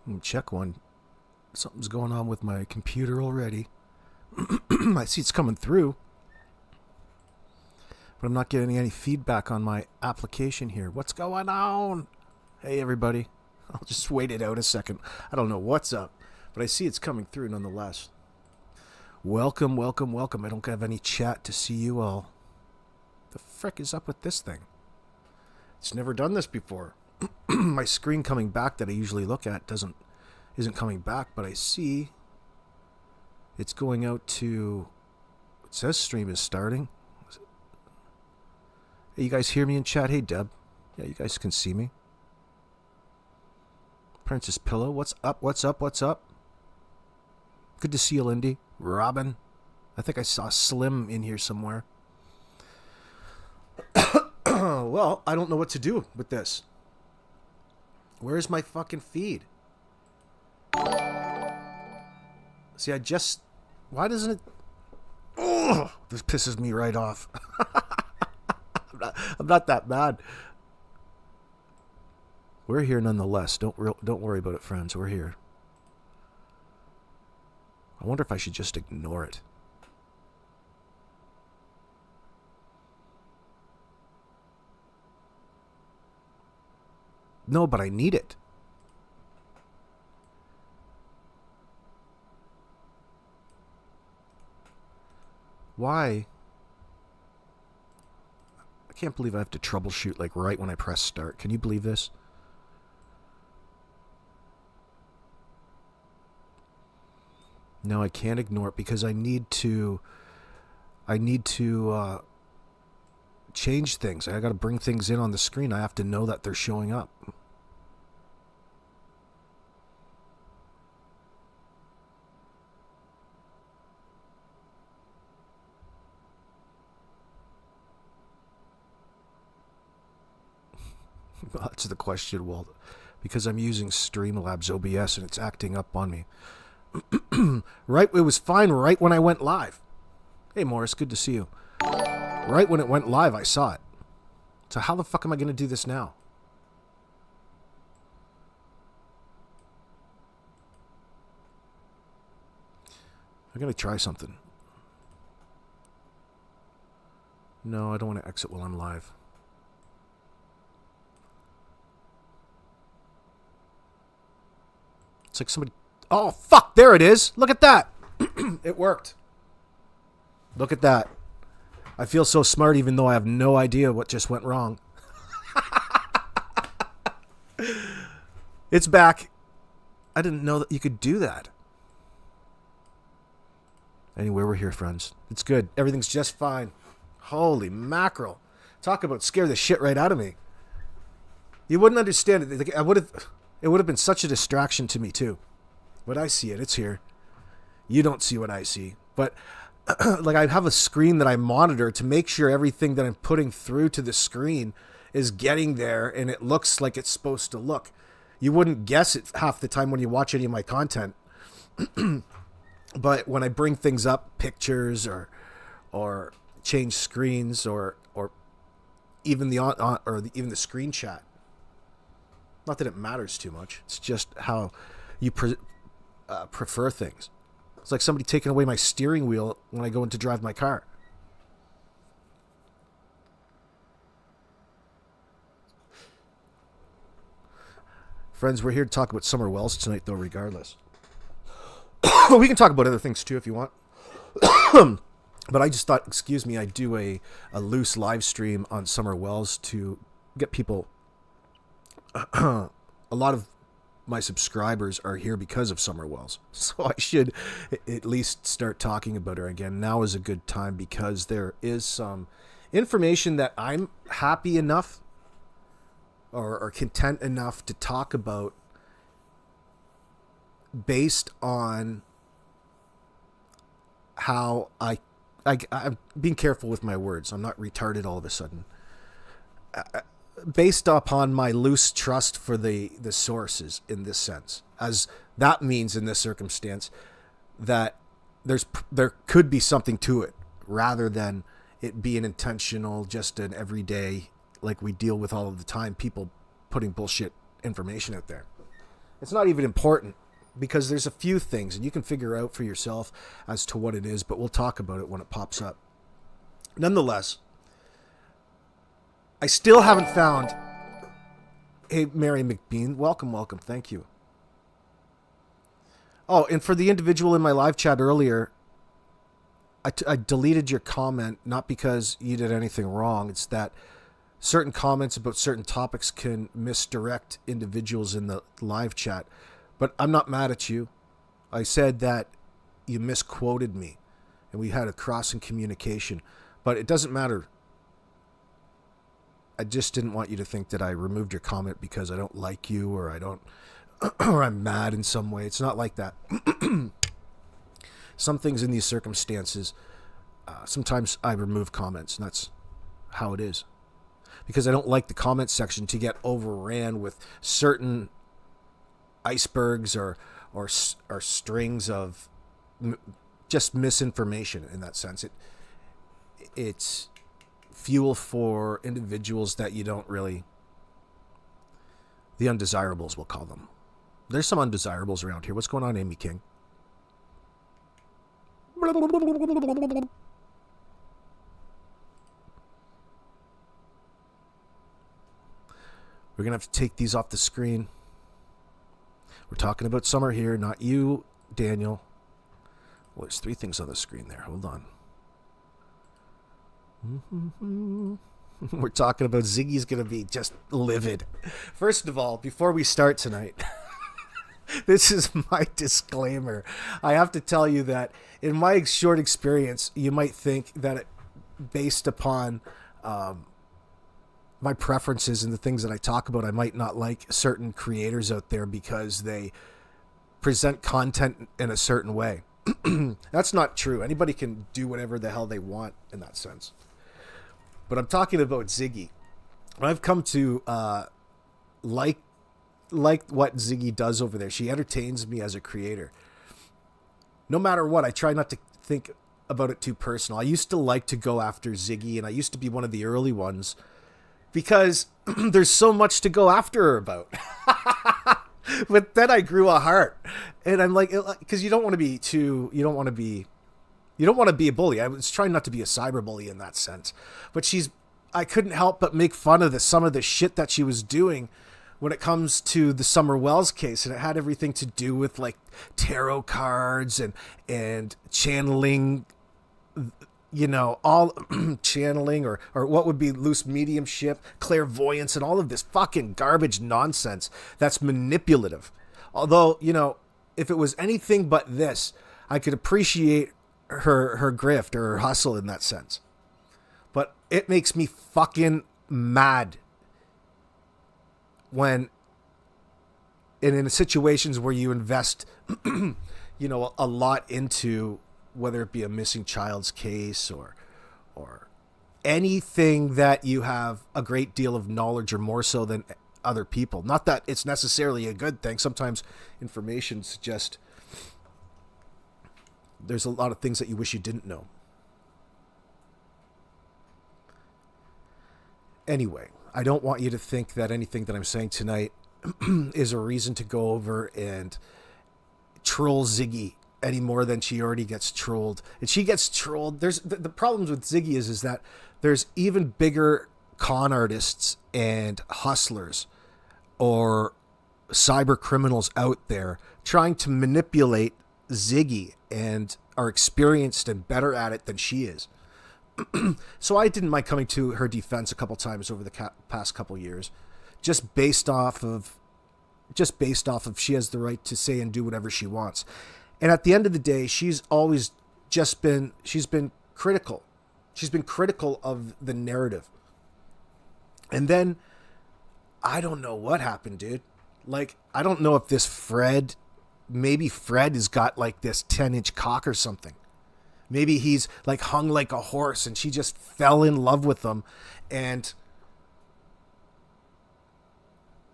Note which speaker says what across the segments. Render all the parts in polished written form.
Speaker 1: Let me check one. Something's going on with my computer already. I see it's coming through, but I'm not getting any feedback on my application here. What's going on? Hey, everybody. I'll just wait it out a second. I don't know what's up, but I see it's coming through nonetheless. Welcome, welcome, welcome. I don't have any chat to see you all. The frick is up with this thing? It's never done this before. My screen coming back that I usually look at isn't coming back, but I see it's going out to, it says stream is starting. Hey, you guys hear me in chat? Hey, Deb. Yeah, you guys can see me. Princess Pillow, what's up, what's up, what's up? Good to see you, Lindy. Robin. I think I saw Slim in here somewhere. Well, I don't know what to do with this. Where's my fucking feed? See, why doesn't it... Oh, this pisses me right off. I'm not that mad. We're here nonetheless. Don't worry about it, friends. We're here. I wonder if I should just ignore it. No, but I need it. Why? I can't believe I have to troubleshoot like right when I press start. Can you believe this? No, I can't ignore it because I need to change things. I got to bring things in on the screen. I have to know that they're showing up. That's the question. Well, because I'm using Streamlabs OBS and it's acting up on me. Right, it was fine right when I went live. Hey, Morris, good to see you. Right when it went live, I saw it. So how the fuck am I going to do this now? I'm going to try something. No, I don't want to exit while I'm live. It's like somebody... Oh, fuck, there it is. Look at that. It worked. Look at that. I feel so smart even though I have no idea what just went wrong. It's back. I didn't know that you could do that. Anyway, we're here, friends. It's good. Everything's just fine. Holy mackerel. Talk about scare the shit right out of me. You wouldn't understand it. It would have been such a distraction to me, too. But I see it. It's here. You don't see what I see. But like I have a screen that I monitor to make sure everything that I'm putting through to the screen is getting there and it looks like it's supposed to look. You wouldn't guess it half the time when you watch any of my content. But when I bring things up, pictures or change screens or even even the screen chat. Not that it matters too much. It's just how you prefer things. It's like somebody taking away my steering wheel when I go in to drive my car. Friends, we're here to talk about Summer Wells tonight, though, regardless. We can talk about other things, too, if you want. But I just thought, excuse me, I'd do a loose live stream on Summer Wells to get people... A lot of my subscribers are here because of Summer Wells. So I should at least start talking about her again. Now is a good time because there is some information that I'm happy enough or content enough to talk about based on how I'm being careful with my words. I'm not retarded all of a sudden. Based upon my loose trust for the sources in this sense, as that means in this circumstance that there could be something to it rather than it being intentional, just an everyday, like we deal with all of the time, people putting bullshit information out there. It's not even important because there's a few things and you can figure out for yourself as to what it is, but we'll talk about it when it pops up. Nonetheless, I still haven't found... Hey, Mary McBean, welcome. Thank you. Oh, and for the individual in my live chat earlier, I deleted your comment, not because you did anything wrong. It's that certain comments about certain topics can misdirect individuals in the live chat. But I'm not mad at you. I said that you misquoted me, and we had a cross in communication. But it doesn't matter. I just didn't want you to think that I removed your comment because I don't like you or I don't, or I'm mad in some way. It's not like that. Some things in these circumstances, sometimes I remove comments, and that's how it is. Because I don't like the comment section to get overran with certain icebergs or strings of just misinformation in that sense. It's fuel for individuals that you don't really... The undesirables, we'll call them. There's some undesirables around here. What's going on, Amy King? We're going to have to take these off the screen. We're talking about summer here, not you, Daniel. Well, there's 3 things on the screen there. Hold on. We're talking about Ziggy's going to be just livid. First of all, before we start tonight... This is my disclaimer. I have to tell you that in my short experience, you might think that based upon my preferences and the things that I talk about, I might not like certain creators out there because they present content in a certain way. That's not true. Anybody can do whatever the hell they want in that sense. But I'm talking about Ziggy. I've come to like what Ziggy does over there. She entertains me as a creator. No matter what, I try not to think about it too personal. I used to like to go after Ziggy, and I used to be one of the early ones because there's so much to go after her about. But then I grew a heart, and I'm like, because you don't want to be a bully. I was trying not to be a cyber bully in that sense, but I couldn't help but make fun of some of the shit that she was doing when it comes to the Summer Wells case, and it had everything to do with like tarot cards and channeling, all channeling or what would be loose mediumship, clairvoyance, and all of this fucking garbage nonsense that's manipulative. Although, if it was anything but this, I could appreciate her grift or her hustle in that sense. But it makes me fucking mad when in situations where you invest, a lot into whether it be a missing child's case or anything that you have a great deal of knowledge or more so than other people. Not that it's necessarily a good thing. Sometimes information's just, there's a lot of things that you wish you didn't know. Anyway, I don't want you to think that anything that I'm saying tonight is a reason to go over and troll Ziggy any more than she already gets trolled. And she gets trolled. There's the problems with Ziggy is that there's even bigger con artists and hustlers or cyber criminals out there trying to manipulate Ziggy and are experienced and better at it than she is. So I didn't mind coming to her defense a couple times over the past couple years, just based off of she has the right to say and do whatever she wants. And at the end of the day, she's always she's been critical. She's been critical of the narrative. And then I don't know what happened, dude. Like, I don't know if this maybe Fred has got like this 10-inch cock or something. Maybe he's like hung like a horse and she just fell in love with him and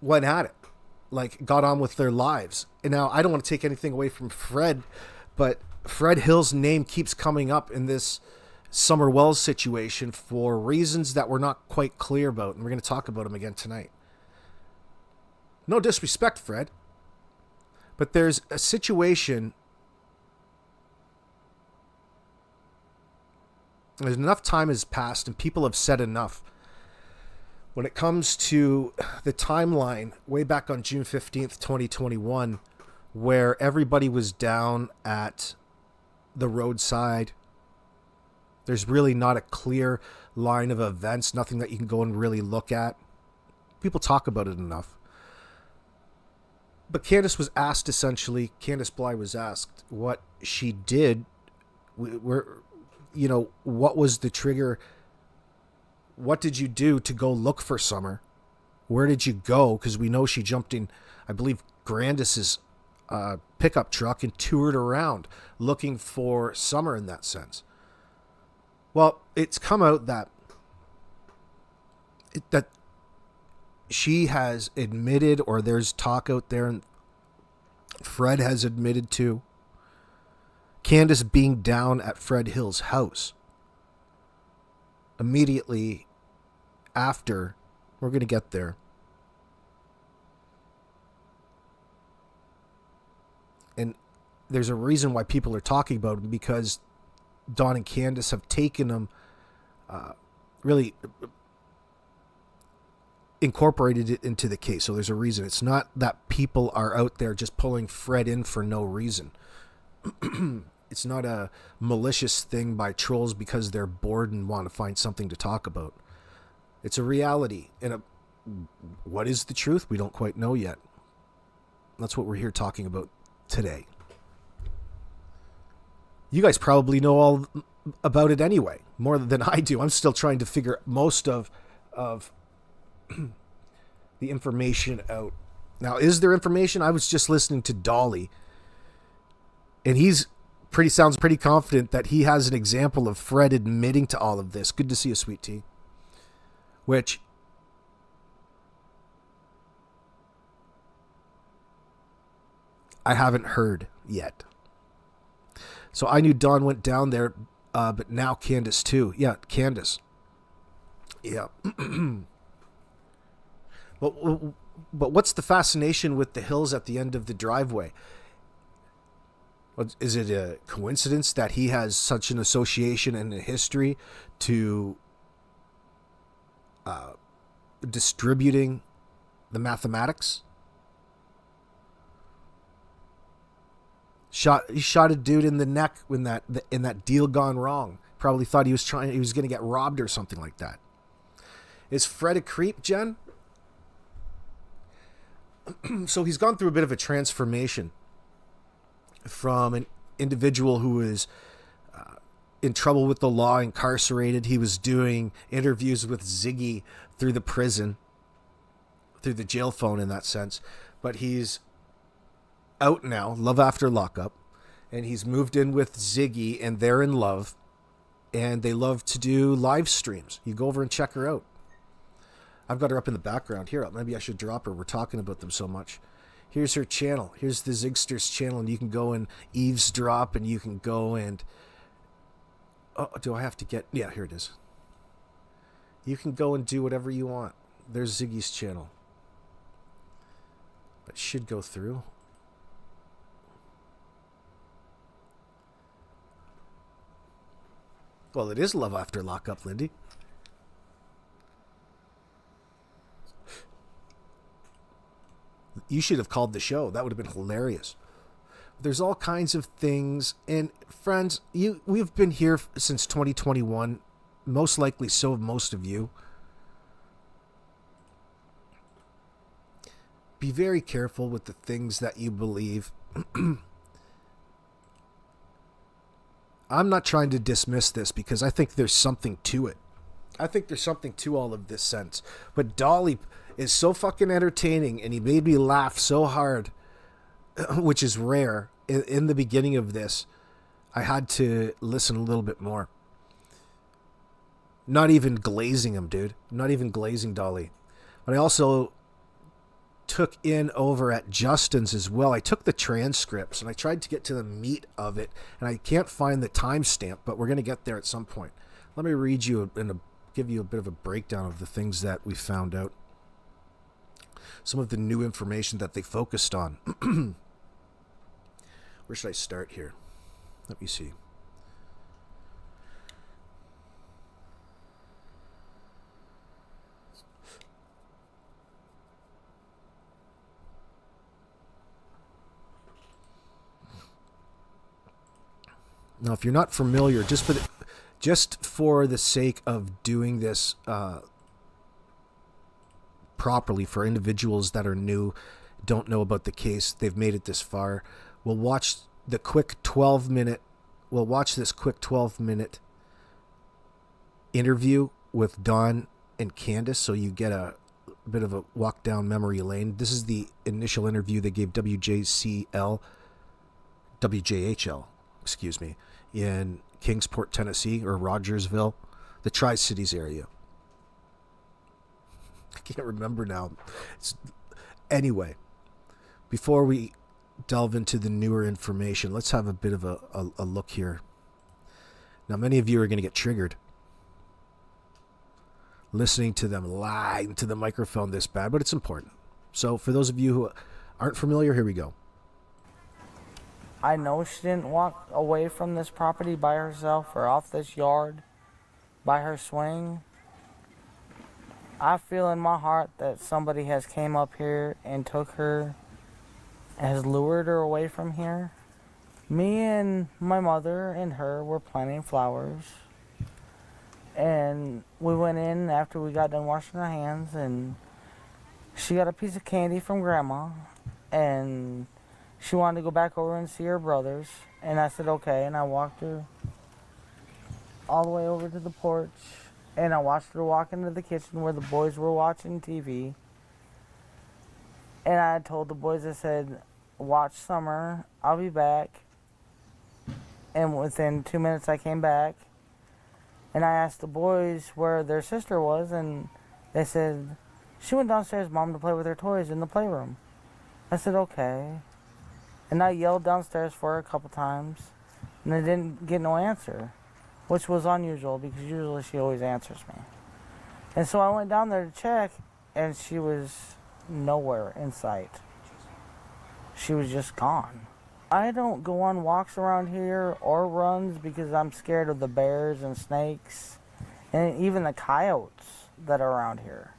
Speaker 1: went at it. Like, got on with their lives. And now I don't want to take anything away from Fred, but Fred Hill's name keeps coming up in this Summer Wells situation for reasons that we're not quite clear about. And we're going to talk about him again tonight. No disrespect, Fred. But there's a situation. There's enough time has passed and people have said enough. When it comes to the timeline, way back on June 15th, 2021, where everybody was down at the roadside, there's really not a clear line of events, nothing that you can go and really look at. People talk about it enough. But Candus was asked, essentially, Candace Bly was asked what she did, what was the trigger? What did you do to go look for Summer? Where did you go? Because we know she jumped in, I believe, Grandis's pickup truck and toured around looking for Summer in that sense. Well, it's come out that she has admitted, or there's talk out there, and Fred has admitted to Candus being down at Fred Hill's house immediately after. We're going to get there. And there's a reason why people are talking about him, because Don and Candace have taken him, really incorporated it into the case. So there's a reason. It's not that people are out there just pulling Fred in for no reason. It's not a malicious thing by trolls because they're bored and want to find something to talk about. It's a reality. And what is the truth? We don't quite know yet. That's what we're here talking about today. You guys probably know all about it anyway, more than I do. I'm still trying to figure most of the information out. Now, is there information? I was just listening to Dolly, and sounds pretty confident that he has an example of Fred admitting to all of this. Good to see you, sweet tea. Which I haven't heard yet. So I knew Don went down there, but now Candus too. Yeah, Candus. Yeah. But what's the fascination with the hills at the end of the driveway? Is it a coincidence that he has such an association and a history to distributing the mathematics? He shot a dude in the neck in that deal gone wrong. Probably thought he was going to get robbed or something like that. Is Fred a creep, Jen? So he's gone through a bit of a transformation from an individual who is in trouble with the law, incarcerated. He was doing interviews with Ziggy through the prison, through the jail phone in that sense. But he's out now, love after lockup, and he's moved in with Ziggy, and they're in love, and they love to do live streams. You go over and check her out. I've got her up in the background here. Maybe I should drop her. We're talking about them so much. Here's her channel. Here's the Zigsters channel, and you can go and eavesdrop, and you can go and... Oh, do I have to get... Yeah, here it is. You can go and do whatever you want. There's Ziggy's channel. That should go through. Well, it is love after lockup, Lindy. You should have called the show. That would have been hilarious. There's all kinds of things. And friends, we've been here since 2021. Most likely so have most of you. Be very careful with the things that you believe. I'm not trying to dismiss this because I think there's something to it. I think there's something to all of this sense. But Dolly is so fucking entertaining, and he made me laugh so hard, which is rare. In the beginning of this, I had to listen a little bit more. Not even glazing him, dude. Not even glazing Dolly. But I also took in over at Justin's as well. I took the transcripts, and I tried to get to the meat of it, and I can't find the timestamp, but we're going to get there at some point. Let me read you and give you a bit of a breakdown of the things that we found out. Some of the new information that they focused on. Where should I start here? Let me see. Now, if you're not familiar, just for the sake of doing this properly, for individuals that are new, don't know about the case, they've made it this far, we'll watch the quick 12-minute. We'll watch this quick 12-minute interview with Don and Candace, so you get a bit of a walk down memory lane. This is the initial interview they gave WJHL, excuse me, in Kingsport, Tennessee, or Rogersville, the Tri-Cities area. I can't remember now. Anyway, before we delve into the newer information, let's have a bit of a look here. Now, many of you are going to get triggered listening to them lie into the microphone this bad, but it's important. So for those of you who aren't familiar, here we go.
Speaker 2: I know she didn't walk away from this property by herself or off this yard by her swing. I feel in my heart that somebody has came up here and took her, has lured her away from here. Me and my mother and her were planting flowers. And we went in after we got done washing our hands, and she got a piece of candy from Grandma, and she wanted to go back over and see her brothers. And I said, okay, and I walked her all the way over to the porch, and I watched her walk into the kitchen where the boys were watching TV. And I told the boys, I said, watch Summer, I'll be back. And within 2 minutes I came back. And I asked the boys where their sister was, and they said, she went downstairs, Mom, to play with her toys in the playroom. I said, okay. And I yelled downstairs for her a couple times, and I didn't get no answer, which was unusual because usually she always answers me. And so I went down there to check, and she was nowhere in sight. She was just gone. I don't go on walks around here or runs because I'm scared of the bears and snakes and even the coyotes that are around here.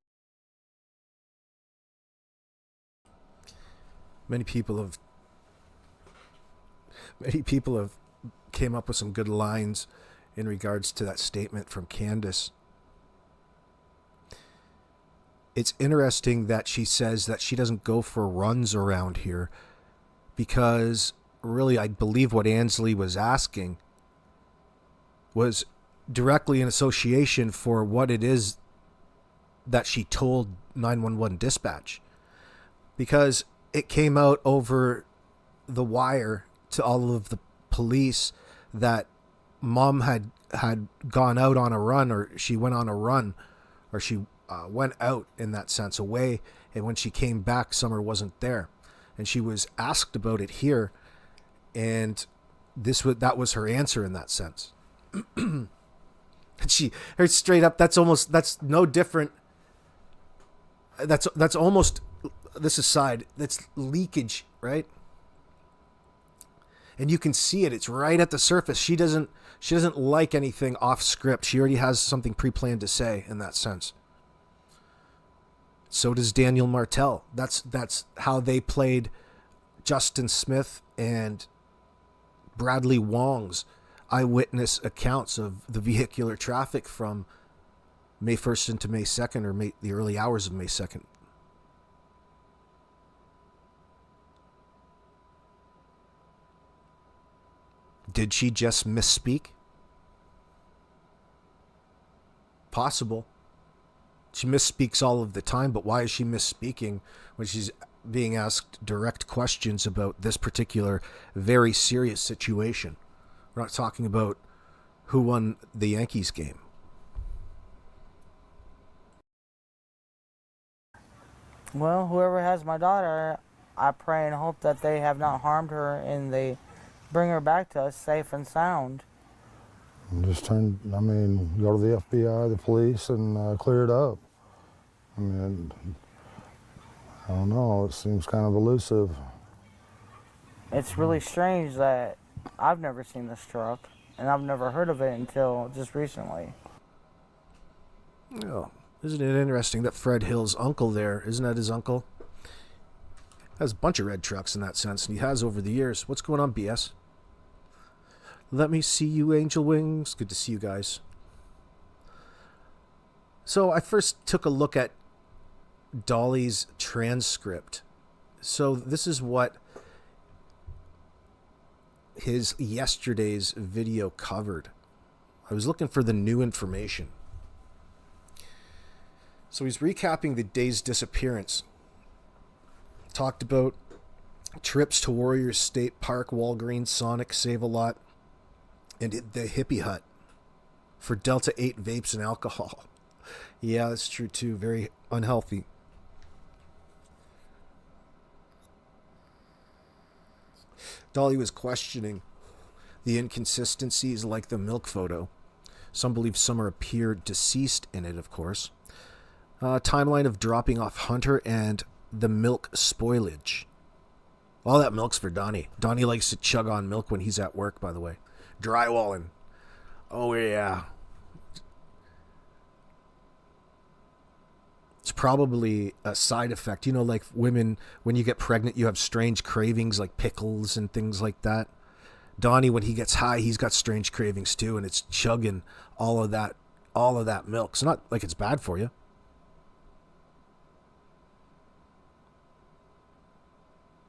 Speaker 1: Many people have came up with some good lines in regards to that statement from Candus. It's interesting that she says that she doesn't go for runs around here because really, I believe what Ansley was asking was directly in association for what it is that she told 911 dispatch, because it came out over the wire to all of the police that Mom had gone out on a run, or she went on a run, or she went out in that sense away, and when she came back, Summer wasn't there, and she was asked about it here. And that was her answer in that sense. Her straight up, that's no different. That's almost, this aside, that's leakage, right? And you can see it. It's right at the surface. She doesn't like anything off script. She already has something pre-planned to say in that sense. So does Daniel Martell. That's how they played Justin Smith and Bradley Wong's eyewitness accounts of the vehicular traffic from May 1st into May 2nd, or the early hours of May 2nd. Did she just misspeak? Possible. She misspeaks all of the time, but why is she misspeaking when she's being asked direct questions about this particular very serious situation? We're not talking about who won the Yankees game.
Speaker 2: Well, whoever has my daughter, I pray and hope that they have not harmed her and they bring her back to us safe and sound.
Speaker 3: Just go to the FBI, the police, and clear it up. I mean, I don't know, it seems kind of elusive.
Speaker 2: it's really strange that I've never seen this truck, and I've never heard of it until just recently.
Speaker 1: Oh, isn't it interesting that Fred Hill's uncle there, isn't that his uncle? Has a bunch of red trucks in that sense, and he has over the years. What's going on, BS? Let me see you, Angel Wings. Good to see you guys. So I first took a look at Dolly's transcript. So this is what his yesterday's video covered. I was looking for the new information. So he's recapping the day's disappearance. Talked about trips to Warriors State Park, Walgreens, Sonic, Save-A-Lot, and the hippie hut for Delta 8 vapes and alcohol. Yeah, that's true too. Very unhealthy. Dolly was questioning the inconsistencies like the milk photo. Some believe Summer appeared deceased in it, of course. Timeline of dropping off Hunter and the milk spoilage. All that milk's for Donnie. Donnie likes to chug on milk when he's at work, by the way. Drywalling. Oh, yeah. It's probably a side effect. You know, like women, when you get pregnant, you have strange cravings like pickles and things like that. Donnie, when he gets high, he's got strange cravings too, and it's chugging all of that milk. It's not like it's bad for you.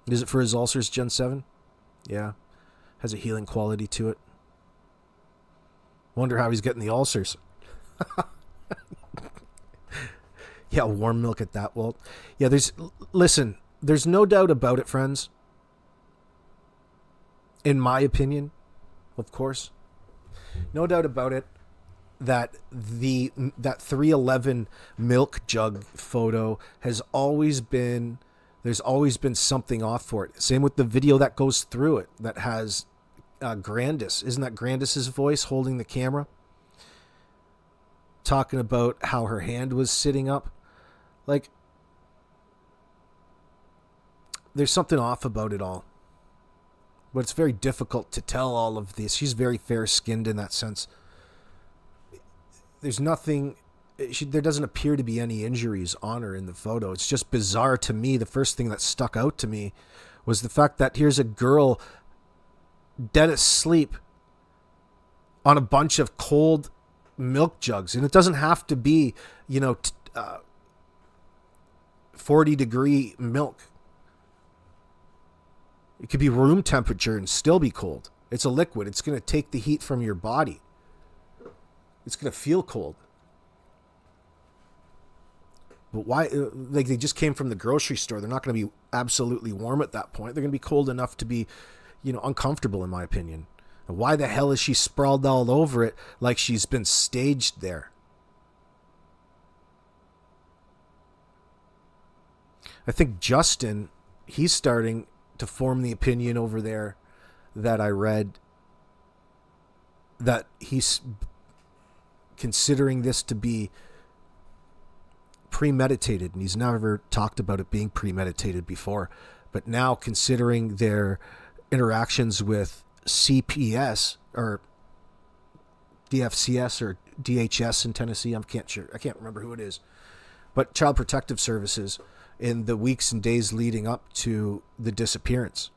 Speaker 1: Is it for his ulcers, Gen 7? Yeah. Has a healing quality to it. Wonder how he's getting the ulcers. Yeah, warm milk at that. Well, yeah, there's no doubt about it, friends. In my opinion, of course. No doubt about it that that 311 milk jug photo has always been, there's always been something off for it. Same with the video that goes through it that has Grandis. Isn't that Grandis's voice holding the camera? Talking about how her hand was sitting up. Like, there's something off about it all. But it's very difficult to tell all of this. She's very fair-skinned in that sense. There's nothing... there doesn't appear to be any injuries on her in the photo. It's just bizarre to me. The first thing that stuck out to me was the fact that here's a girl dead asleep on a bunch of cold milk jugs. And it doesn't have to be, 40-degree milk. It could be room temperature and still be cold. It's a liquid. It's going to take the heat from your body. It's going to feel cold. But why? Like, they just came from the grocery store. They're not going to be absolutely warm at that point. They're going to be cold enough to be, uncomfortable, in my opinion. And why the hell is she sprawled all over it like she's been staged there? I think Justin, he's starting to form the opinion over there that I read that he's considering this to be premeditated, and he's never talked about it being premeditated before. But now, considering their interactions with CPS or DFCS or DHS in Tennessee, I can't remember who it is, but Child Protective Services, in the weeks and days leading up to the disappearance.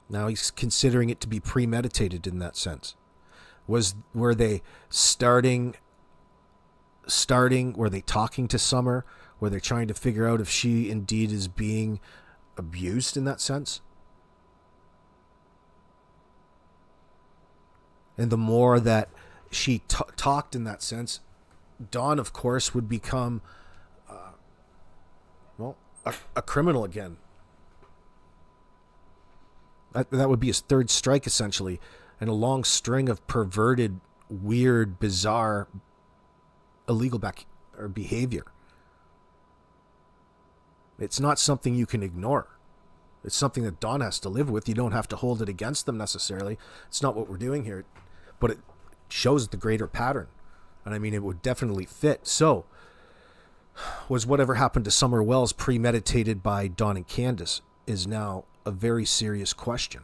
Speaker 1: Now he's considering it to be premeditated in that sense. Were they starting, were they talking to Summer? Were they trying to figure out if she indeed is being abused in that sense? And the more that she talked in that sense, Don, of course, would become, a criminal again. That would be his third strike, essentially, and a long string of perverted, weird, bizarre, illegal behavior. It's not something you can ignore. It's something that Don has to live with. You don't have to hold it against them necessarily. It's not what we're doing here, but it shows the greater pattern. And I mean, it would definitely fit. So, Was whatever happened to Summer Wells premeditated by Don and Candace is now a very serious question.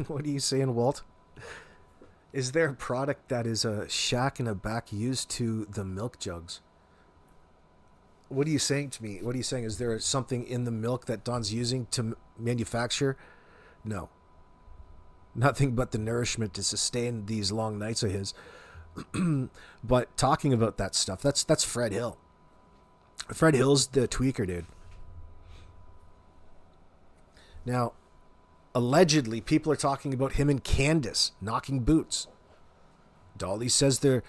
Speaker 1: What are you saying, Walt? Is there a product that is a shack in a back used to the milk jugs? What are you saying to me? What are you saying? Is there something in the milk that Don's using to manufacture? No. Nothing but the nourishment to sustain these long nights of his. But talking about that stuff, that's Fred Hill. Fred Hill's the tweaker, dude. Now, allegedly, people are talking about him and Candus knocking boots. Dolly says they're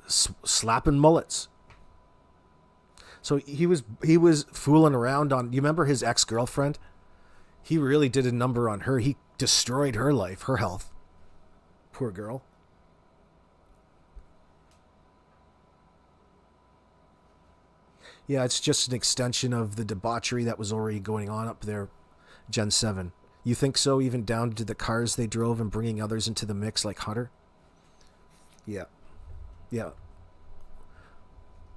Speaker 1: slapping mullets. So he was fooling around on. You remember his ex-girlfriend? He really did a number on her. He destroyed her life, her health. Poor girl. Yeah, it's just an extension of the debauchery that was already going on up there, Gen 7. You think so, even down to the cars they drove and bringing others into the mix like Hunter? Yeah. Yeah.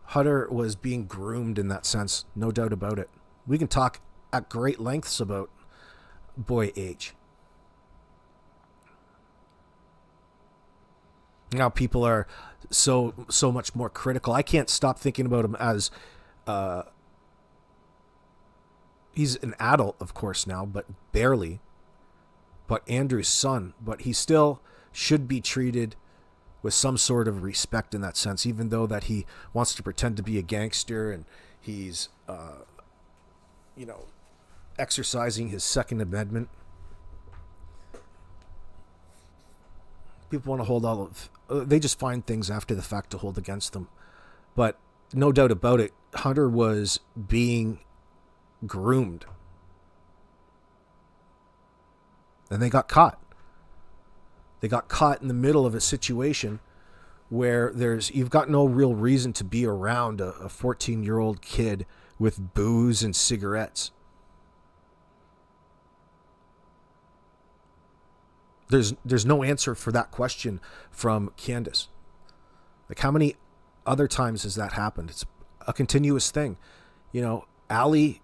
Speaker 1: Hunter was being groomed in that sense, no doubt about it. We can talk at great lengths about boy H. Now people are so much more critical. I can't stop thinking about him as he's an adult, of course, now, but barely. But Andrew's son, but he still should be treated with some sort of respect in that sense, even though that he wants to pretend to be a gangster and he's, exercising his Second Amendment. People want to hold all of... they just find things after the fact to hold against them. But no doubt about it, Hunter was being groomed. And they got caught. They got caught in the middle of a situation where you've got no real reason to be around a 14-year-old kid with booze and cigarettes. There's no answer for that question from Candus. Like, how many other times has that happened? It's a continuous thing. Allie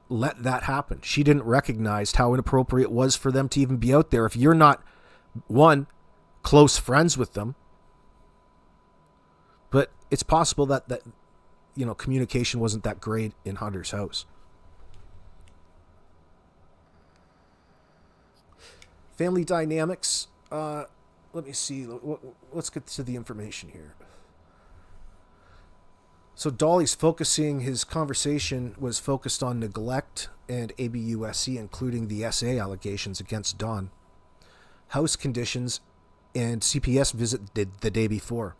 Speaker 1: let that happen. She didn't recognize how inappropriate it was for them to even be out there if you're not, one, close friends with them. But it's possible that communication wasn't that great in Hunter's house. Family dynamics. Let me see. Let's get to the information here. So Dolly's his conversation was focused on neglect and ABUSC, including the SA allegations against Don, house conditions, and CPS visit the day before.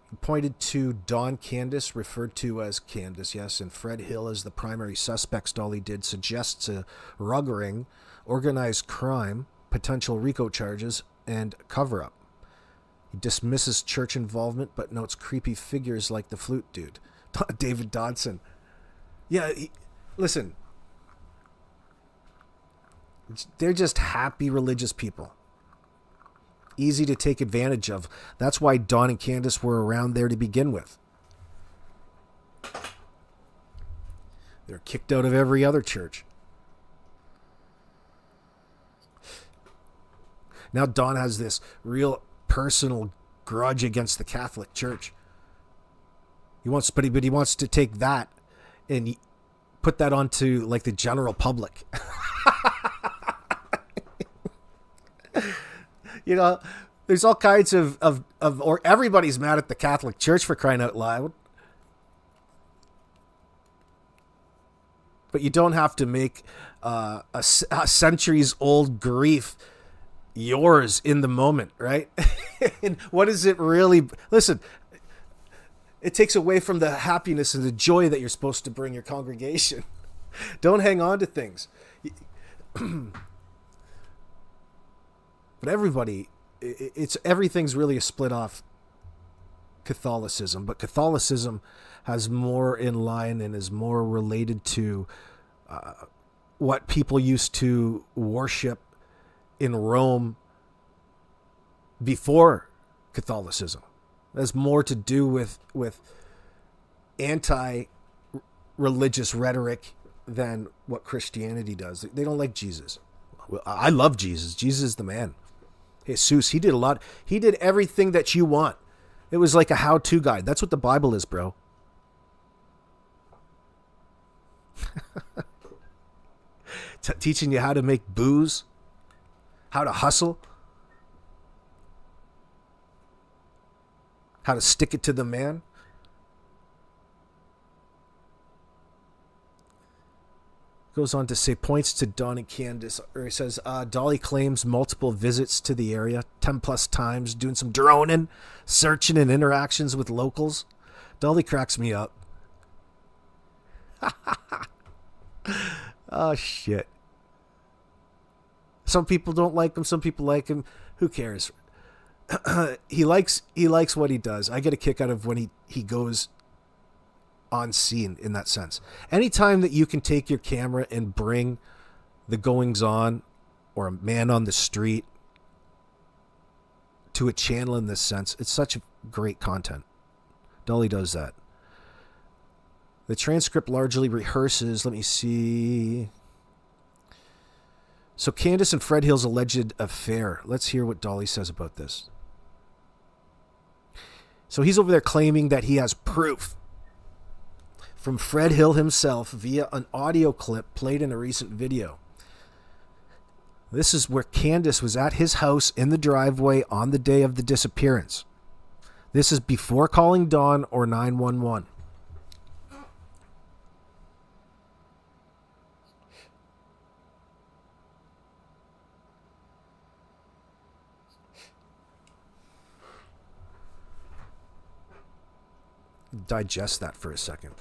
Speaker 1: He pointed to Don Candace, referred to as Candus, yes, and Fred Hill as the primary suspects. Dolly did suggests a rug ring, organized crime, potential RICO charges, and cover-up. He dismisses church involvement, but notes creepy figures like the flute dude, David Dodson. Yeah, listen. They're just happy religious people. Easy to take advantage of. That's why Don and Candace were around there to begin with. They're kicked out of every other church. Now Don has this real personal grudge against the Catholic Church. He wants to take that and put that onto like the general public. There's all kinds of or everybody's mad at the Catholic Church, for crying out loud. But you don't have to make a centuries old grief yours in the moment, right? And what is it really? Listen, it takes away from the happiness and the joy that you're supposed to bring your congregation. Don't hang on to things. But everybody, everything's really a split off Catholicism. But Catholicism has more in line and is more related to what people used to worship in Rome before Catholicism. It has more to do with anti-religious rhetoric than what Christianity does. They don't like Jesus. Well, I love Jesus. Jesus is the man. Jesus, he did a lot. He did everything that you want. It was like a how-to guide. That's what the Bible is, bro. Teaching you how to make booze, how to hustle, how to stick it to the man. Goes on to say, points to Don and Candace, or he says, Dolly claims multiple visits to the area, 10 plus times, doing some droning, searching and interactions with locals. Dolly cracks me up. Oh, shit. Some people don't like him, some people like him. Who cares? He likes what he does. I get a kick out of when he goes on scene in that sense. Anytime that you can take your camera and bring the goings on or a man on the street to a channel in this sense, it's such great content. Dolly does that. The transcript largely rehearses, let me see. So Candus and Fred Hill's alleged affair. Let's hear what Dolly says about this. So he's over there claiming that he has proof from Fred Hill himself via an audio clip played in a recent video. This is where Candus was at his house in the driveway on the day of the disappearance. This is before calling Dawn or 911. Digest that for a second.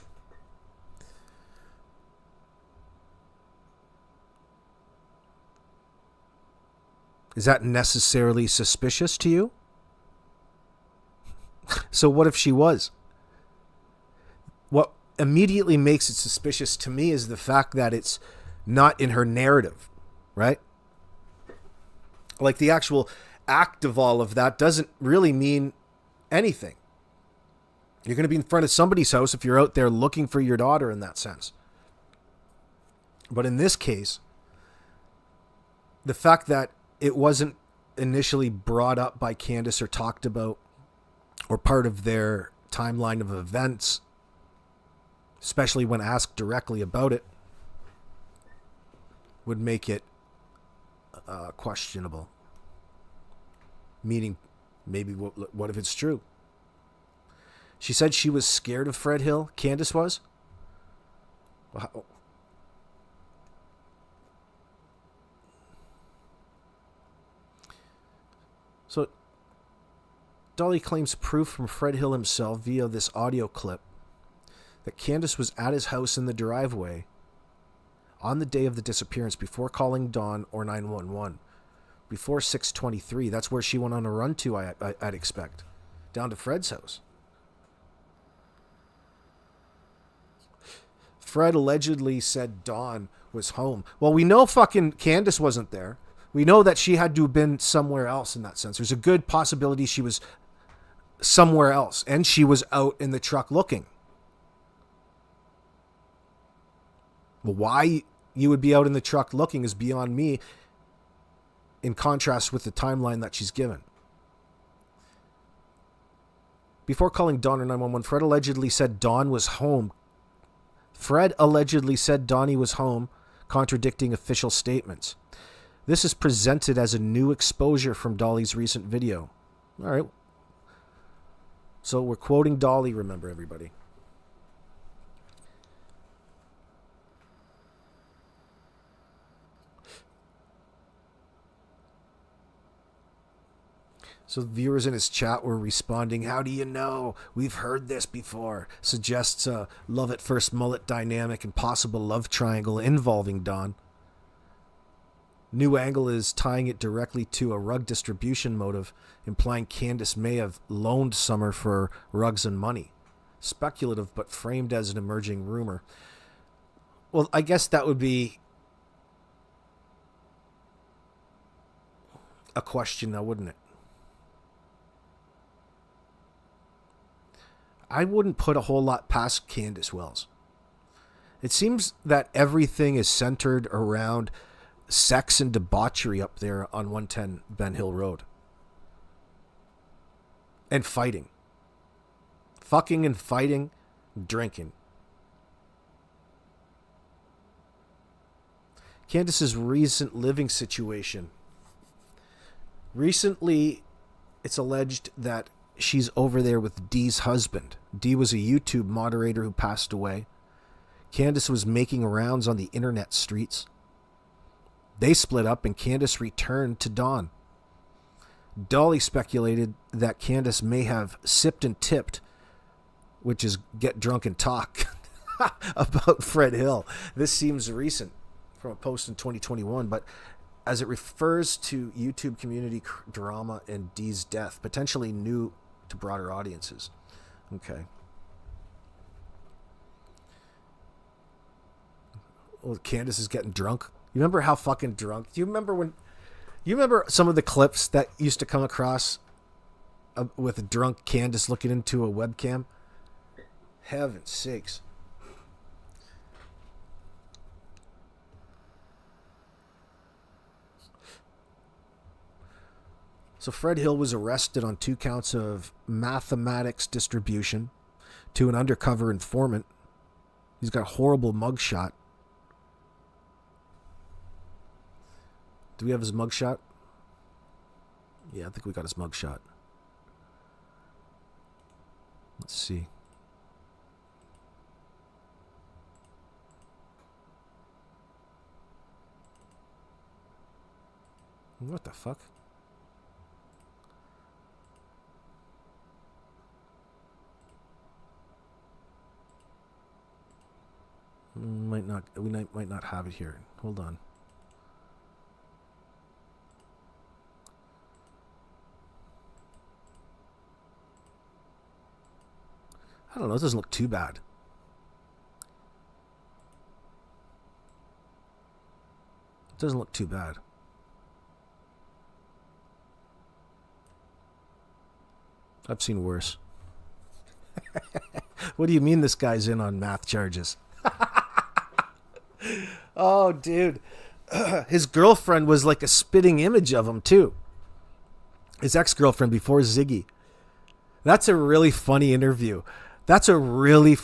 Speaker 1: Is that necessarily suspicious to you? So what if she was? What immediately makes it suspicious to me is the fact that it's not in her narrative, right? Like the actual act of all of that doesn't really mean anything. You're going to be in front of somebody's house if you're out there looking for your daughter in that sense. But in this case, the fact that it wasn't initially brought up by Candus or talked about or part of their timeline of events, especially when asked directly about it, would make it questionable. Meaning, maybe what if it's true? She said she was scared of Fred Hill. Candus was? Wow. So, Dolly claims proof from Fred Hill himself via this audio clip that Candus was at his house in the driveway on the day of the disappearance before calling Dawn or 911. Before 6:23. That's where she went on a run to, I'd expect. Down to Fred's house. Fred allegedly said Dawn was home. Well, we know fucking Candus wasn't there. We know that she had to have been somewhere else in that sense. There's a good possibility she was somewhere else. And she was out in the truck looking. Well, why you would be out in the truck looking is beyond me, in contrast with the timeline that she's given. Before calling Dawn or 911, Fred allegedly said Dawn was home. Fred allegedly said Donnie was home, contradicting official statements. This is presented as a new exposure from Dolly's recent video. All right. So we're quoting Dolly, remember, everybody. So viewers in his chat were responding, how do you know? We've heard this before. Suggests a love at first mullet dynamic and possible love triangle involving Don. New angle is tying it directly to a rug distribution motive, implying Candus may have loaned Summer for rugs and money. Speculative, but framed as an emerging rumor. Well, I guess that would be a question now, wouldn't it? I wouldn't put a whole lot past Candace Wells. It seems that everything is centered around sex and debauchery up there on 110 Ben Hill Road. And fighting. Fucking and fighting, drinking. Candace's recent living situation. Recently, it's alleged that she's over there with Dee's husband. Dee was a YouTube moderator who passed away. Candace was making rounds on the internet streets. They split up and Candace returned to Don. Dolly speculated that Candace may have sipped and tipped, which is get drunk and talk, about Fred Hill. This seems recent from a post in 2021, but as it refers to YouTube community drama and Dee's death, potentially new to broader audiences. Okay. Well, Candace is getting drunk. You remember how fucking drunk? Do you remember some of the clips that used to come across with a drunk Candace looking into a webcam? Heaven's sakes. So Fred Hill was arrested on 2 counts of mathematics distribution to an undercover informant. He's got a horrible mugshot. Do we have his mugshot? Yeah, I think we got his mugshot. Let's see. What the fuck? We might not have it here. Hold on. I don't know. It doesn't look too bad. It doesn't look too bad. I've seen worse. What do you mean this guy's in on math charges? Oh, dude. His girlfriend was like a spitting image of him, too. His ex-girlfriend before Ziggy. That's a really funny interview. That's a really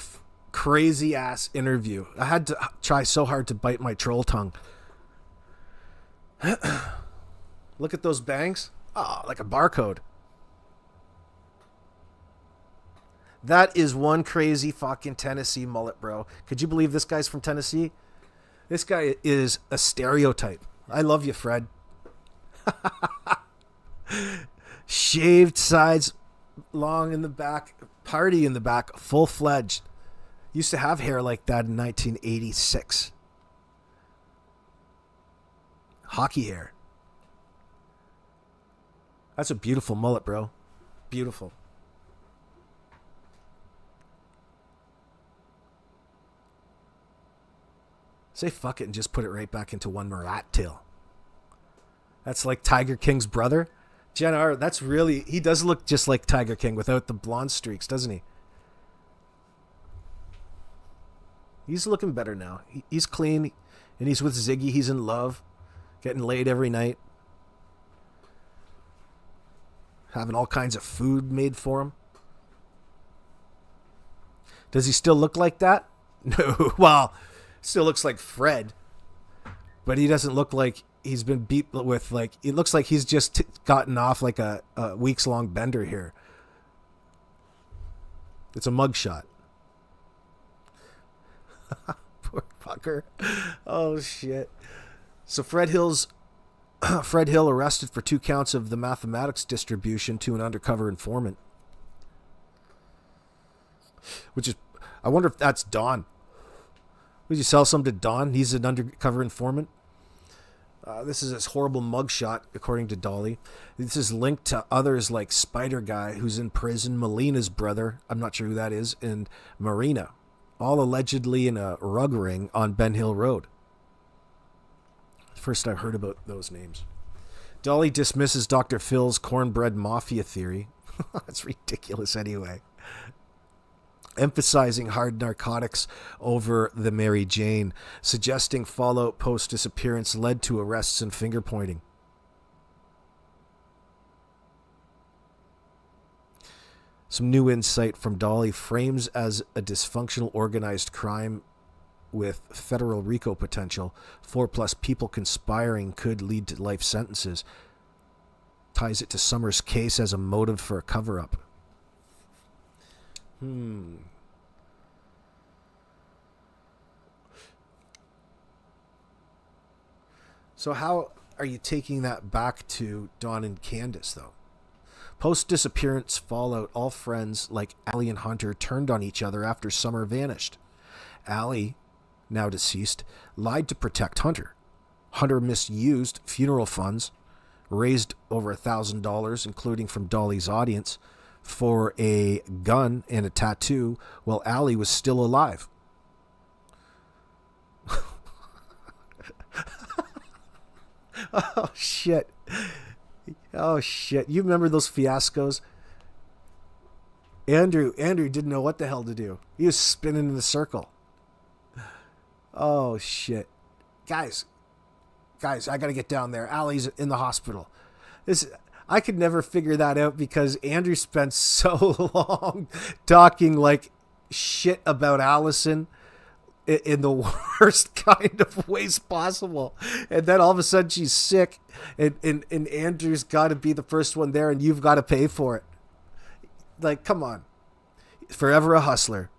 Speaker 1: crazy-ass interview. I had to try so hard to bite my troll tongue. Look at those bangs. Oh, like a barcode. That is one crazy fucking Tennessee mullet, bro. Could you believe this guy's from Tennessee? This guy is a stereotype. I love you, Fred. Shaved sides, long in the back, party in the back, full-fledged. Used to have hair like that in 1986. Hockey hair. That's a beautiful mullet, bro. Beautiful. Say fuck it and just put it right back into one rat tail. That's like Tiger King's brother. Jen R, that's really... He does look just like Tiger King without the blonde streaks, doesn't he? He's looking better now. He's clean, and he's with Ziggy. He's in love. Getting laid every night. Having all kinds of food made for him. Does he still look like that? No. Well... Still looks like Fred, but he doesn't look like he's been beat with, like, it looks like he's just gotten off like a weeks-long bender here. It's a mugshot. Poor fucker. Oh, shit. So Fred Hill arrested for 2 counts of the mathematics distribution to an undercover informant. Which is, I wonder if that's Don. Would you sell some to Don? He's an undercover informant. This is his horrible mugshot, according to Dolly. This is linked to others like Spider Guy, who's in prison, Melina's brother, I'm not sure who that is, and Marina, all allegedly in a rug ring on Ben Hill Road. First I've heard about those names. Dolly dismisses Dr. Phil's cornbread mafia theory. That's ridiculous anyway. Emphasizing hard narcotics over the Mary Jane, suggesting fallout post-disappearance led to arrests and finger-pointing. Some new insight from Dolly frames as a dysfunctional organized crime with federal RICO potential. 4+ people conspiring could lead to life sentences. Ties it to Summers' case as a motive for a cover-up. So how are you taking that back to Don and Candace, though? Post-disappearance fallout, all friends like Allie and Hunter turned on each other after Summer vanished. Allie, now deceased, lied to protect Hunter. Hunter misused funeral funds, raised over $1,000, including from Dolly's audience, for a gun and a tattoo while Allie was still alive. Oh, shit. Oh, shit. You remember those fiascos? Andrew didn't know what the hell to do. He was spinning in a circle. Oh, shit. Guys, I gotta get down there. Allie's in the hospital. I could never figure that out because Andrew spent so long talking like shit about Allison in the worst kind of ways possible. And then all of a sudden she's sick and Andrew's got to be the first one there and you've got to pay for it. Like, come on. Forever a hustler.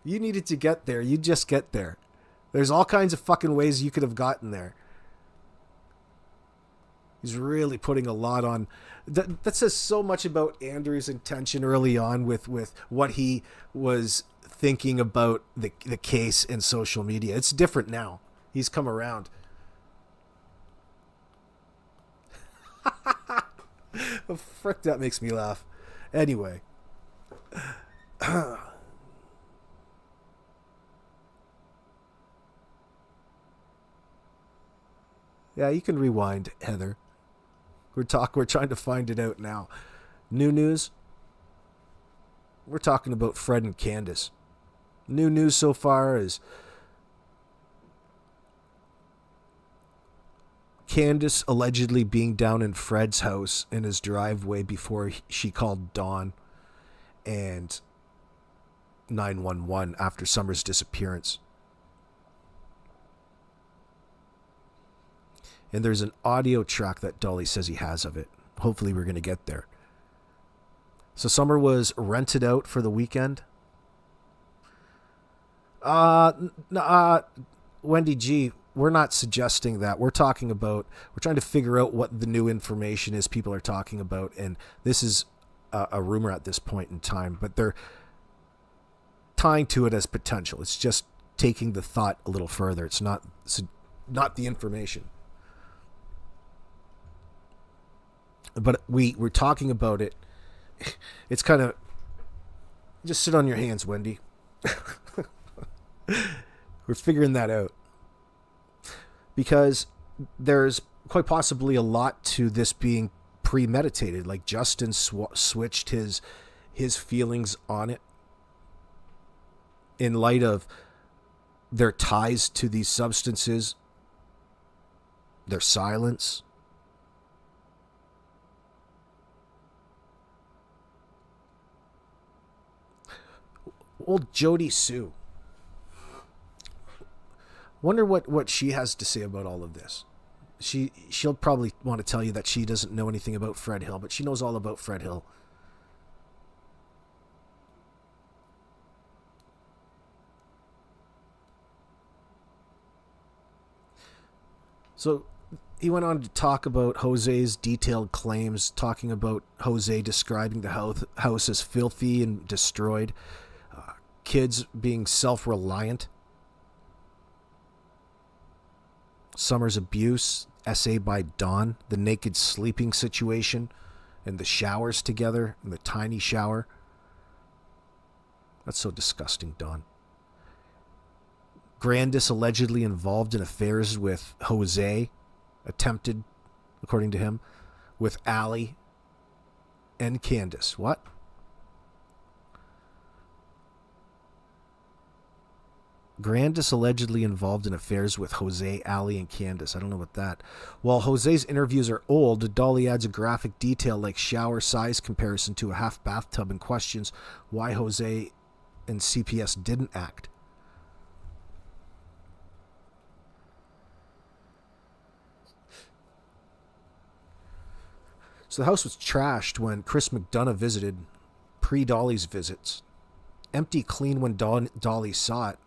Speaker 1: You needed to get there. You just get there. There's all kinds of fucking ways you could have gotten there. He's really putting a lot on. That says so much about Andrew's intention early on with what he was thinking about the case in social media. It's different now. He's come around. Oh, frick, that makes me laugh. Anyway. Yeah, you can rewind, Heather. We're trying to find it out now. New news. We're talking about Fred and Candus. New news so far is Candus allegedly being down in Fred's house in his driveway before she called Dawn and 911 after Summer's disappearance. And there's an audio track that Dolly says he has of it. Hopefully we're going to get there. So Summer was rented out for the weekend. Wendy G, we're not suggesting that. We're trying to figure out what the new information is people are talking about. And this is a rumor at this point in time, but they're tying to it as potential. It's just taking the thought a little further. It's not the information. But we're talking about it. It's kind of... Just sit on your hands, Wendy. We're figuring that out. Because there's quite possibly a lot to this being premeditated. Like Justin switched his feelings on it in light of their ties to these substances, their silence. Old Jody Sue. Wonder what she has to say about all of this. She'll probably want to tell you that she doesn't know anything about Fred Hill, but she knows all about Fred Hill. So he went on to talk about Jose's detailed claims, talking about Jose describing the house as filthy and destroyed. Kids being self-reliant. Summer's abuse, essay by Don, the naked sleeping situation, and the showers together, and the tiny shower. That's so disgusting, Don. Candus allegedly involved in affairs with Jose, attempted, according to him, with Allie and Candus. What? Candus allegedly involved in affairs with Jose, Allie, and Candus. I don't know about that. While Jose's interviews are old, Dolly adds a graphic detail like shower size comparison to a half bathtub and questions why Jose and CPS didn't act. So the house was trashed when Chris McDonough visited, pre-Dolly's visits. Empty clean when Dolly saw it.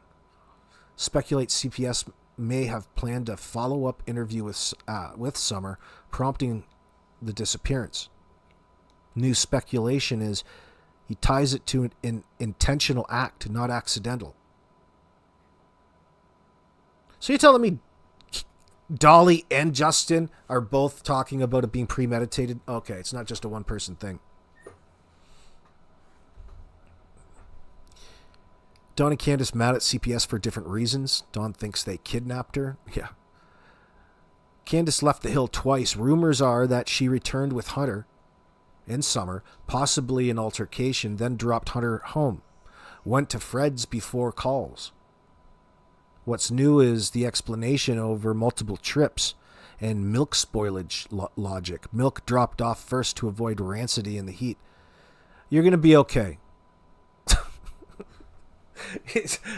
Speaker 1: Speculate CPS may have planned a follow-up interview with Summer, prompting the disappearance. New speculation is he ties it to an intentional act, not accidental. So you're telling me Dolly and Justin are both talking about it being premeditated? Okay, it's not just a one-person thing. Don and Candace mad at CPS for different reasons. Don thinks they kidnapped her. Yeah. Candace left the hill twice. Rumors are that she returned with Hunter in summer, possibly an altercation, then dropped Hunter home. Went to Fred's before calls. What's new is the explanation over multiple trips and milk spoilage logic. Milk dropped off first to avoid rancidity in the heat. You're going to be okay.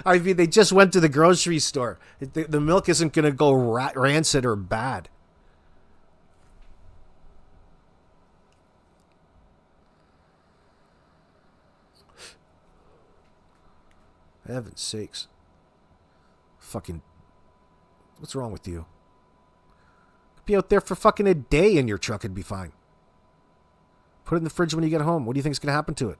Speaker 1: I mean, they just went to the grocery store. The milk isn't going to go rancid or bad. Heaven's sakes. Fucking, what's wrong with you? Be out there for fucking a day in your truck and be fine. Put it in the fridge when you get home. What do you think is going to happen to it?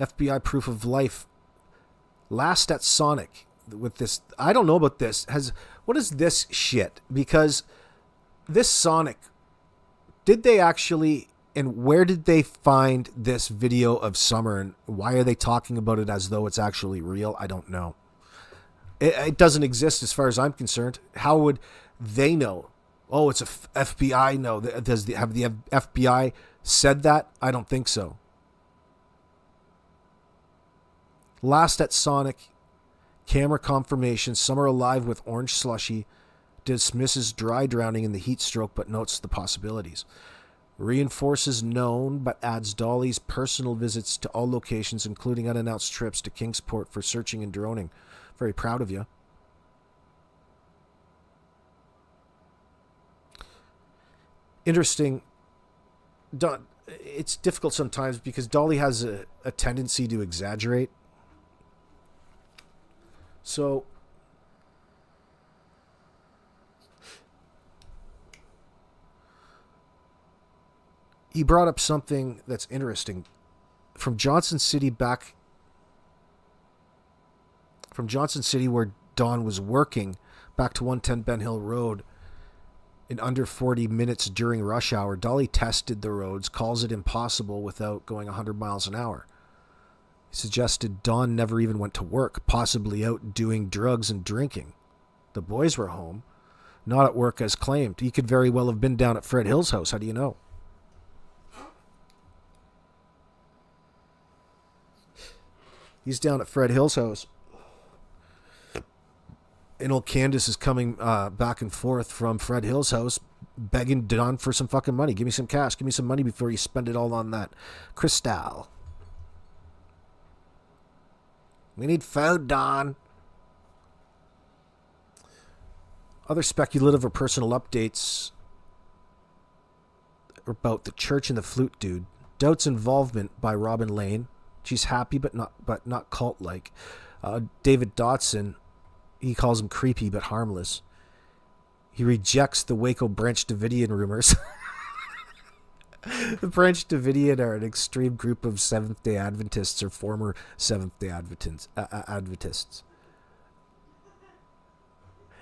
Speaker 1: FBI proof of life. Last at Sonic with this. I don't know about this. What is this shit? Because this Sonic, did they actually, and where did they find this video of Summer, and why are they talking about it as though it's actually real? I don't know. It doesn't exist as far as I'm concerned. How would they know? Oh, it's a FBI. No, have the FBI said that? I don't think so. Last at Sonic, camera confirmation, Summer alive with orange slushy, dismisses dry drowning in the heat stroke but notes the possibilities. Reinforces known but adds Dolly's personal visits to all locations, including unannounced trips to Kingsport for searching and droning. Very proud of you. Interesting. It's difficult sometimes because Dolly has a tendency to exaggerate. So, he brought up something that's interesting. From Johnson City where Don was working, back to 110 Ben Hill Road in under 40 minutes during rush hour. Dolly tested the roads, calls it impossible without going 100 miles an hour. He suggested Don never even went to work, possibly out doing drugs and drinking. The boys were home, not at work as claimed. He could very well have been down at Fred Hill's house. How do you know? He's down at Fred Hill's house. And old Candus is coming back and forth from Fred Hill's house, begging Don for some fucking money. Give me some cash. Give me some money before you spend it all on that crystal. We need food, Don. Other speculative or personal updates about the church and the flute dude. Doubts involvement by Robin Lane. She's happy but not cult-like. David Dotson, he calls him creepy but harmless. He rejects the Waco Branch Davidian rumors. The French Davidian are an extreme group of Seventh-day Adventists or former Seventh-day Adventists.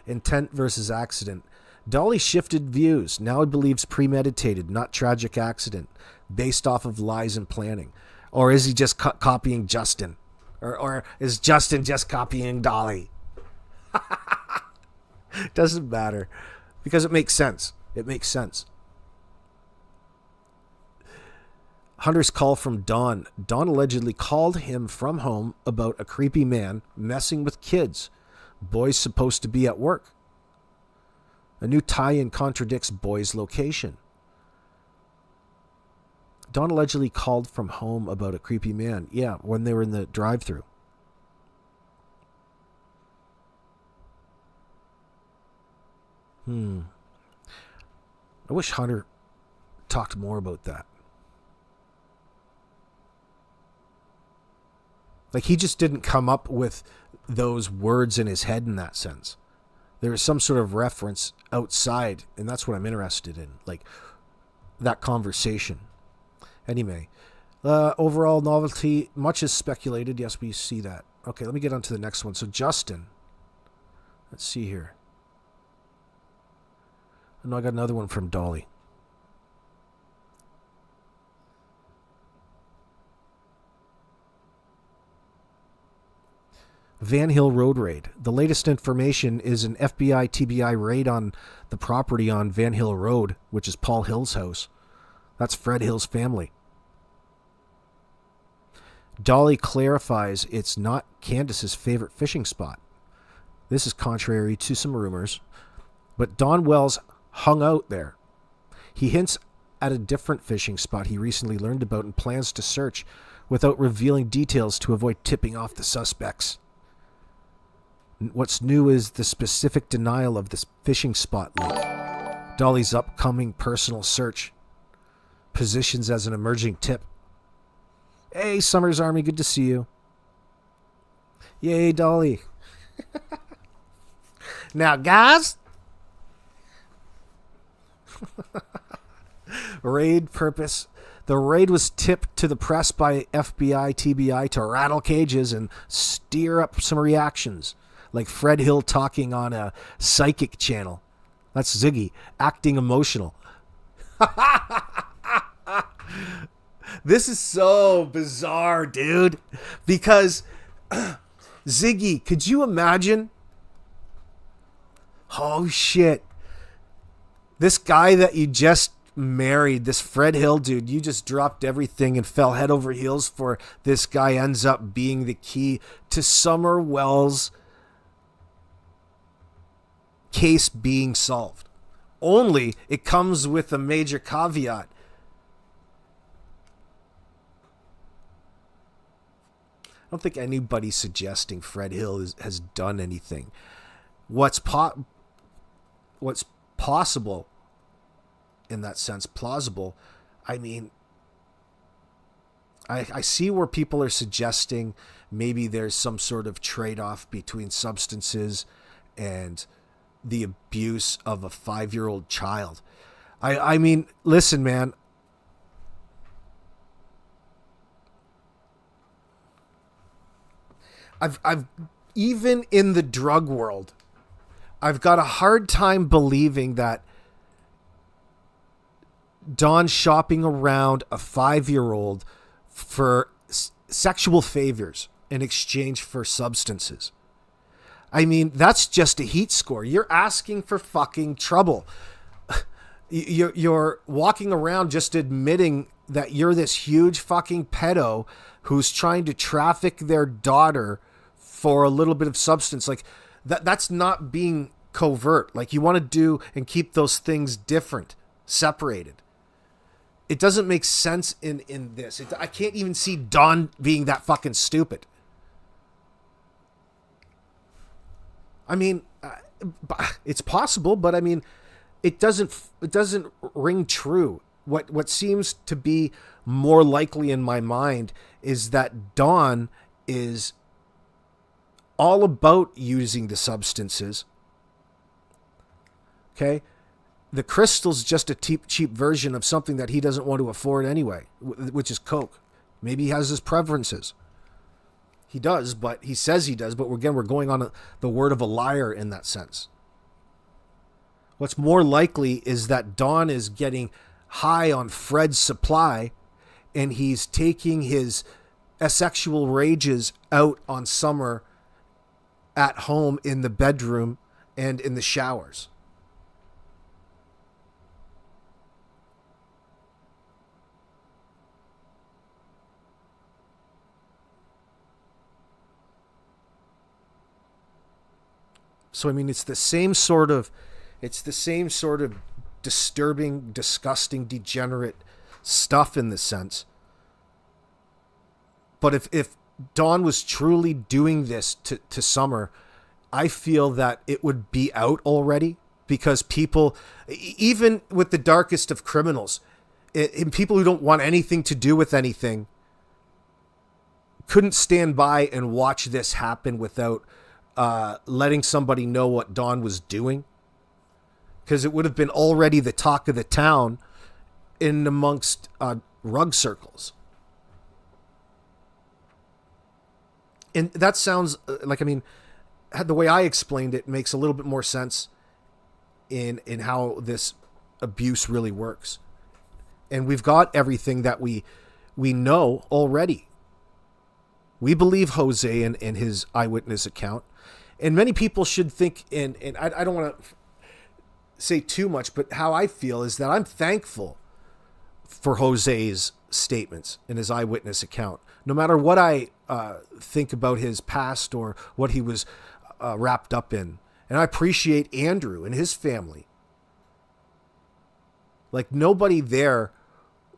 Speaker 1: Intent versus accident. Dolly shifted views. Now he believes premeditated, not tragic accident, based off of lies and planning. Or is he just copying Justin? Or is Justin just copying Dolly? Doesn't matter. Because it makes sense. It makes sense. Hunter's call from Don. Don allegedly called him from home about a creepy man messing with kids. Boy's supposed to be at work. A new tie-in contradicts Boy's location. Don allegedly called from home about a creepy man. Yeah, when they were in the drive-thru. I wish Hunter talked more about that. Like, he just didn't come up with those words in his head in that sense. There is some sort of reference outside, and that's what I'm interested in. Like, that conversation. Anyway, overall novelty, much is speculated. Yes, we see that. Okay, let me get on to the next one. So, Justin. Let's see here. No, I got another one from Dolly. Van Hill Road Raid. The latest information is an FBI TBI raid on the property on Van Hill Road, which is Paul Hill's house. That's Fred Hill's family. Dolly clarifies it's not Candus's favorite fishing spot. This is contrary to some rumors, but Don Wells hung out there. He hints at a different fishing spot he recently learned about and plans to search without revealing details to avoid tipping off the suspects. What's new is the specific denial of this fishing spot link. Dolly's upcoming personal search positions as an emerging tip. Hey, Summers Army, good to see you. Yay, Dolly. Now, guys. Raid purpose. The raid was tipped to the press by FBI TBI to rattle cages and stir up some reactions. Like Fred Hill talking on a psychic channel. That's Ziggy, acting emotional. This is so bizarre, dude. Because, Ziggy, could you imagine? Oh, shit. This guy that you just married, this Fred Hill dude, you just dropped everything and fell head over heels for this guy, ends up being the key to Summer Wells' case being solved. Only it comes with a major caveat. I don't think anybody's suggesting Fred Hill has done anything. What's possible in that sense, plausible, I mean, I see where people are suggesting maybe there's some sort of trade-off between substances and the abuse of a 5-year-old child. I mean, listen, man. I've even in the drug world, I've got a hard time believing that Don shopping around a 5-year-old for sexual favors in exchange for substances. I mean, that's just a heat score. You're asking for fucking trouble. You're walking around just admitting that you're this huge fucking pedo who's trying to traffic their daughter for a little bit of substance. Like, that's not being covert. Like, you want to do and keep those things different, separated. It doesn't make sense in this. I can't even see Don being that fucking stupid. I mean, it's possible, but I mean, it doesn't ring true. What seems to be more likely in my mind is that Don is all about using the substances. Okay? The crystal's just a cheap version of something that he doesn't want to afford anyway, which is coke. Maybe he has his preferences. He does, but he says he does. But again, we're going on the word of a liar in that sense. What's more likely is that Don is getting high on Fred's supply, and he's taking his sexual rages out on Summer at home in the bedroom and in the showers. So, I mean, it's the same sort of disturbing, disgusting, degenerate stuff in this sense. But if Don was truly doing this to Summer, I feel that it would be out already, because people, even with the darkest of criminals, people who don't want anything to do with anything, couldn't stand by and watch this happen without letting somebody know what Don was doing, because it would have been already the talk of the town in amongst rug circles. And that sounds like, I mean, the way I explained it makes a little bit more sense in how this abuse really works. And we've got everything that we know already. We believe Jose and his eyewitness account. And many people should think, and I don't want to say too much, but how I feel is that I'm thankful for Jose's statements in his eyewitness account. No matter what I think about his past or what he was wrapped up in. And I appreciate Andrew and his family. Like, nobody there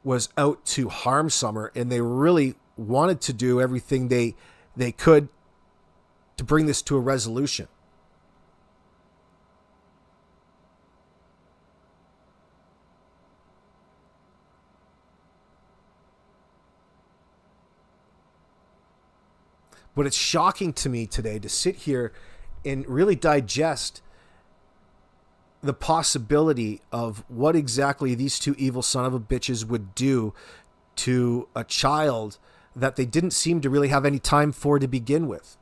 Speaker 1: was out to harm Summer, and they really wanted to do everything they could to bring this to a resolution. But it's shocking to me today to sit here and really digest the possibility of what exactly these two evil son of a bitches would do to a child that they didn't seem to really have any time for to begin with.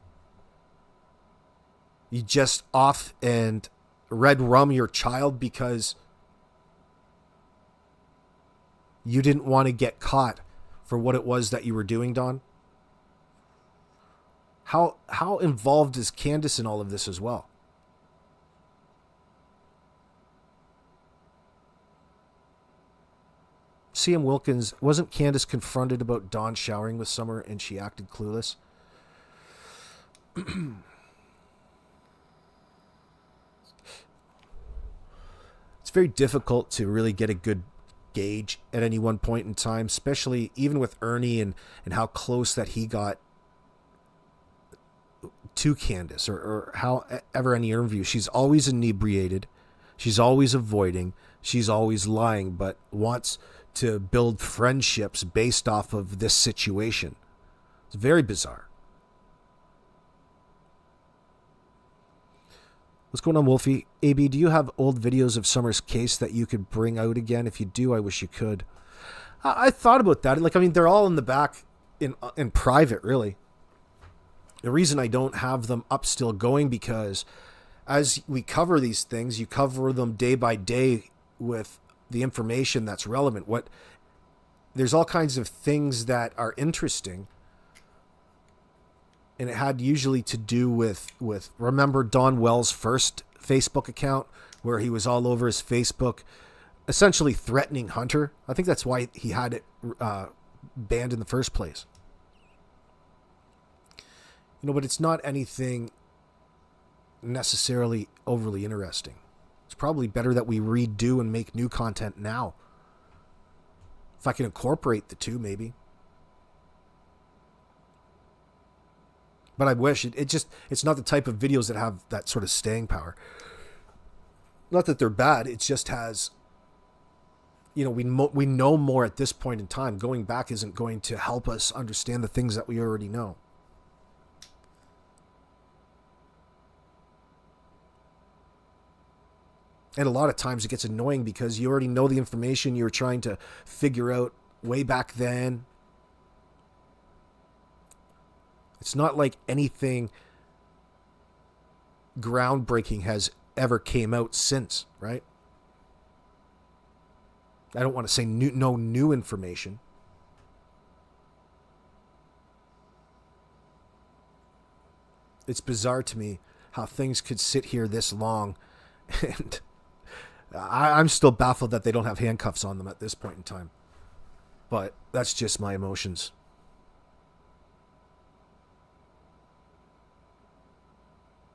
Speaker 1: You just off and red rum your child because you didn't want to get caught for what it was that you were doing, Don? How involved is Candus in all of this as well? C.M. Wilkins, wasn't Candus confronted about Don showering with Summer and she acted clueless? It's very difficult to really get a good gauge at any one point in time, especially even with Ernie and how close that he got to Candus, or however any interview. She's always inebriated. She's always avoiding. She's always lying, but wants to build friendships based off of this situation. It's very bizarre. What's going on, Wolfie? AB, do you have old videos of Summer's case that you could bring out again? If you do, I wish you could. I thought about that. Like, I mean, they're all in the back in private, really. The reason I don't have them up still going, because as we cover these things, you cover them day by day with the information that's relevant. There's all kinds of things that are interesting. And it had usually to do with remember Don Wells' first Facebook account, where he was all over his Facebook, essentially threatening Hunter. I think that's why he had it banned in the first place. You know, but it's not anything necessarily overly interesting. It's probably better that we redo and make new content now. If I can incorporate the two, maybe. But I wish it's not the type of videos that have that sort of staying power. Not that they're bad. It just has, you know, we know more at this point in time. Going back isn't going to help us understand the things that we already know. And a lot of times it gets annoying because you already know the information you were trying to figure out way back then. It's not like anything groundbreaking has ever came out since, right? I don't want to say no new information. It's bizarre to me how things could sit here this long, and I'm still baffled that they don't have handcuffs on them at this point in time. But that's just my emotions.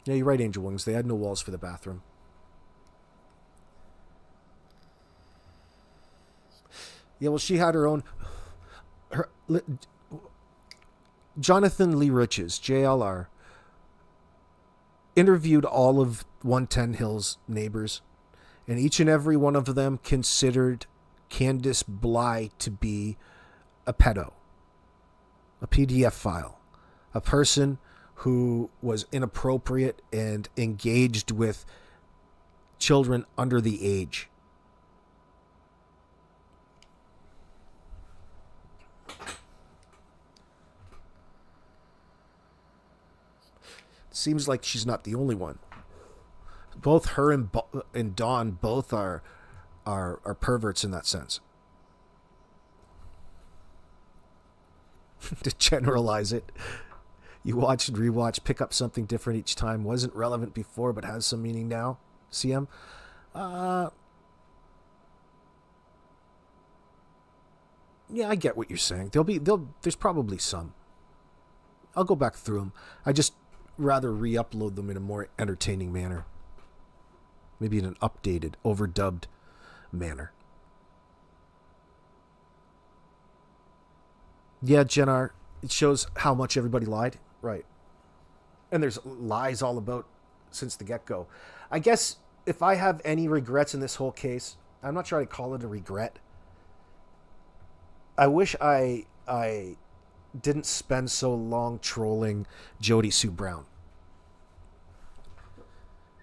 Speaker 1: Yeah, you're right, Angel Wings. They had no walls for the bathroom. Yeah, well, she had her own... Jonathan Lee Riches, JLR, interviewed all of 110 Hills neighbors, and each and every one of them considered Candus Bly to be a pedo, a PDF file, a person who was inappropriate and engaged with children under the age. Seems like she's not the only one. Both her and Don both are perverts in that sense. To generalize it, you watch and rewatch, pick up something different each time. Wasn't relevant before, but has some meaning now. CM. Yeah, I get what you're saying. There's probably some. I'll go back through them. I just rather re-upload them in a more entertaining manner. Maybe in an updated, overdubbed manner. Yeah, Jenar, it shows how much everybody lied. Right. And there's lies all about since the get-go. I guess if I have any regrets in this whole case, I'm not trying to call it a regret. I wish I didn't spend so long trolling Jody Sue Brown.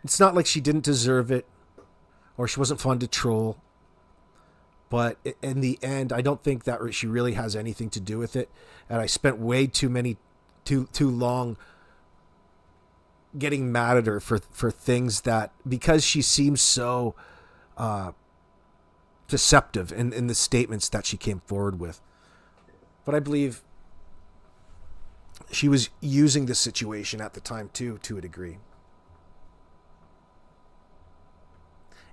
Speaker 1: It's not like she didn't deserve it or she wasn't fun to troll. But in the end, I don't think that she really has anything to do with it. And I spent way too long getting mad at her for things that, because she seems so deceptive in the statements that she came forward with. But I believe she was using the situation at the time too, to a degree.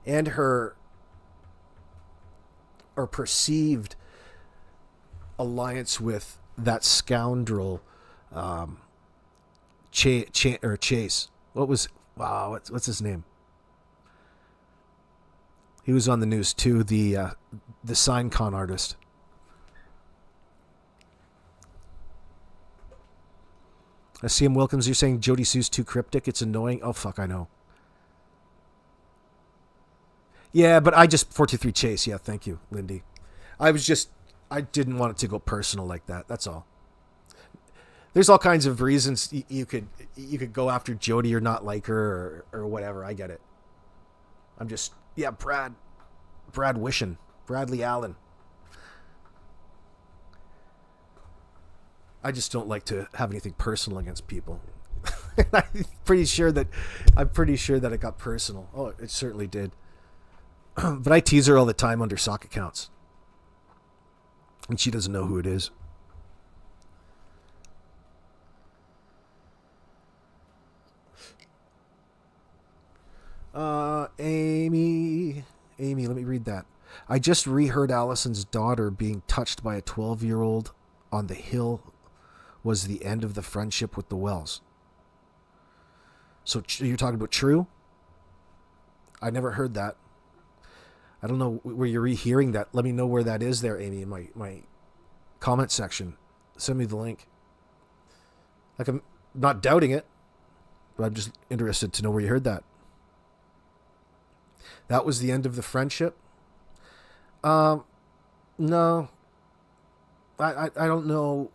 Speaker 1: And her or perceived alliance with that scoundrel Chase. What's his name? He was on the news too, the sign con artist. CM Wilkins, you're saying Jody Sue's too cryptic? It's annoying? Oh, fuck, I know. Yeah, but 423 Chase. Yeah, thank you, Lindy. I didn't want it to go personal like that. That's all. There's all kinds of reasons you could go after Jody or not like her or whatever. I get it. I'm just, yeah, Brad Wishon, Bradley Allen. I just don't like to have anything personal against people. I'm pretty sure that it got personal. Oh, it certainly did. But I tease her all the time under sock accounts. And she doesn't know who it is. Amy, let me read that. I just reheard Allison's daughter being touched by a 12-year-old on the hill was the end of the friendship with the Wells. So you're talking about True? I never heard that. I don't know where you're rehearing that. Let me know where that is there, Amy, in my comment section. Send me the link. Like, I'm not doubting it, but I'm just interested to know where you heard that. That was the end of the friendship? No. I don't know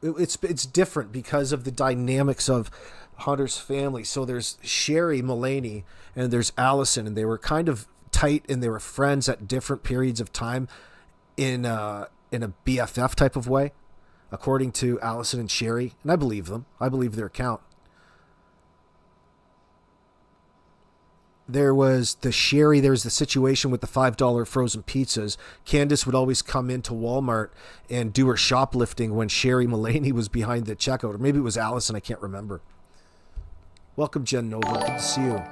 Speaker 1: it's different because of the dynamics of Hunter's family. So there's Sherry Mullaney and there's Allison, and they were kind of tight and they were friends at different periods of time in a BFF type of way, according to Allison and Sherry. And I believe them. I believe their account. There was the situation with the $5 frozen pizzas. Candus would always come into Walmart and do her shoplifting when Sherry Mullaney was behind the checkout. Or maybe it was Allison, I can't remember. Welcome, Jen Nova. Good to see you.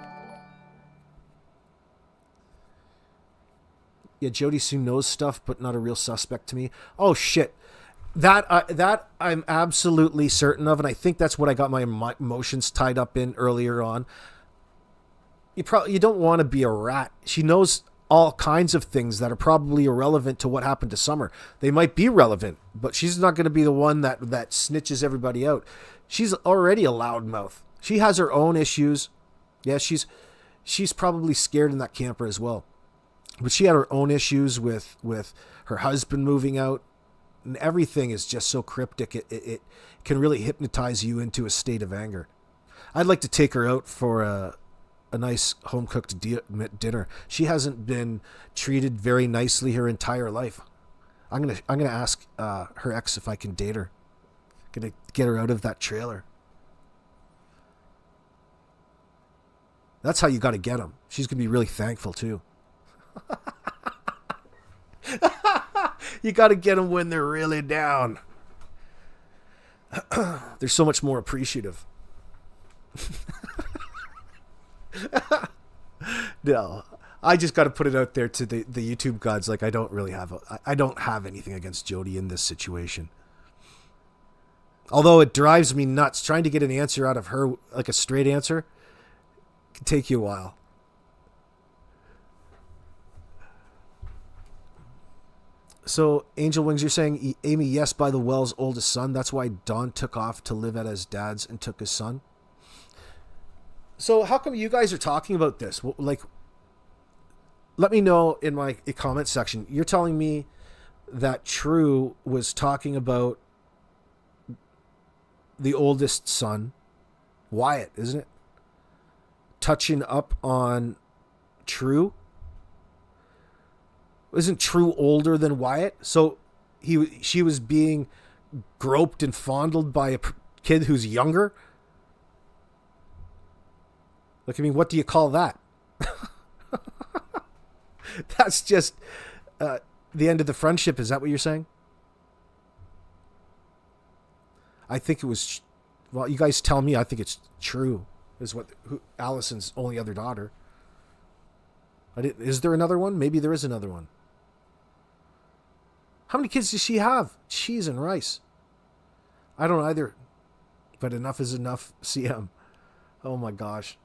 Speaker 1: Yeah, Jody Sue knows stuff, but not a real suspect to me. Oh, shit. That I'm absolutely certain of, and I think that's what I got my emotions tied up in earlier on. You don't want to be a rat. She knows all kinds of things that are probably irrelevant to what happened to Summer. They might be relevant, but she's not going to be the one that snitches everybody out. She's already a loudmouth. She has her own issues. Yeah, she's probably scared in that camper as well. But she had her own issues with her husband moving out, and everything is just so cryptic. It can really hypnotize you into a state of anger. I'd like to take her out for a nice home-cooked dinner. She hasn't been treated very nicely her entire life. I'm gonna ask her ex if I can date her. Gonna get her out of that trailer. That's how you got to get them. She's gonna be really thankful too. You got to get them when they're really down. They're so much more appreciative. No, I just got to put it out there to the YouTube gods. Like, I don't have anything against Jody in this situation. Although it drives me nuts trying to get an answer out of her, like a straight answer, can take you a while. So, Angel Wings, you're saying, Amy, yes, by the well's oldest son. That's why Don took off to live at his dad's and took his son. So how come you guys are talking about this? Like, let me know in my comment section. You're telling me that True was talking about the oldest son, Wyatt, isn't it? Touching up on True. Isn't True older than Wyatt? So she was being groped and fondled by a kid who's younger? Like, I mean, what do you call that? That's just the end of the friendship. Is that what you're saying? I think it was... Well, you guys tell me. I think it's True. Is Allison's only other daughter. Is there another one? Maybe there is another one. How many kids does she have? Cheese and rice. I don't either. But enough is enough. CM. Oh my gosh.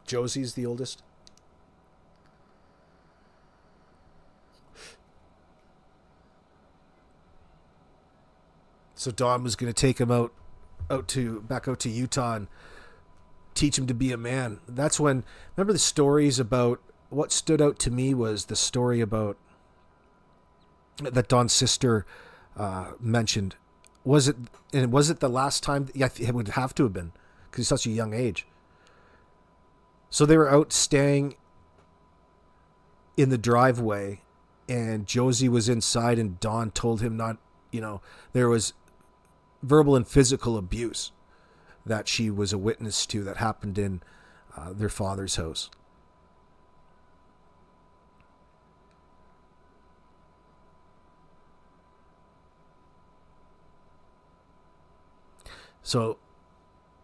Speaker 1: Josie's the oldest. So Don was going to take him back out to Utah and teach him to be a man. That's when, remember the stories about, what stood out to me was the story about, that Don's sister mentioned. Was it the last time? Yeah, it would have to have been, because he's such a young age. So they were out staying in the driveway, and Josie was inside, and Don told him not, there was verbal and physical abuse that she was a witness to that happened in their father's house. So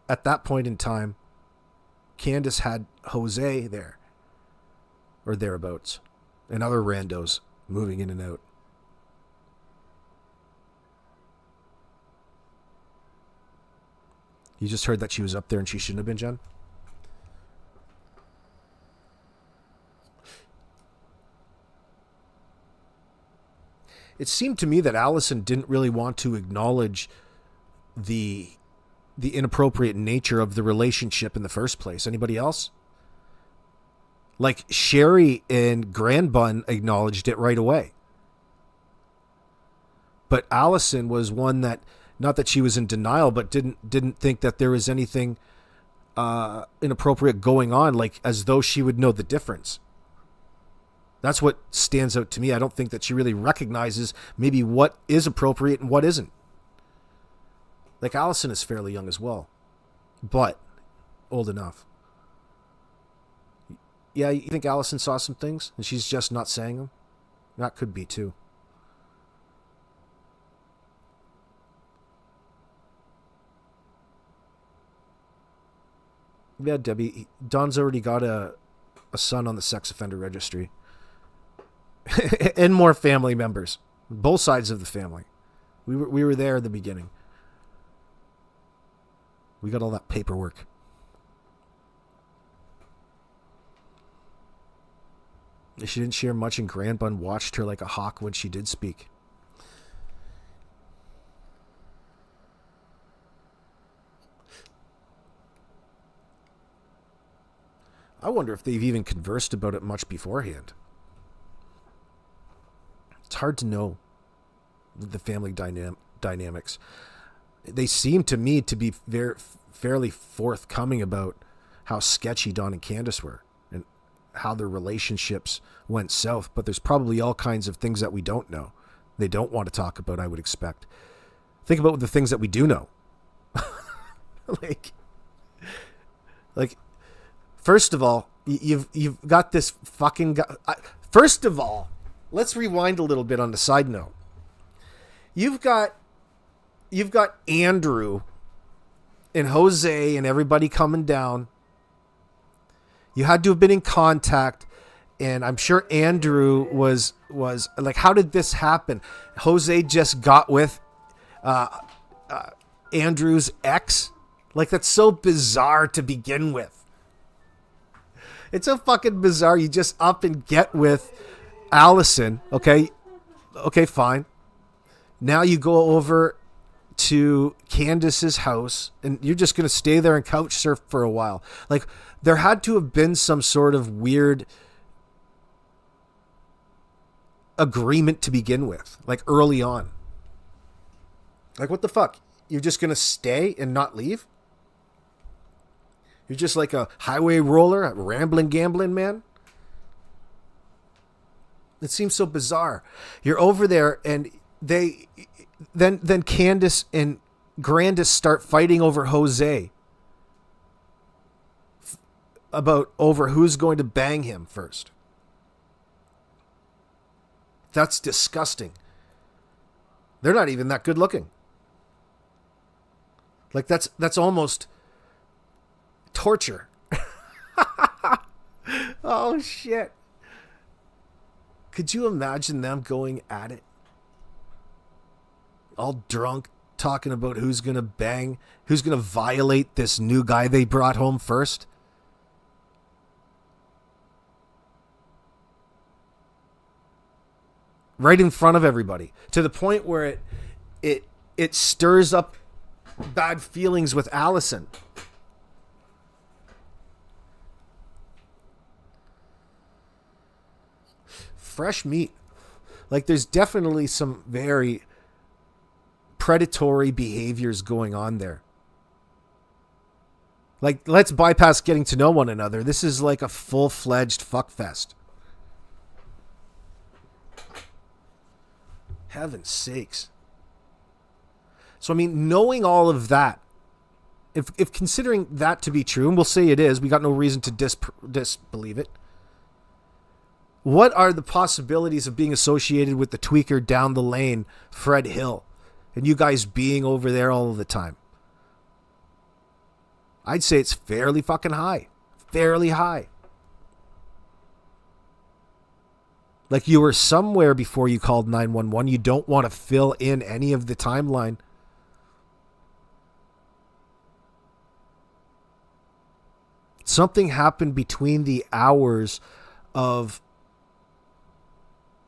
Speaker 1: at that point in time, Candus had Jose there, or thereabouts, and other randos moving in and out. You just heard that she was up there and she shouldn't have been, Jen? It seemed to me that Allison didn't really want to acknowledge the inappropriate nature of the relationship in the first place. Anybody else? Like, Sherry and Grandbun acknowledged it right away. But Allison was one that, not that she was in denial, but didn't think that there was anything inappropriate going on, like as though she would know the difference. That's what stands out to me. I don't think that she really recognizes maybe what is appropriate and what isn't. Like Allison is fairly young as well, but old enough. Yeah, you think Allison saw some things and she's just not saying them? That could be too. Yeah, Debbie, Don's already got a son on the sex offender registry. And more family members. Both sides of the family. We were there at the beginning. We got all that paperwork. She didn't share much, and Grandbun watched her like a hawk when she did speak. I wonder if they've even conversed about it much beforehand. It's hard to know the family dynamics. They seem to me to be fairly forthcoming about how sketchy Don and Candus were and how their relationships went south. But there's probably all kinds of things that we don't know. They don't want to talk about, I would expect. Think about the things that we do know. like, first of all, you've got this fucking guy. First of all, let's rewind a little bit on the side note. You've got Andrew and Jose and everybody coming down. You had to have been in contact, and I'm sure Andrew was like, how did this happen? Jose just got with Andrew's ex. Like, that's so bizarre to begin with. It's so fucking bizarre. You just up and get with Allison. Okay, fine. Now you go over to Candace's house, and you're just going to stay there and couch surf for a while. Like, there had to have been some sort of weird agreement to begin with, like early on. Like, what the fuck? You're just going to stay and not leave? You're just like a highway roller, a rambling, gambling man? It seems so bizarre. You're over there, and then Candace and Grandis start fighting over Jose. Over who's going to bang him first. That's disgusting. They're not even that good looking. Like, that's almost torture. Oh, shit. Could you imagine them going at it? All drunk, talking about who's going to bang, who's going to violate this new guy they brought home first? Right in front of everybody. To the point where it stirs up bad feelings with Allison. Fresh meat. Like, there's definitely some very predatory behaviors going on there. Like, let's bypass getting to know one another. This is like a full-fledged fuckfest. Heaven's sakes. So, I mean, knowing all of that, if considering that to be true, and we'll say it is, we got no reason to disbelieve it. What are the possibilities of being associated with the tweaker down the lane, Fred Hill, and you guys being over there all of the time? I'd say it's fairly fucking high. Fairly high. Like, you were somewhere before you called 911. You don't want to fill in any of the timeline. Something happened between the hours of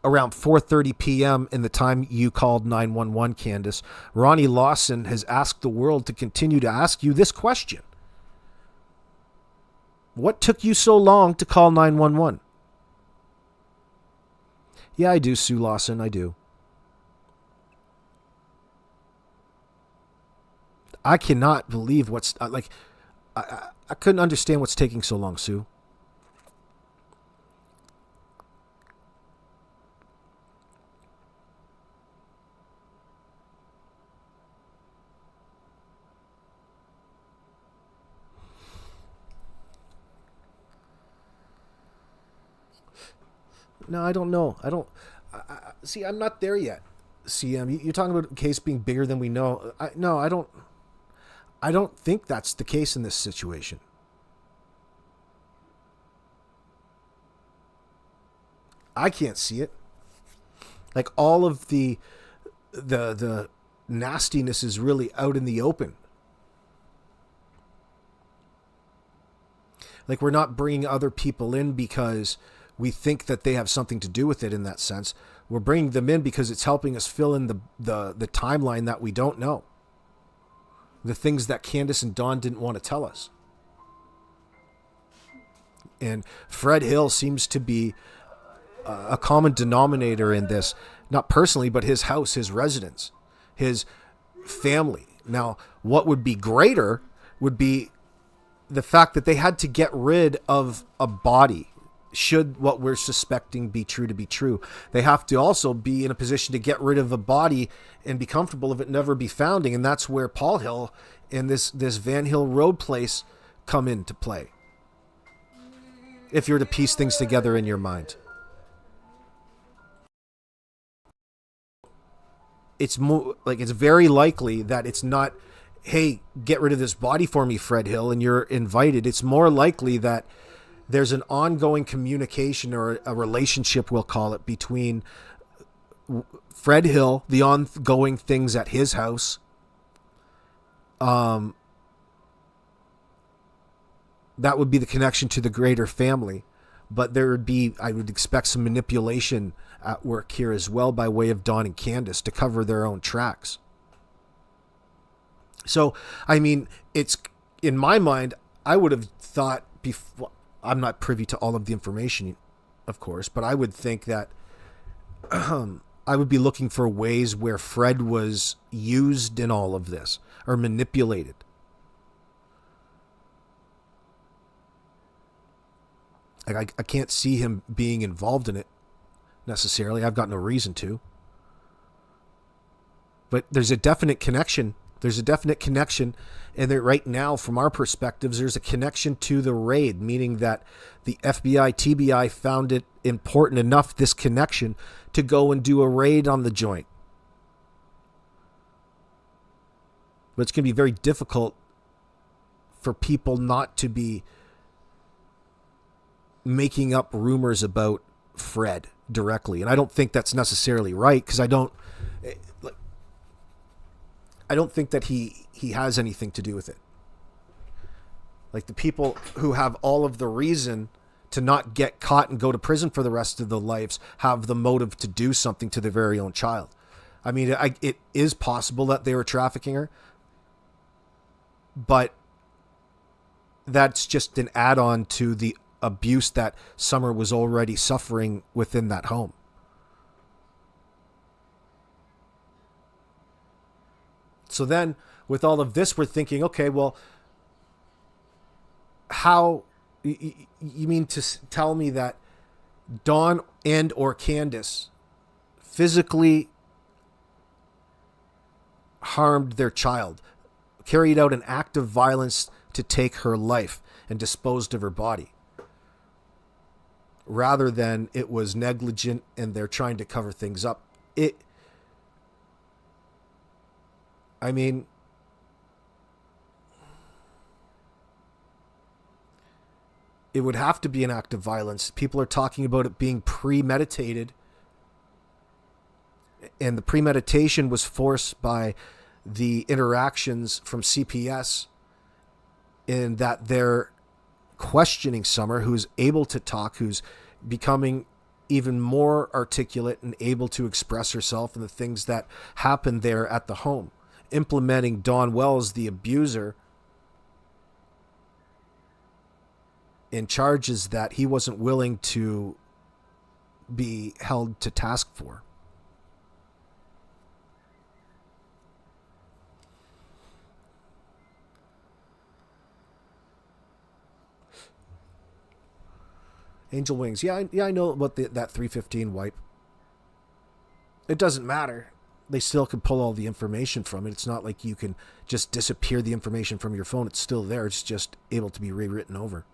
Speaker 1: around 4:30 p.m. and the time you called 911, Candus. Ronnie Lawson has asked the world to continue to ask you this question. What took you so long to call 911? Yeah, I do, Sue Lawson, I do. I cannot believe what's like. I couldn't understand what's taking so long, Sue. No, I don't know. I don't see. I'm not there yet. See, you're talking about a case being bigger than we know. No, I don't. I don't think that's the case in this situation. I can't see it. Like all of the nastiness is really out in the open. Like we're not bringing other people in because we think that they have something to do with it in that sense. We're bringing them in because it's helping us fill in the timeline that we don't know. The things that Candus and Don didn't want to tell us. And Fred Hill seems to be a common denominator in this, not personally, but his house, his residence, his family. Now, what would be greater would be the fact that they had to get rid of a body. Should what we're suspecting be true to be true, they have to also be in a position to get rid of a body and be comfortable of it never be founding. And that's where Paul Hill and this Van Hill Road place come into play. If you're to piece things together in your mind. It's more like it's very likely that it's not, hey, get rid of this body for me, Fred Hill, and you're invited. It's more likely that there's an ongoing communication or a relationship, we'll call it, between Fred Hill, the ongoing things at his house, that would be the connection to the greater family. But there would be, I would expect, some manipulation at work here as well by way of Don and Candace to cover their own tracks. So, I mean, it's, in my mind, I would have thought before, I'm not privy to all of the information, of course, but I would think that I would be looking for ways where Fred was used in all of this or manipulated. Like I can't see him being involved in it necessarily. I've got no reason to. But there's a definite connection. There's a definite connection. And that right now, from our perspectives, there's a connection to the raid, meaning that the FBI, TBI found it important enough, this connection, to go and do a raid on the joint. But it's going to be very difficult for people not to be making up rumors about Fred directly. And I don't think that's necessarily right, because I don't think that he has anything to do with it. Like the people who have all of the reason to not get caught and go to prison for the rest of their lives have the motive to do something to their very own child. I mean, it is possible that they were trafficking her, but that's just an add-on to the abuse that Summer was already suffering within that home. So then, with all of this, we're thinking, okay, well, how, you mean to tell me that Don and or Candus physically harmed their child, carried out an act of violence to take her life and disposed of her body, rather than it was negligent and they're trying to cover things up? I mean, it would have to be an act of violence. People are talking about it being premeditated, and the premeditation was forced by the interactions from CPS, in that they're questioning Summer, who's able to talk, who's becoming even more articulate and able to express herself and the things that happened there at the home, implementing Don Wells, the abuser, in charges that he wasn't willing to be held to task for. Angel Wings. Yeah, I know about that 315 wipe. It doesn't matter. They still can pull all the information from it. It's not like you can just disappear the information from your phone. It's still there. It's just able to be rewritten over.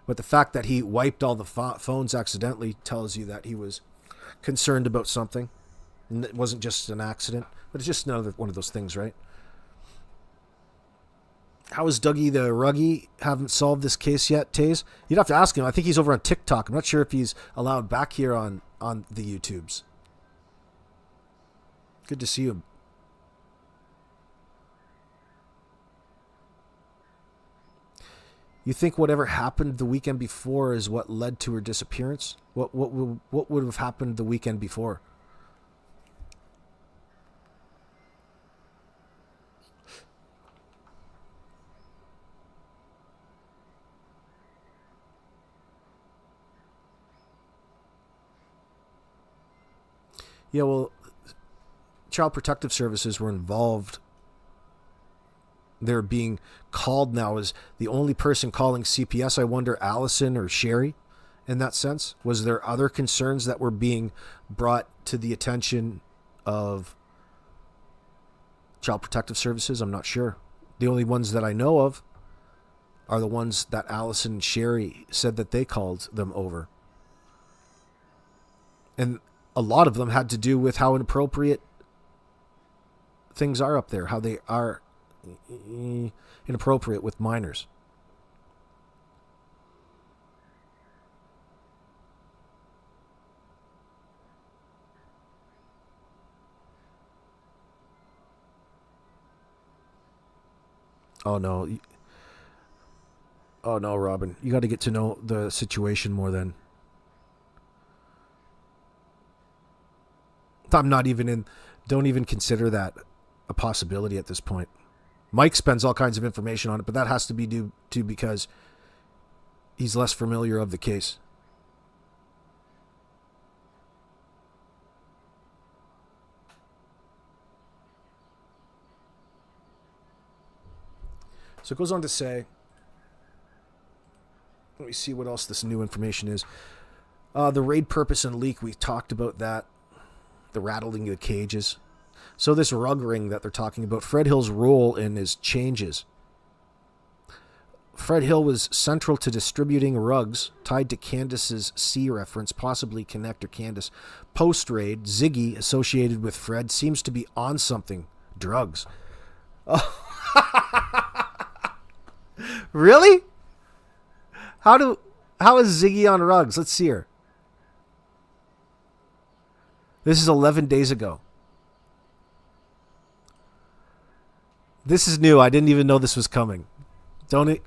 Speaker 1: But the fact that he wiped all the phones accidentally tells you that he was concerned about something. And it wasn't just an accident. But it's just another one of those things, right? How is Dougie the Ruggy? Haven't solved this case yet, Taze? You'd have to ask him. I think he's over on TikTok. I'm not sure if he's allowed back here on the YouTubes. Good to see him. You think whatever happened the weekend before is what led to her disappearance? What would have happened the weekend before? Yeah, well, Child Protective Services were involved. They're being called now as the only person calling CPS. I wonder, Allison or Sherry, in that sense? Was there other concerns that were being brought to the attention of Child Protective Services? I'm not sure. The only ones that I know of are the ones that Allison and Sherry said that they called them over. And a lot of them had to do with how inappropriate things are up there, how they are inappropriate with minors. Oh no, Robin, you got to get to know the situation more then. I'm not even in, don't even consider that a possibility at this point. Mike spends all kinds of information on it, but that has to be due to because he's less familiar of the case. So it goes on to say, let me see what else this new information is. The raid purpose and leak, we talked about that. The rattling of the cages. So this rug ring that they're talking about, Fred Hill's role in his changes. Fred Hill was central to distributing rugs tied to Candus's C reference, possibly connector Candus. Post-raid, Ziggy, associated with Fred, seems to be on something. Drugs. Oh. Really? How is Ziggy on rugs? Let's see her. This is 11 days ago. This is new. I didn't even know this was coming. Don't it?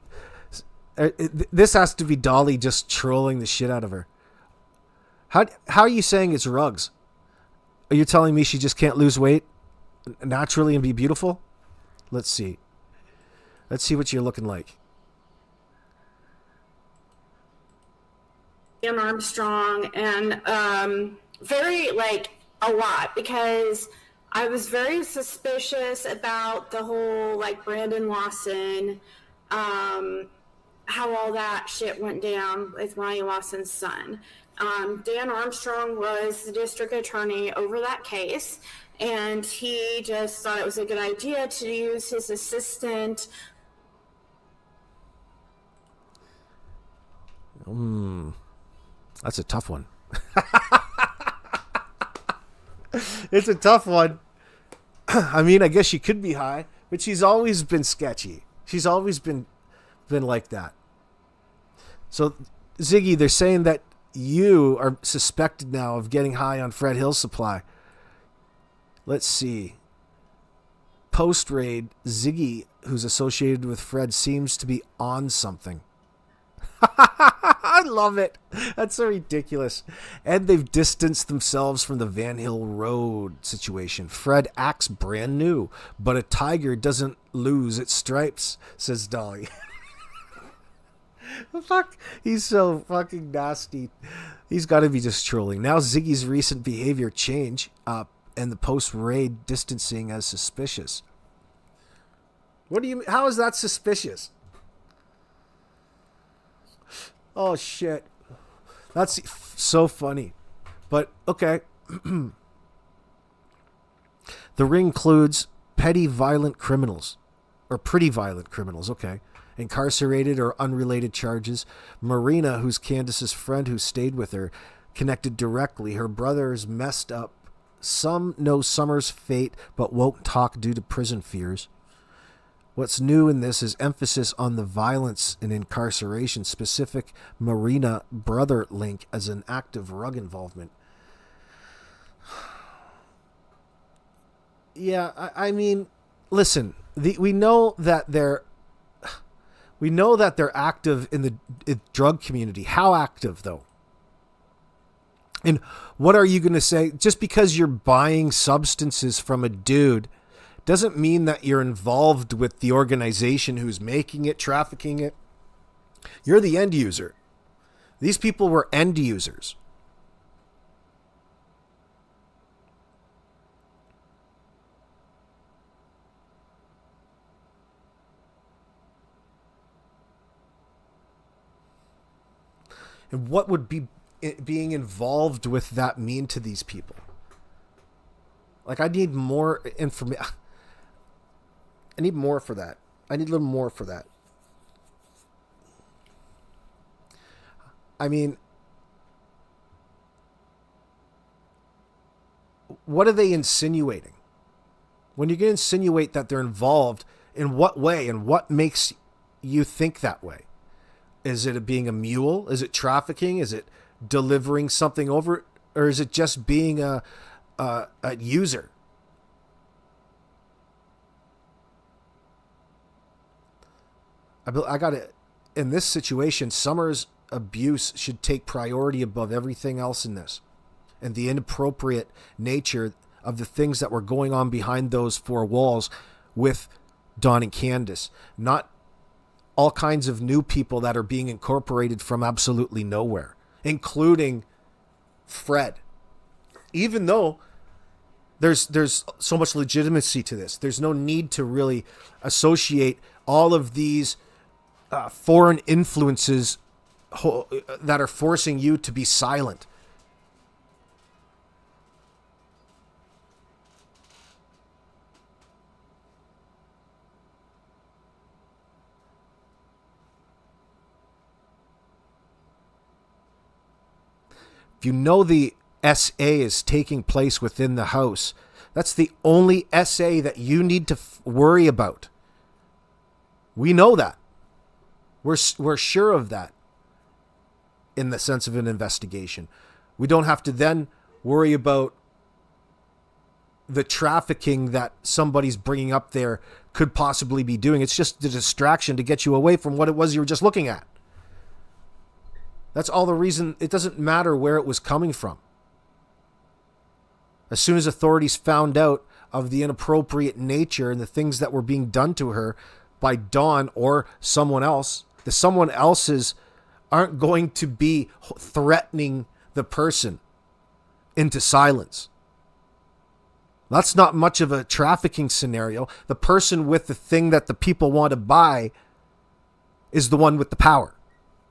Speaker 1: This has to be Dolly just trolling the shit out of her. How are you saying it's rugs? Are you telling me she just can't lose weight naturally and be beautiful? Let's see. Let's see what you're looking like.
Speaker 4: Dan Armstrong and very a lot, because I was very suspicious about the whole Brandon Lawson, how all that shit went down with Ronnie Lawson's son. Dan Armstrong was the district attorney over that case, and he just thought it was a good idea to use his assistant.
Speaker 1: That's a tough one. It's a tough one. I mean, I guess she could be high, but she's always been sketchy. She's always been like that. So, Ziggy, they're saying that you are suspected now of getting high on Fred Hill's supply. Let's see. Post-raid, Ziggy, who's associated with Fred, seems to be on something. I love it. That's so ridiculous. And they've distanced themselves from the Van Hill Road situation. Fred acts brand new, but a tiger doesn't lose its stripes, says Dolly. Fuck. He's so fucking nasty. He's got to be just trolling. Now Ziggy's recent behavior change and the post-raid distancing as suspicious. What do you mean? How is that suspicious? Oh, shit. That's so funny. But, okay. The ring includes petty violent criminals. Or pretty violent criminals, okay. Incarcerated or unrelated charges. Marina, who's Candace's friend who stayed with her, connected directly. Her brother is messed up. Some know Summer's fate, but won't talk due to prison fears. What's new in this is emphasis on the violence and incarceration, specific Marina brother link as an active rug involvement. Yeah, I mean, listen, we know that they're active in the drug community. How active, though? And what are you going to say? Just because you're buying substances from a dude doesn't mean that you're involved with the organization who's making it, trafficking it. You're the end user. These people were end users. And what would being involved with that mean to these people? Like, I need more information. I need more for that. I need a little more for that. I mean, what are they insinuating? When you can insinuate that they're involved, in what way and what makes you think that way? Is it being a mule? Is it trafficking? Is it delivering something over? Or is it just being a user? I got to, in this situation, Summer's abuse should take priority above everything else in this. And the inappropriate nature of the things that were going on behind those four walls with Don and Candace. Not all kinds of new people that are being incorporated from absolutely nowhere, including Fred. Even though there's so much legitimacy to this, there's no need to really associate all of these foreign influences that are forcing you to be silent. If you know the SA is taking place within the house, that's the only SA that you need to worry about. We know that. We're sure of that in the sense of an investigation. We don't have to then worry about the trafficking that somebody's bringing up there could possibly be doing. It's just a distraction to get you away from what it was you were just looking at. That's all the reason. It doesn't matter where it was coming from. As soon as authorities found out of the inappropriate nature and the things that were being done to her by Dawn or someone else, the someone else's aren't going to be threatening the person into silence. That's not much of a trafficking scenario. The person with the thing that the people want to buy is the one with the power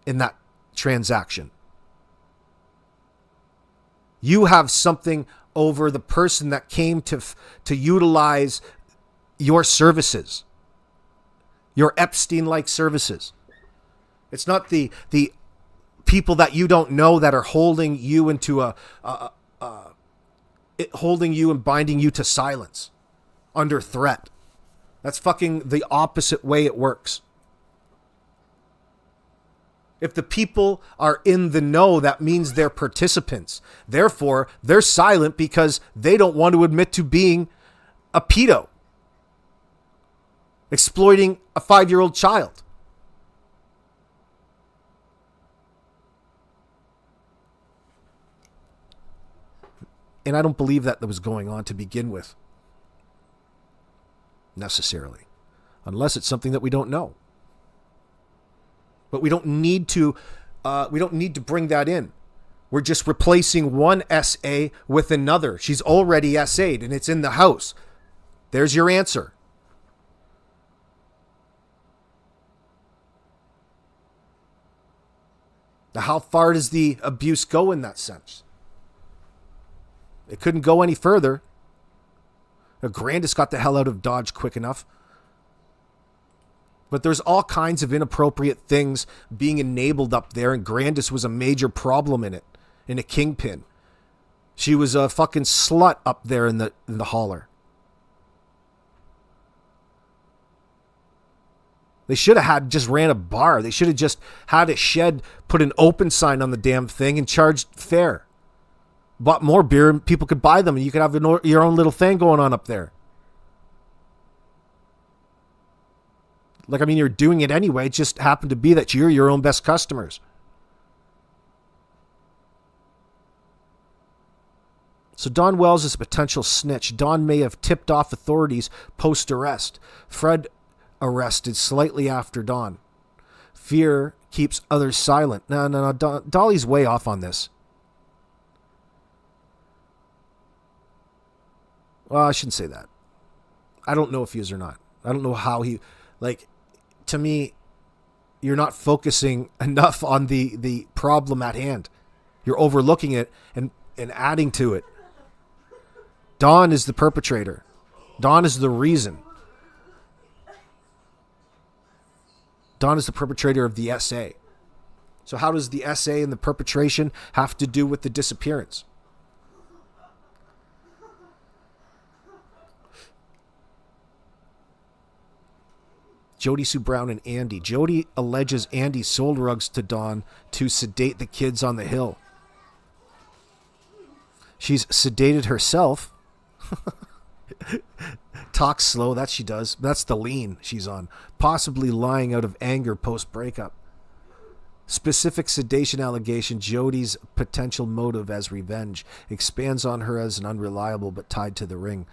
Speaker 1: in that transaction. You have something over the person that came to utilize your services, your Epstein-like services. It's not the people that you don't know that are holding you into holding you and binding you to silence under threat. That's fucking the opposite way it works. If the people are in the know, that means they're participants. Therefore, they're silent because they don't want to admit to being a pedo, exploiting a 5-year-old child. And I don't believe that was going on to begin with, necessarily, unless it's something that we don't know. But we don't need to bring that in. We're just replacing one SA with another. She's already SA'd and it's in the house. There's your answer. Now, how far does the abuse go in that sense? It couldn't go any further. Now, Grandis got the hell out of Dodge quick enough. But there's all kinds of inappropriate things being enabled up there, and Grandis was a major problem in it, in a kingpin. She was a fucking slut up there in the holler. They should have just ran a bar. They should have just had a shed, put an open sign on the damn thing, and charged fair. Bought more beer, and people could buy them, and you could have your own little thing going on up there. Like, I mean, you're doing it anyway. It just happened to be that you're your own best customers. So Don Wells is a potential snitch. Don may have tipped off authorities post-arrest. Fred arrested slightly after Don. Fear keeps others silent. No. Dolly's way off on this. Well, I shouldn't say that. I don't know if he is or not. I don't know how he... Like, to me, you're not focusing enough on the problem at hand. You're overlooking it and adding to it. Don is the perpetrator. Don is the reason. Don is the perpetrator of the SA. So how does the SA and the perpetration have to do with the disappearance? Jody Sue Brown and Andy. Jody alleges Andy sold drugs to Don to sedate the kids on the hill. She's sedated herself. Talks slow, that she does. That's the lean she's on. Possibly lying out of anger post-breakup. Specific sedation allegation, Jody's potential motive as revenge. Expands on her as an unreliable but tied to the ring.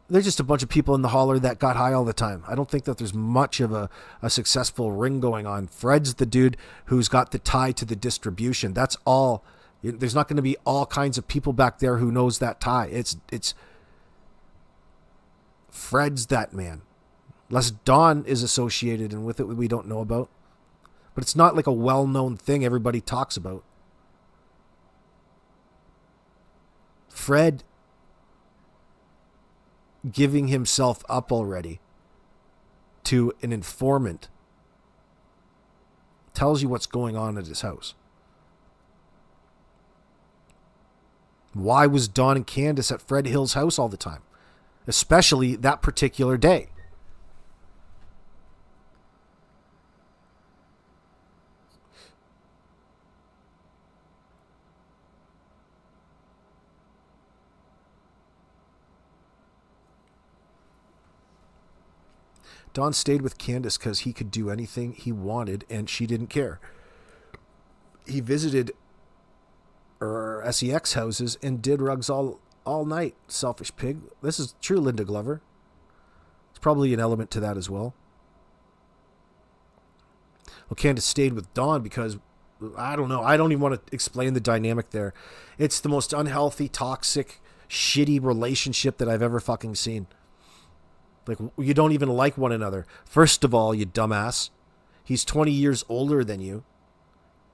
Speaker 1: They're just a bunch of people in the holler that got high all the time. I don't think that there's much of a successful ring going on. Fred's the dude who's got the tie to the distribution. That's all. There's not going to be all kinds of people back there who knows that tie. It's Fred's that man. Unless Don is associated and with it we don't know about. But it's not like a well-known thing everybody talks about. Fred giving himself up already to an informant tells you what's going on at his house. Why was Don and Candace at Fred Hill's house all the time? Especially that particular day. Don stayed with Candus because he could do anything he wanted and she didn't care. He visited her SEX houses and did rugs all night. Selfish pig. This is true Linda Glover. It's probably an element to that as well. Well, Candus stayed with Don because, I don't know, I don't even want to explain the dynamic there. It's the most unhealthy, toxic, shitty relationship that I've ever fucking seen. Like, you don't even like one another. First of all, you dumbass, he's 20 years older than you.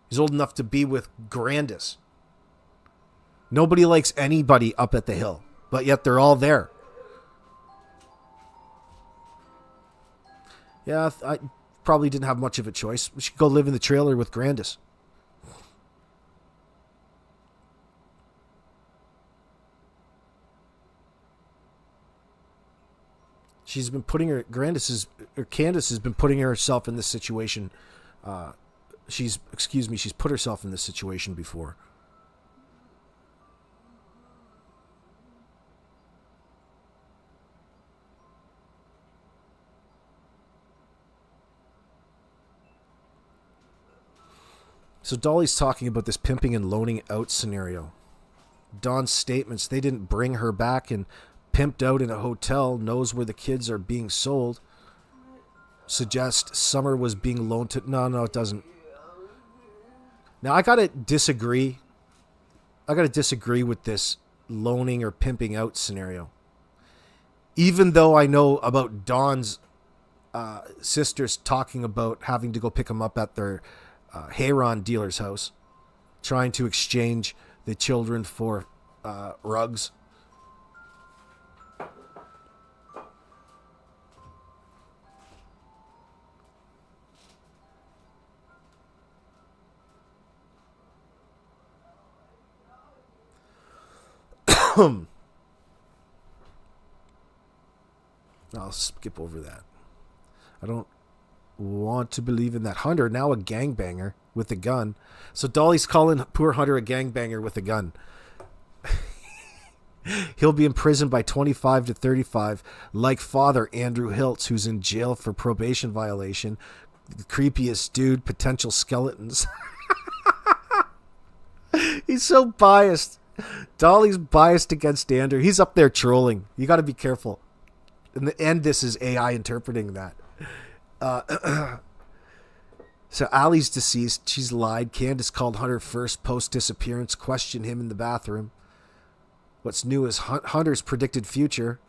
Speaker 1: He's old enough to be with Grandis. Nobody likes anybody up at the hill, but yet they're all there. Yeah, I probably didn't have much of a choice. We should go live in the trailer with Grandis. She's been putting Candace has been putting herself in this situation. She's put herself in this situation before. So Dolly's talking about this pimping and loaning out scenario. Don's statements, they didn't bring her back and pimped out in a hotel, knows where the kids are being sold, suggest Summer was being loaned to... No, it doesn't. Now, I gotta disagree with this loaning or pimping out scenario. Even though I know about Don's sisters talking about having to go pick them up at their Heron dealer's house, trying to exchange the children for rugs. I'll skip over that. I don't want to believe in that. Hunter, now a gangbanger with a gun. So Dolly's calling poor Hunter a gangbanger with a gun. He'll be imprisoned by 25 to 35, like father Andrew Hiltz, who's in jail for probation violation. The creepiest dude, potential skeletons. He's so biased. Dolly's biased against Andrew. He's up there trolling. You got to be careful. In the end, this is AI interpreting that. So Allie's deceased. She's lied. Candus called Hunter first post-disappearance, questioned him in the bathroom. What's new is Hunter's predicted future.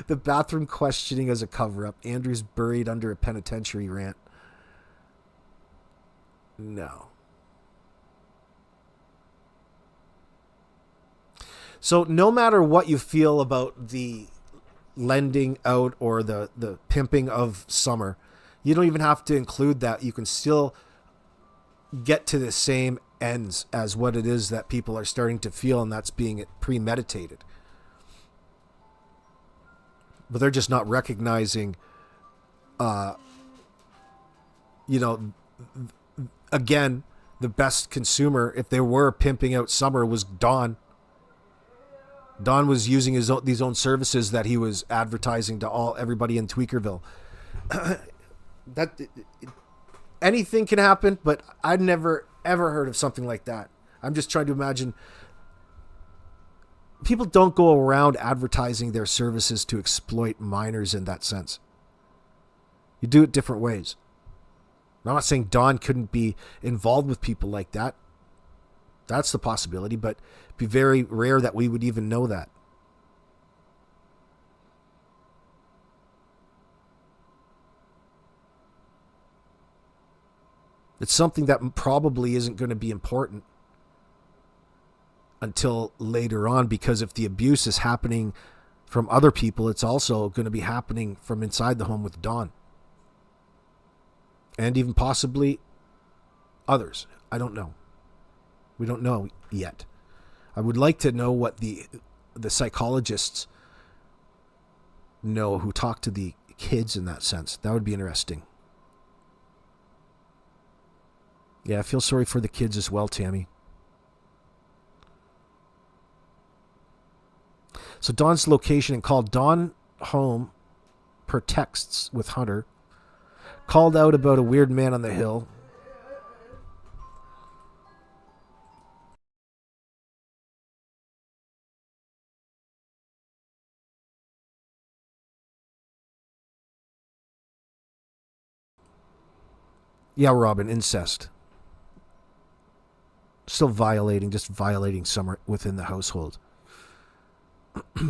Speaker 1: The bathroom questioning as a cover-up. Andrew's buried under a penitentiary rant. No. So no matter what you feel about the lending out or the pimping of Summer, you don't even have to include that. You can still get to the same ends as what it is that people are starting to feel, and that's being premeditated. But they're just not recognizing, again, the best consumer, if they were pimping out Summer, was Don. Don was using these own services that he was advertising to everybody in Tweakerville. Anything can happen, but I'd never ever heard of something like that. I'm just trying to imagine. People don't go around advertising their services to exploit minors in that sense. You do it different ways. I'm not saying Don couldn't be involved with people like that. That's the possibility, but it'd be very rare that we would even know that. It's something that probably isn't going to be important until later on, because if the abuse is happening from other people, it's also going to be happening from inside the home with Don. And even possibly others. I don't know. We don't know yet. I would like to know what the psychologists know who talk to the kids in that sense. That would be interesting. Yeah, I feel sorry for the kids as well, Tammy. So Don's location and called Don home per texts with Hunter. Called out about a weird man on the hill. Yeah, Robin, incest. Still just violating somewhere within the household. Let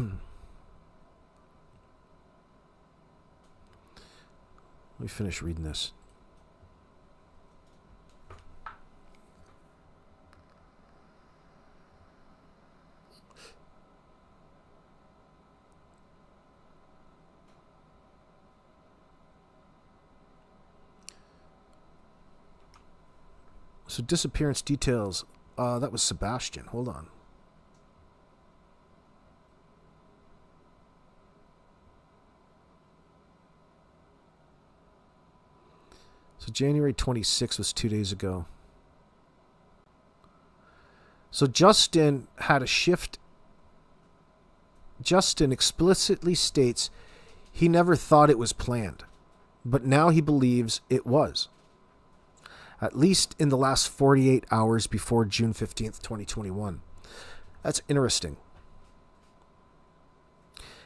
Speaker 1: me finish reading this. So disappearance details. That was Sebastian. Hold on. So January 26th was 2 days ago. So Justin had a shift. Justin explicitly states he never thought it was planned, but now he believes it was. At least in the last 48 hours before June 15th, 2021. That's interesting.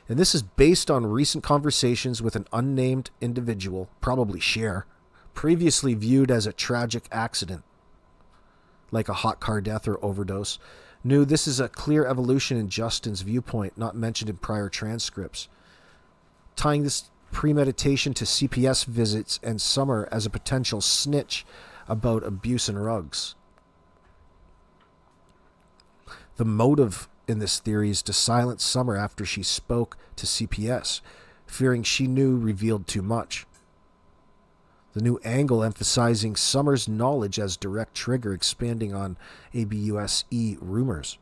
Speaker 1: And this is based on recent conversations with an unnamed individual, probably Cher, previously viewed as a tragic accident, like a hot car death or overdose. Knew this is a clear evolution in Justin's viewpoint, not mentioned in prior transcripts. Tying this premeditation to CPS visits and Summer as a potential snitch about abuse and rugs. The motive in this theory is to silence Summer after she spoke to CPS, fearing she knew revealed too much. The new angle emphasizing Summer's knowledge as direct trigger, expanding on ABUSE rumors.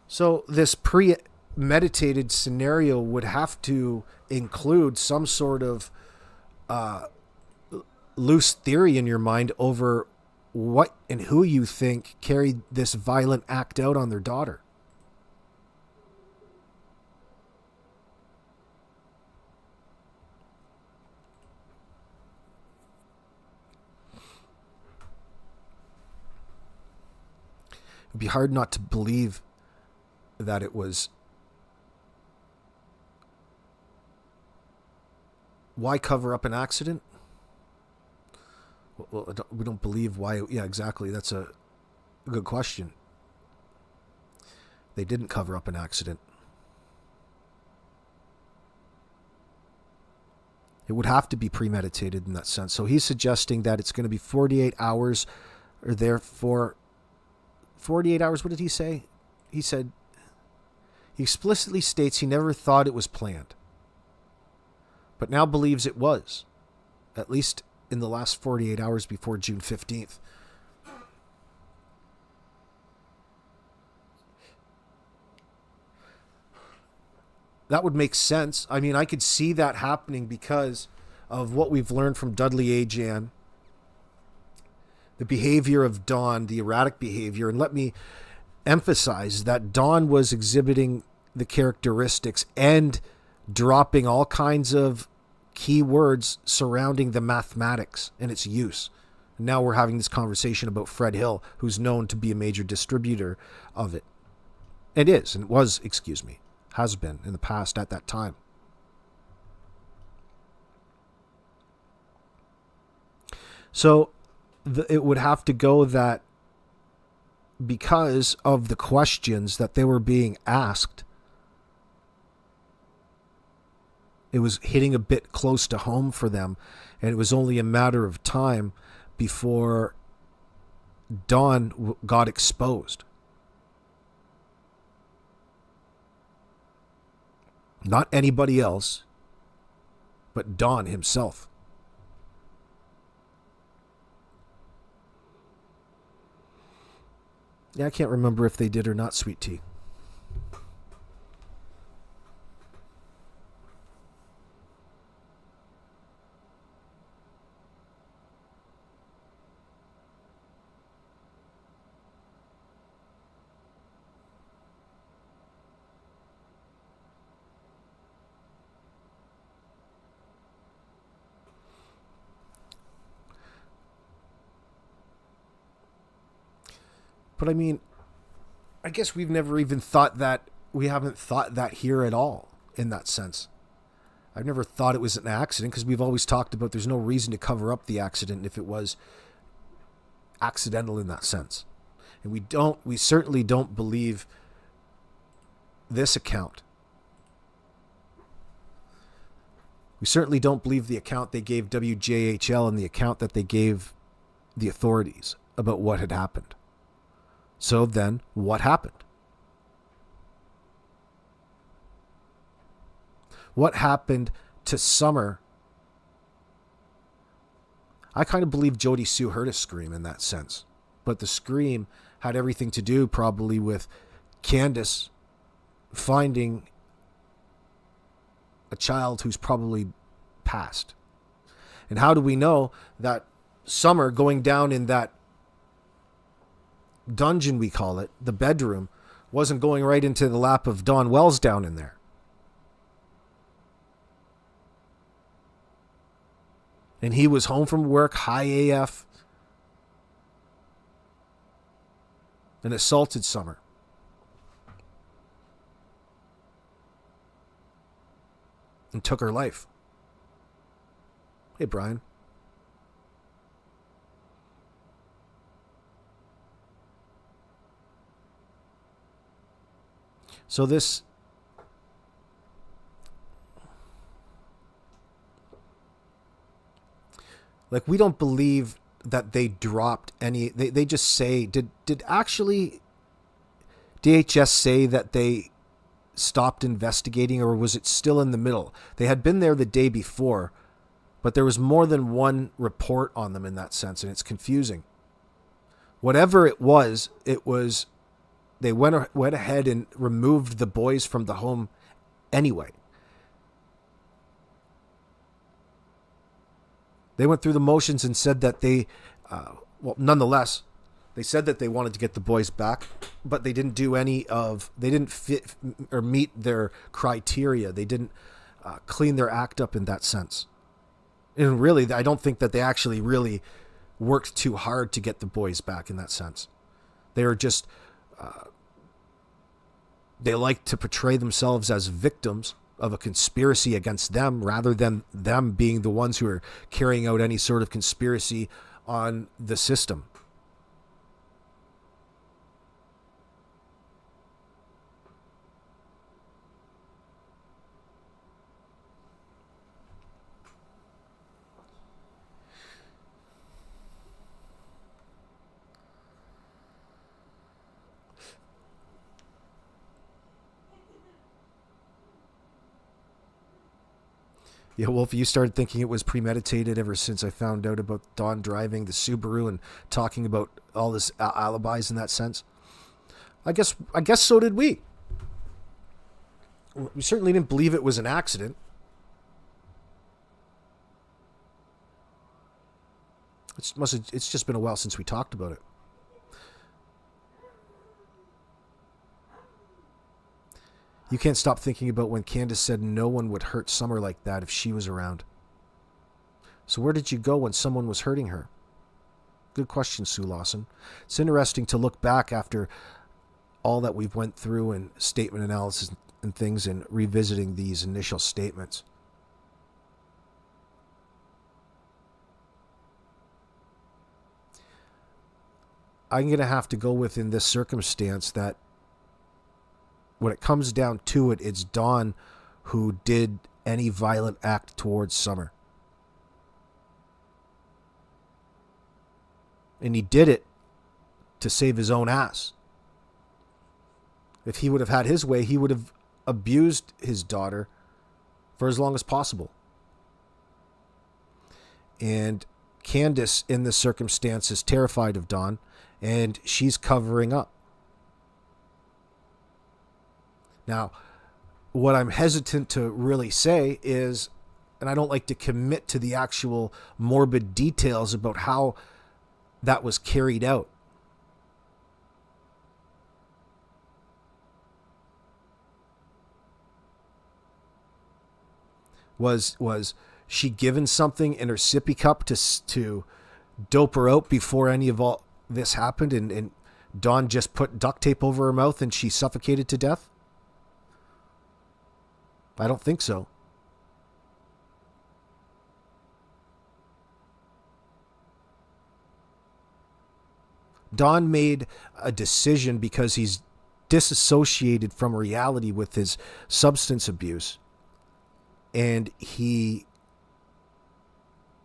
Speaker 1: So this premeditated scenario would have to include some sort of loose theory in your mind over what and who you think carried this violent act out on their daughter. It'd be hard not to believe that it was. Why cover up an accident? Well, we don't believe why. Yeah, exactly. That's a good question. They didn't cover up an accident. It would have to be premeditated in that sense. So he's suggesting that it's going to be 48 hours, or therefore 48 hours. What did he say? He said, he explicitly states he never thought it was planned, but now believes it was, at least in the last 48 hours before June 15th. That would make sense. I mean, I could see that happening because of what we've learned from Dudley Ajan, the behavior of Don, the erratic behavior. And let me emphasize that Don was exhibiting the characteristics and dropping all kinds of key words surrounding the mathematics and its use. Now we're having this conversation about Fred Hill, who's known to be a major distributor of it. It is, and was, has been in the past at that time. So it would have to go that because of the questions that they were being asked, it was hitting a bit close to home for them, and it was only a matter of time before Don got exposed. Not anybody else, but Don himself. Yeah, I can't remember if they did or not, Sweet Tea. But I mean, I guess we've never even thought that, we haven't thought that here at all in that sense. I've never thought it was an accident because we've always talked about there's no reason to cover up the accident if it was accidental in that sense. And we certainly don't believe this account. We certainly don't believe the account they gave WJHL and the account that they gave the authorities about what had happened. So then, what happened? What happened to Summer? I kind of believe Jody Sue heard a scream in that sense. But the scream had everything to do probably with Candus finding a child who's probably passed. And how do we know that Summer going down in that dungeon, we call it, the bedroom, wasn't going right into the lap of Don Wells down in there? And he was home from work, high AF, and assaulted Summer. And took her life. Hey, Brian. So this, like, we don't believe that they dropped any. They just say, did actually DHS say that they stopped investigating, or was it still in the middle? They had been there the day before, but there was more than one report on them in that sense, and it's confusing. Whatever it was, they went ahead and removed the boys from the home anyway. They went through the motions and said that nonetheless, they said that they wanted to get the boys back, but they didn't they didn't fit or meet their criteria. They didn't clean their act up in that sense. And really, I don't think that they actually really worked too hard to get the boys back in that sense. They were just, they like to portray themselves as victims of a conspiracy against them rather than them being the ones who are carrying out any sort of conspiracy on the system. Yeah, Wolf, you started thinking it was premeditated ever since I found out about Don driving the Subaru and talking about all this alibis in that sense. I guess so did we. We certainly didn't believe it was an accident. It's just been a while since we talked about it. You can't stop thinking about when Candus said no one would hurt Summer like that if she was around. So where did you go when someone was hurting her? Good question, Sue Lawson. It's interesting to look back after all that we've went through and statement analysis and things and revisiting these initial statements. I'm going to have to go with in this circumstance that when it comes down to it, it's Don who did any violent act towards Summer. And he did it to save his own ass. If he would have had his way, he would have abused his daughter for as long as possible. And Candus, in this circumstance, is terrified of Don, and she's covering up. Now, what I'm hesitant to really say is, and I don't like to commit to the actual morbid details about how that was carried out. Was she given something in her sippy cup to dope her out before any of all this happened, and Dawn just put duct tape over her mouth and she suffocated to death? I don't think so. Don made a decision because he's disassociated from reality with his substance abuse. And he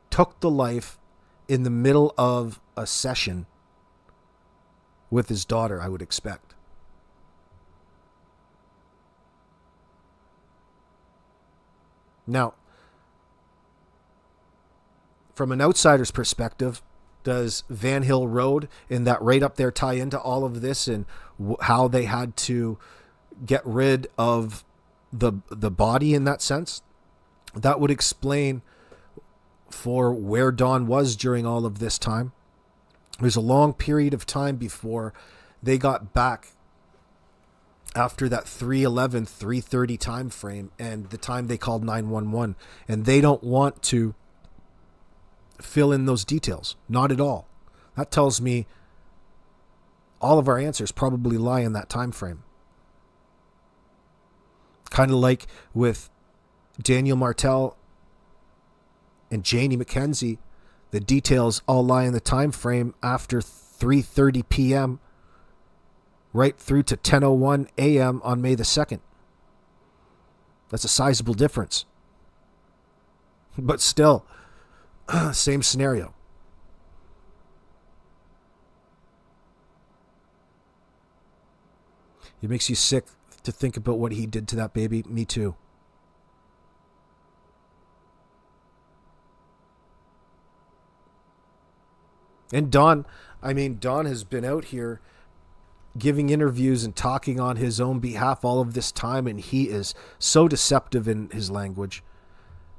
Speaker 1: took the life in the middle of a session with his daughter, I would expect. Now, from an outsider's perspective, does Van Hill Road and that right up there tie into all of this and how they had to get rid of the body in that sense? That would explain for where Dawn was during all of this time. There's a long period of time before they got back after that 3:11, 3:30 time frame and the time they called 911. And they don't want to fill in those details. Not at all. That tells me all of our answers probably lie in that time frame. Kind of like with Daniel Martel and Janie McKenzie, the details all lie in the time frame after 3:30 p.m. right through to 10:01 a.m. on May the 2nd. That's a sizable difference. But still, same scenario. It makes you sick to think about what he did to that baby. Me too. And Don has been out here giving interviews and talking on his own behalf all of this time, and he is so deceptive in his language.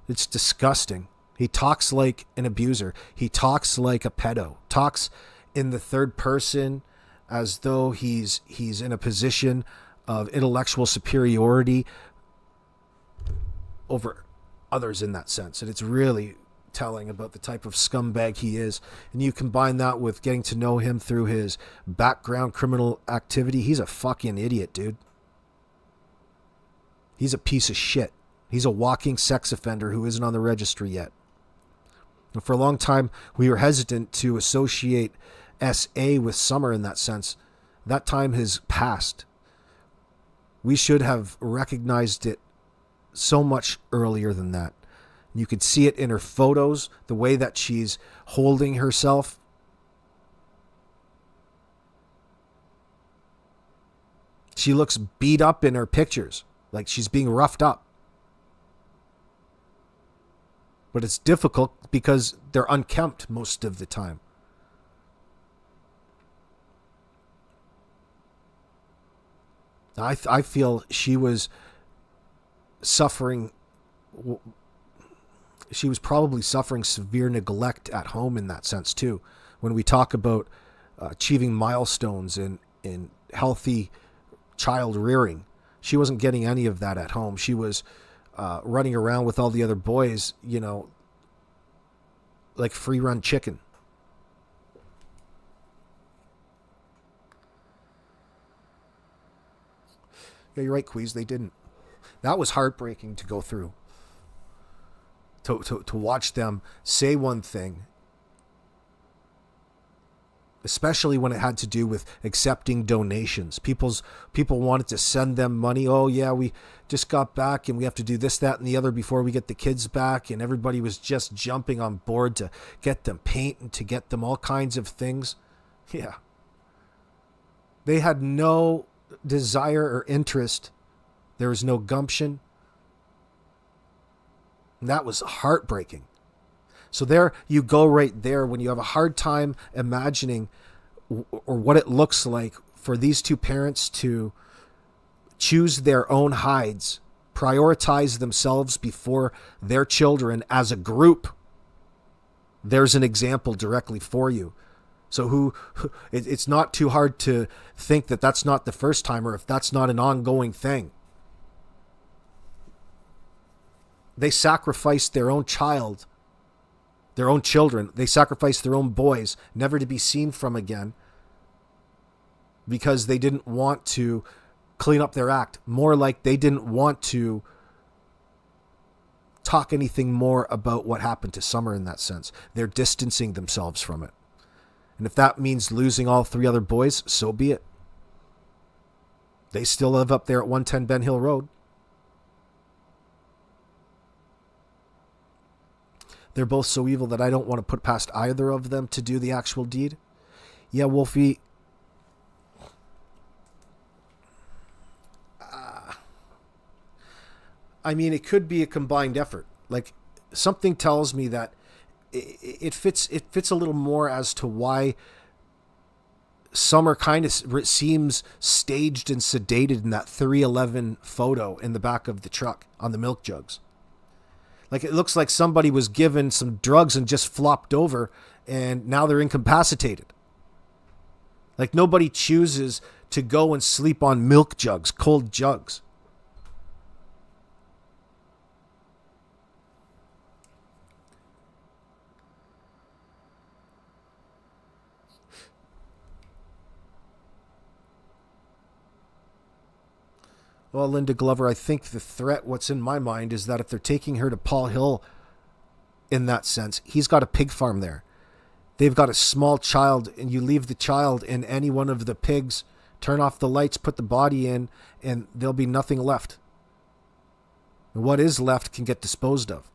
Speaker 1: It's disgusting. He talks like an abuser. He talks like a pedo. Talks in the third person as though he's in a position of intellectual superiority over others in that sense. And it's really telling about the type of scumbag he is. And you combine that with getting to know him through his background criminal activity. He's a fucking idiot, dude. He's a piece of shit. He's a walking sex offender who isn't on the registry yet. And for a long time, we were hesitant to associate SA with Summer in that sense. That time has passed. We should have recognized it so much earlier than that. You could see it in her photos, the way that she's holding herself. She looks beat up in her pictures, like she's being roughed up. But it's difficult because they're unkempt most of the time. I feel she was suffering. She was probably suffering severe neglect at home in that sense too. When we talk about achieving milestones in healthy child rearing, she wasn't getting any of that at home. She was running around with all the other boys, like free run chicken. Yeah, you're right, Queez. They didn't. That was heartbreaking to go through. To watch them say one thing, especially when it had to do with accepting donations. People wanted to send them money. Oh yeah, we just got back and we have to do this, that, and the other before we get the kids back. And everybody was just jumping on board to get them paint and to get them all kinds of things. Yeah. They had no desire or interest. There was no gumption. And that was heartbreaking. So there you go right there when you have a hard time imagining or what it looks like for these two parents to choose their own hides, prioritize themselves before their children as a group. There's an example directly for you. So it's not too hard to think that that's not the first time or if that's not an ongoing thing. They sacrificed their own child, their own children. They sacrificed their own boys, never to be seen from again, because they didn't want to clean up their act. More like they didn't want to talk anything more about what happened to Summer in that sense. They're distancing themselves from it. And if that means losing all three other boys, so be it. They still live up there at 110 Ben Hill Road. They're both so evil that I don't want to put past either of them to do the actual deed. Yeah, Wolfie. I mean, it could be a combined effort. Like, something tells me that it fits a little more as to why Summer kind of seems staged and sedated in that 311 photo in the back of the truck on the milk jugs. Like, it looks like somebody was given some drugs and just flopped over, and now they're incapacitated. Like, nobody chooses to go and sleep on milk jugs, cold jugs. Well, Linda Glover, I think the threat, what's in my mind, is that if they're taking her to Paul Hill in that sense, he's got a pig farm there. They've got a small child, and you leave the child in any one of the pigs turn off the lights, put the body in, and there'll be nothing left. And what is left can get disposed of,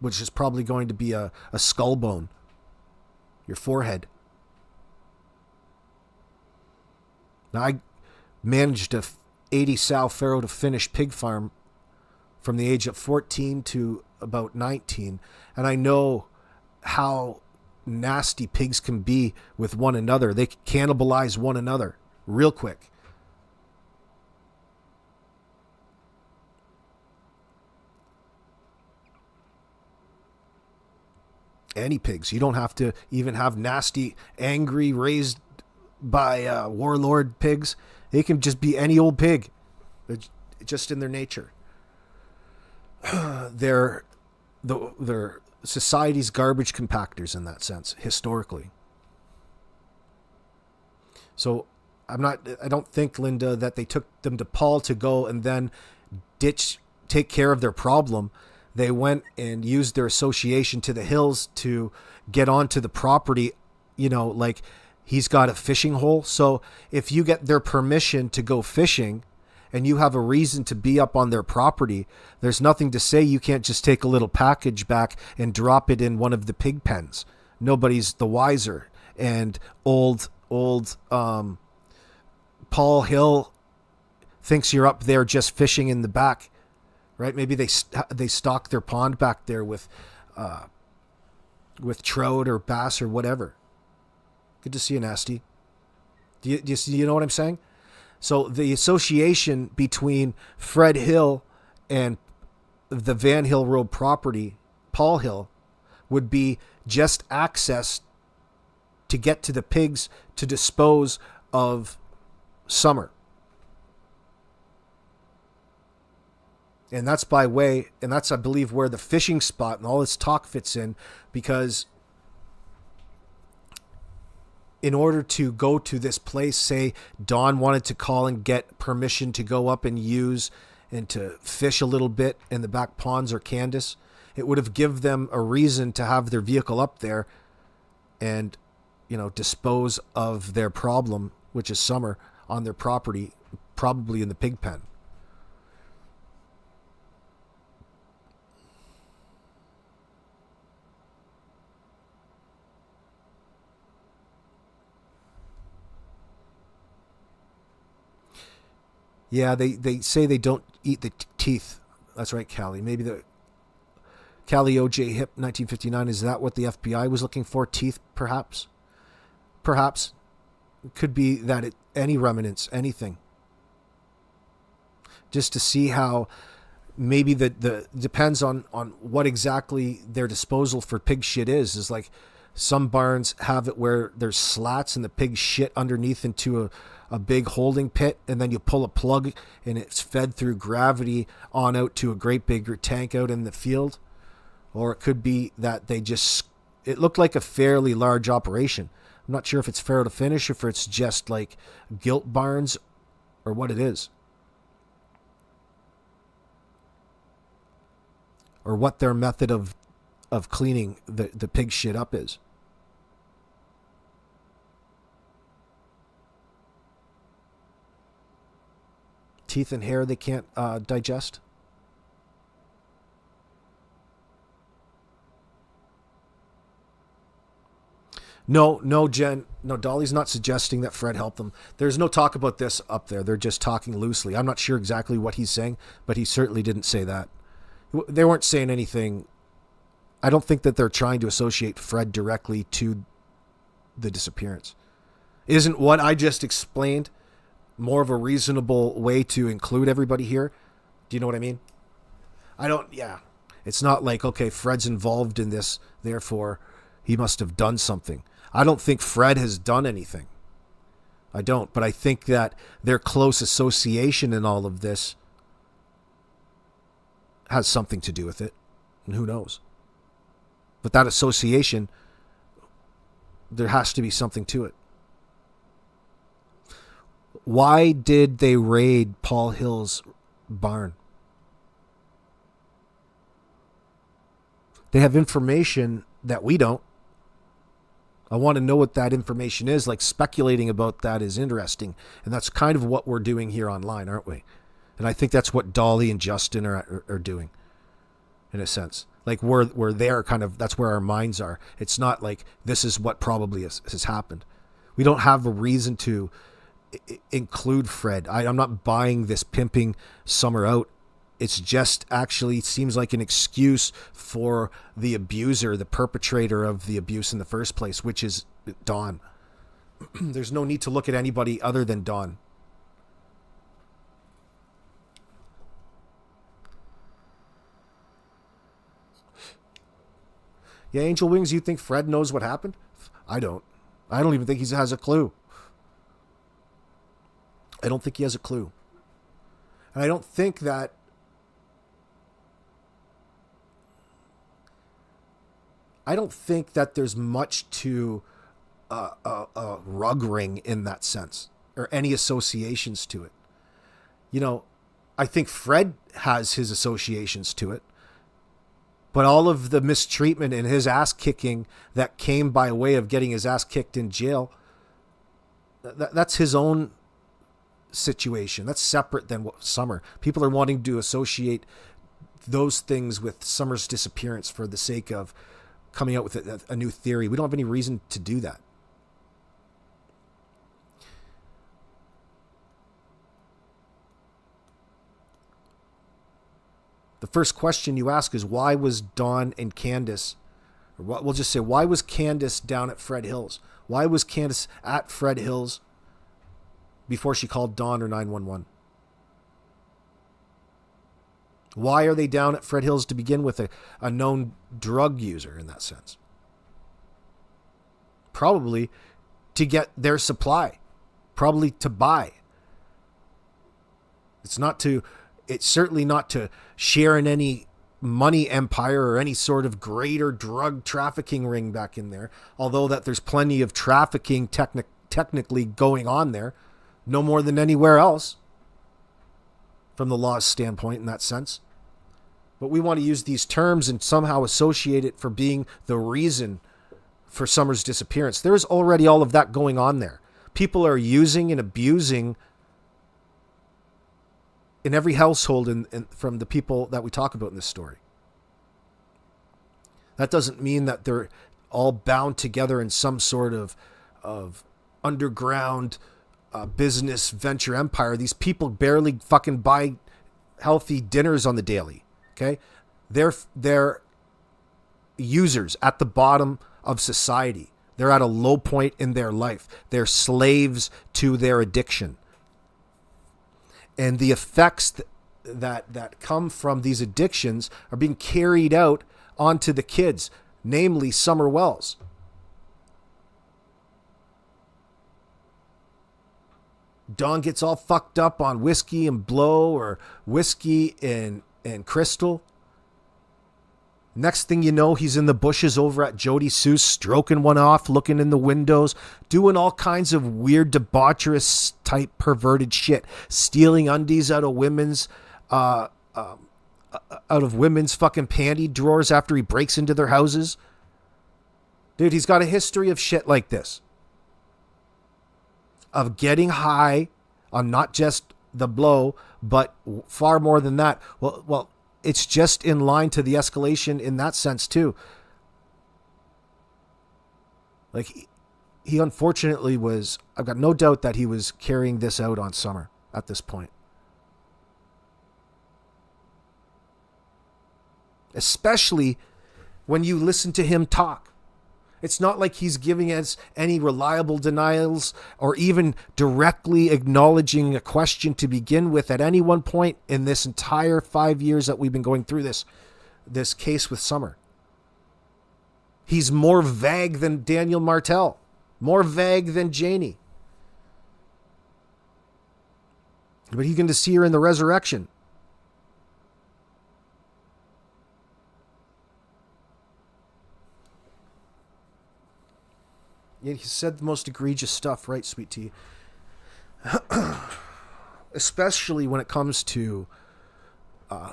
Speaker 1: which is probably going to be a skull bone, your forehead. Now, I managed a 80 sow farrow to finish pig farm from the age of 14 to about 19, and I know how nasty pigs can be with one another. They can cannibalize one another real quick. Any pigs. You don't have to even have nasty, angry, raised by warlord pigs. They can just be any old pig. They're just in their nature. They're society's garbage compactors in that sense, historically. So I don't think, Linda, that they took them to Paul to go and then take care of their problem. They went and used their association to the hills to get onto the property, like he's got a fishing hole. So if you get their permission to go fishing and you have a reason to be up on their property, there's nothing to say you can't just take a little package back and drop it in one of the pig pens. Nobody's the wiser. And old Paul Hill thinks you're up there just fishing in the back. Right? Maybe they stock their pond back there with trout or bass or whatever. Good to see you, Nasty. Do you know what I'm saying? So the association between Fred Hill and the Van Hill Road property, Paul Hill, would be just access to get to the pigs to dispose of Summer. And that's I believe, where the fishing spot and all this talk fits in, because in order to go to this place, say Don wanted to call and get permission to go up and use and to fish a little bit in the back ponds or Candus, it would have given them a reason to have their vehicle up there and, dispose of their problem, which is Summer, on their property, probably in the pig pen. Yeah, they say they don't eat the teeth. That's right, Callie. Maybe the Callie O.J. Hip, 1959. Is that what the FBI was looking for? Teeth, perhaps? Perhaps. It could be that any remnants, anything. Just to see how maybe the depends on what exactly their disposal for pig shit is like some barns have it where there's slats and the pig shit underneath into a big holding pit, and then you pull a plug and it's fed through gravity on out to a great big tank out in the field. Or it could be that it looked like a fairly large operation. I'm not sure if it's fair to finish, if it's just like gilt barns or what it is. Or what their method of cleaning the pig shit up is. Teeth and hair they can't digest. No, Jen. No, Dolly's not suggesting that Fred helped them. There's no talk about this up there. They're just talking loosely. I'm not sure exactly what he's saying, but he certainly didn't say that. They weren't saying anything. I don't think that they're trying to associate Fred directly to the disappearance. Isn't what I just explained more of a reasonable way to include everybody here? Do you know what I mean? Yeah. It's not like, okay, Fred's involved in this, therefore he must have done something. I don't think Fred has done anything. I don't, but I think that their close association in all of this has something to do with it. And who knows? But that association, there has to be something to it. Why did they raid Paul Hill's barn? They have information that we don't I want to know what that information is. Like, speculating about that is interesting. And that's kind of what we're doing here online, aren't we? And I think that's what Dolly and Justin are doing, in a sense. Like, we're there kind of, that's where our minds are. It's not like this is what probably has happened. We don't have a reason to include Fred. I'm not buying this pimping Summer out. It's just actually seems like an excuse for the abuser, the perpetrator of the abuse in the first place, which is Don. There's no need to look at anybody other than Don. Yeah, Angel Wings, you think Fred knows what happened? I don't. I don't even think he has a clue. I don't think he has a clue. And I don't think that there's much to a rug ring in that sense, or any associations to it. You know, I think Fred has his associations to it. But all of the mistreatment and his ass kicking that came by way of getting his ass kicked in jail, that's his own situation. That's separate than what Summer. People are wanting to associate those things with Summer's disappearance for the sake of coming out with a new theory. We don't have any reason to do that. The first question you ask is, why was Don and Candus, or we'll just say, why was Candus down at Fred Hills? Why was Candus at Fred Hills before she called Don or 911? Why are they down at Fred Hills to begin with, a known drug user in that sense? Probably to get their supply. Probably to buy. It's certainly not to share in any money empire or any sort of greater drug trafficking ring back in there. Although that there's plenty of trafficking technically going on there. No more than anywhere else from the law's standpoint in that sense. But we want to use these terms and somehow associate it for being the reason for Summer's disappearance. There's already all of that going on there. People are using and abusing in every household from the people that we talk about in this story. That doesn't mean that they're all bound together in some sort of underground business venture empire. These people barely fucking buy healthy dinners on the daily. Okay? They're users at the bottom of society. They're at a low point in their life. They're slaves to their addiction. And the effects that come from these addictions are being carried out onto the kids, namely Summer Wells. Don gets all fucked up on whiskey and blow, or whiskey and crystal. Next thing you know, he's in the bushes over at Jody Seuss, stroking one off, looking in the windows, doing all kinds of weird, debaucherous type perverted shit, stealing undies out of women's fucking panty drawers after he breaks into their houses. Dude, he's got a history of shit like this, of getting high on not just the blow, but far more than that. Well, it's just in line to the escalation in that sense too. Like, he unfortunately was, I've got no doubt that he was carrying this out on Summer at this point. Especially when you listen to him talk. It's not like he's giving us any reliable denials or even directly acknowledging a question to begin with at any one point in this entire 5 years that we've been going through this case with Summer. He's more vague than Daniel Martel, more vague than Janie. But he's going to see her in the resurrection. Yeah, he said the most egregious stuff, right, Sweet Tea? Especially when it comes to,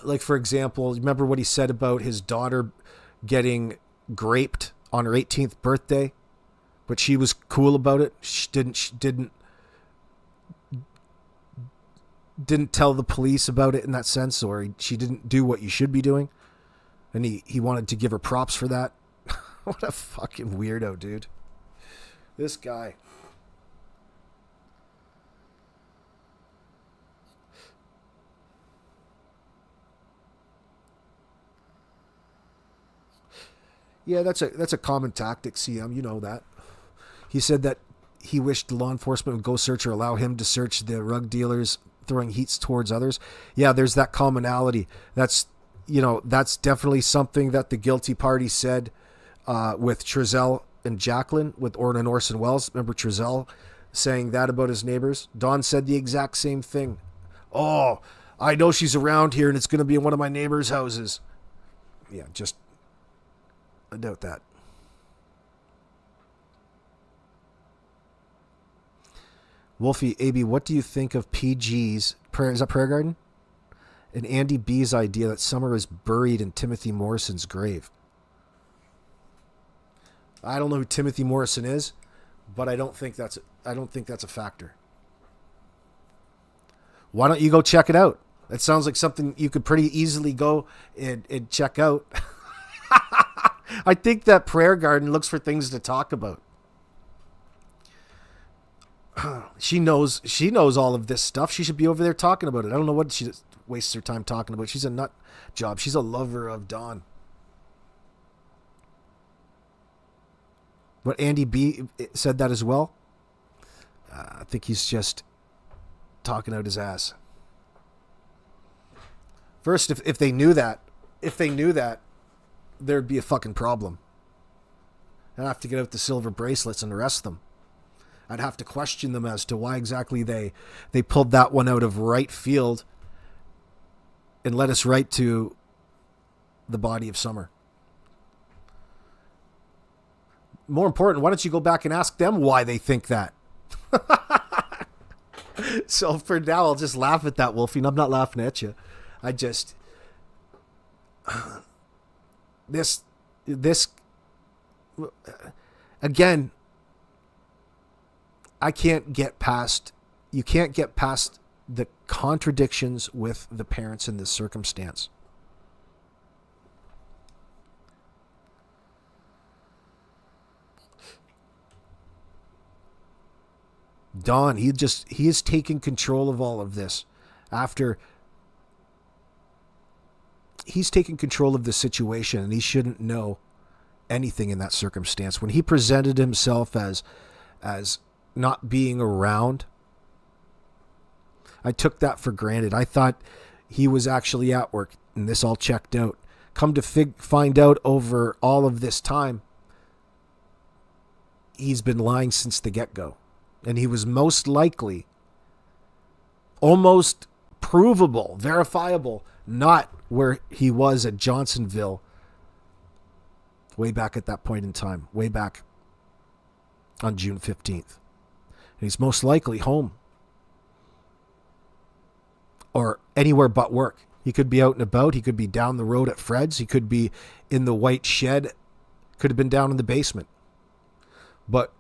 Speaker 1: like, for example, remember what he said about his daughter getting graped on her 18th birthday but she was cool about it. She didn't tell the police about it in that sense, or she didn't do what you should be doing. And he wanted to give her props for that. What a fucking weirdo, dude. This guy. Yeah, that's a common tactic, CM. You know that. He said that he wished law enforcement would go search or allow him to search the rug dealers throwing heats towards others. Yeah, there's that commonality. That's definitely something that the guilty party said with Trezell and Jacqueline, with and Orson Welles. Remember Trezell saying that about his neighbors? Don said the exact same thing. Oh, I know she's around here and it's going to be in one of my neighbors' houses. Yeah, just... I doubt that. Wolfie, AB, what do you think of PG's, is that Prayer Garden? And Andy B's idea that Summer is buried in Timothy Morrison's grave. I don't know who Timothy Morrison is, but I don't think that's a factor. Why don't you go check it out? It sounds like something you could pretty easily go and check out. I think that Prayer Garden looks for things to talk about. She knows all of this stuff. She should be over there talking about it. I don't know what she wastes her time talking about. She's a nut job. She's a lover of Don. But Andy B said that as well. I think he's just talking out his ass. First, if they knew that, there'd be a fucking problem. I'd have to get out the silver bracelets and arrest them. I'd have to question them as to why exactly they pulled that one out of right field and led us right to the body of Summer. More important, why don't you go back and ask them why they think that? So for now, I'll just laugh at that, Wolfie. I'm not laughing at you. I just... This again, you can't get past the contradictions with the parents in this circumstance. Don, he is taking control of all of this after he's taking control of the situation, and he shouldn't know anything in that circumstance. When he presented himself as not being around, I took that for granted. I thought he was actually at work, and this all checked out. Come to find out over all of this time, he's been lying since the get-go. And he was most likely, almost provable, verifiable, not where he was at Johnsonville way back at that point in time, way back on June 15th. And he's most likely home or anywhere but work. He could be out and about. He could be down the road at Fred's. He could be in the white shed. Could have been down in the basement. But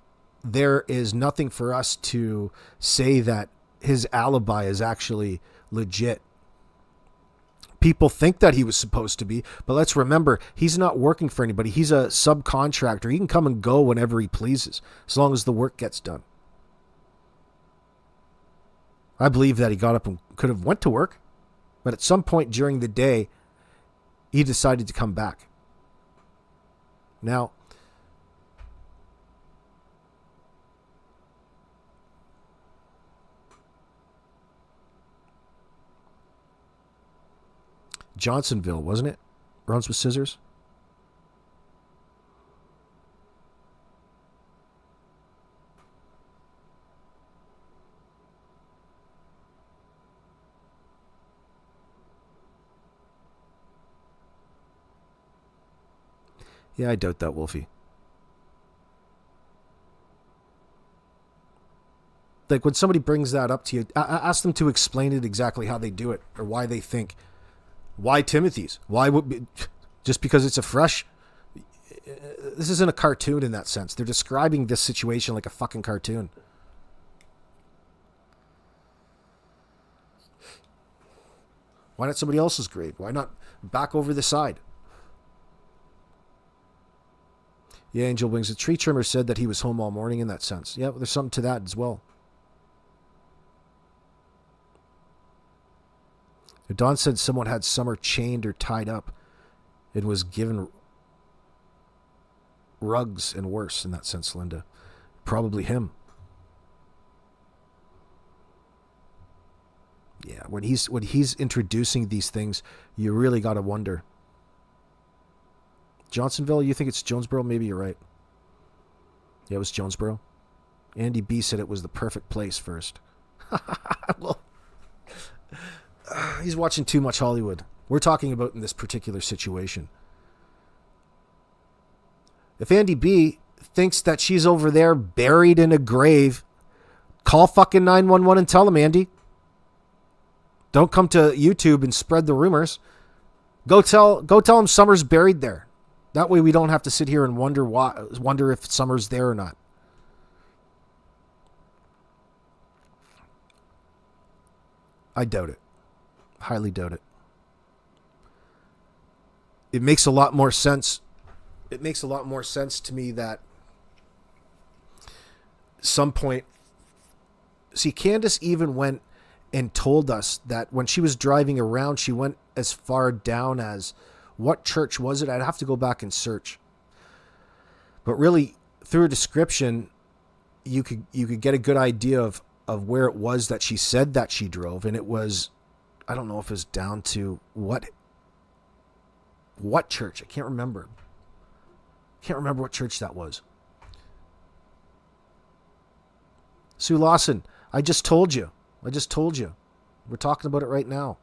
Speaker 1: there is nothing for us to say that his alibi is actually legit. People think that he was supposed to be, but let's remember, he's not working for anybody. He's a subcontractor. He can come and go whenever he pleases, as long as the work gets done. I believe that he got up and could have went to work, but at some point during the day, he decided to come back. Now, Johnsonville, wasn't it? Runs with scissors. Yeah, I doubt that, Wolfie. Like when somebody brings that up to you, ask them to explain it exactly how they do it or why they think. Why Timothy's? Why would be, just because it's a fresh this isn't a cartoon in that sense. They're describing this situation like a fucking cartoon. Why not somebody else's grave? Why not back over the side? Yeah, Angel Wings. The tree trimmer said that he was home all morning in that sense. Yeah, there's something to that as well. Don said someone had Summer chained or tied up and was given rugs and worse in that sense, Linda. Probably him. Yeah, when he's introducing these things, you really got to wonder. Johnsonville, you think it's Jonesboro? Maybe you're right. Yeah, it was Jonesboro. Andy B said it was the perfect place first. Well, he's watching too much Hollywood. We're talking about in this particular situation. If Andy B thinks that she's over there buried in a grave, call fucking 911 and tell him, Andy. Don't come to YouTube and spread the rumors. Go tell him Summer's buried there. That way we don't have to sit here and wonder if Summer's there or not. I doubt it. Highly doubt it. It makes a lot more sense. It makes a lot more sense to me that some point. See, Candus even went and told us that when she was driving around, she went as far down as, what church was it? I'd have to go back and search. But really, through a description, you could get a good idea of where it was that she said that she drove. And it was, I don't know if it was down to what church. I can't remember. Can't remember what church that was. Sue Lawson, I just told you. We're talking about it right now.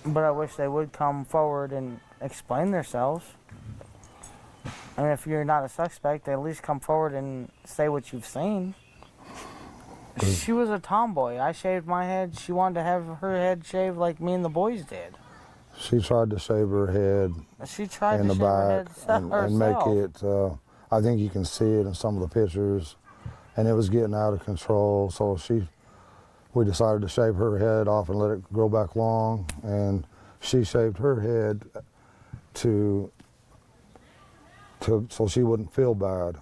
Speaker 2: But I wish they would come forward and explain themselves. I mean, if you're not a suspect, at least come forward and say what you've seen. She was a tomboy. I shaved my head. She wanted to have her head shaved like me and the boys did.
Speaker 3: She tried to shave her head
Speaker 2: She tried
Speaker 3: in
Speaker 2: to
Speaker 3: the
Speaker 2: shave her
Speaker 3: back
Speaker 2: head
Speaker 3: and make
Speaker 2: herself.
Speaker 3: it, I think you can see it in some of the pictures, and it was getting out of control. So we decided to shave her head off and let it grow back long, and she shaved her head so she wouldn't feel bad,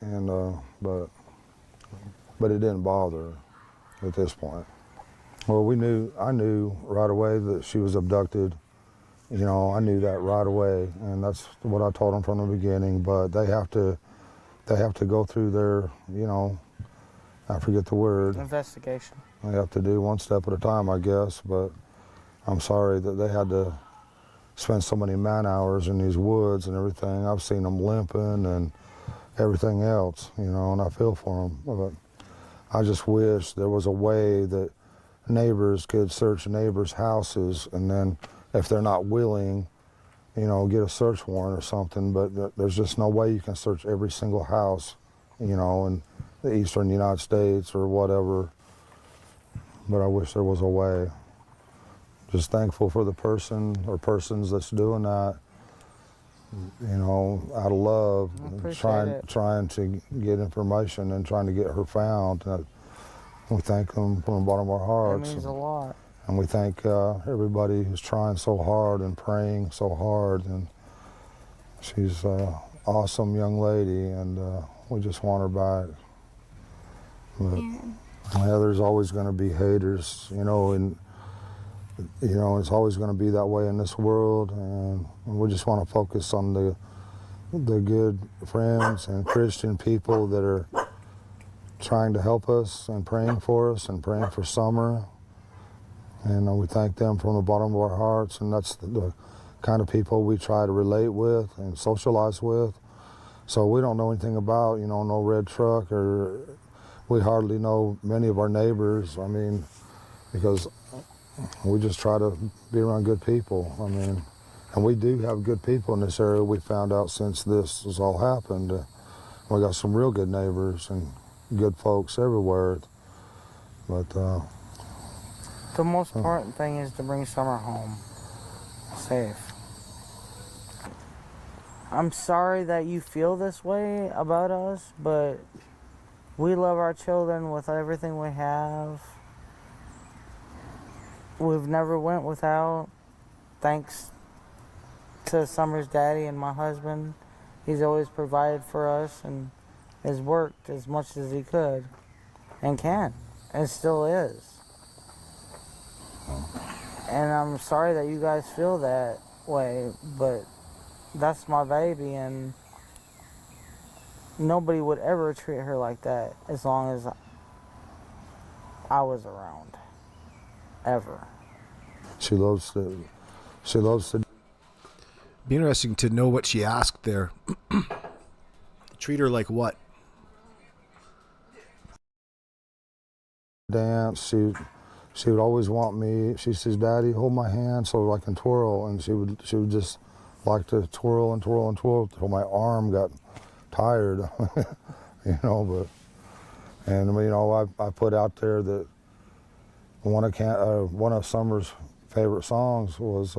Speaker 3: and but it didn't bother her at this point. Well, I knew right away that she was abducted. You know, I knew that right away, and that's what I told them from the beginning. But they have to go through their, I forget the word.
Speaker 2: Investigation.
Speaker 3: They have to do one step at a time, I guess. But I'm sorry that they had to spend so many man hours in these woods and everything. I've seen them limping and everything else, and I feel for them. But I just wish there was a way that neighbors could search neighbors' houses, and then if they're not willing, get a search warrant or something. But there's just no way you can search every single house, in the eastern United States or whatever. But I wish there was a way. Just thankful for the person or persons that's doing that, out of love, trying to get information and trying to get her found. We thank them from the bottom of our hearts.
Speaker 2: That means a lot.
Speaker 3: And we thank everybody who's trying so hard and praying so hard. And she's an awesome young lady, and we just want her back. But, yeah, there's always going to be haters, and it's always going to be that way in this world, and we just want to focus on the good friends and Christian people that are trying to help us and praying for us and praying for Summer. And we thank them from the bottom of our hearts, and that's the kind of people we try to relate with and socialize with. So we don't know anything about, no red truck, or we hardly know many of our neighbors. I mean, because we just try to be around good people. I mean, and we do have good people in this area. We found out since this has all happened. We got some real good neighbors and good folks everywhere. But
Speaker 2: the most important thing is to bring Summer home safe. I'm sorry that you feel this way about us, but we love our children with everything we have. We've never went without, thanks to Summer's daddy and my husband. He's always provided for us and has worked as much as he could and can and still is. And I'm sorry that you guys feel that way, but that's my baby, and nobody would ever treat her like that as long as I was around, ever.
Speaker 3: She loves to.
Speaker 1: Be interesting to know what she asked there. Treat her like what?
Speaker 3: Dance. She would always want me. She says, "Daddy, hold my hand so I can twirl," and she would just like to twirl and twirl and twirl until my arm got tired, you know. But and you know, I put out there that one of Summer's favorite songs was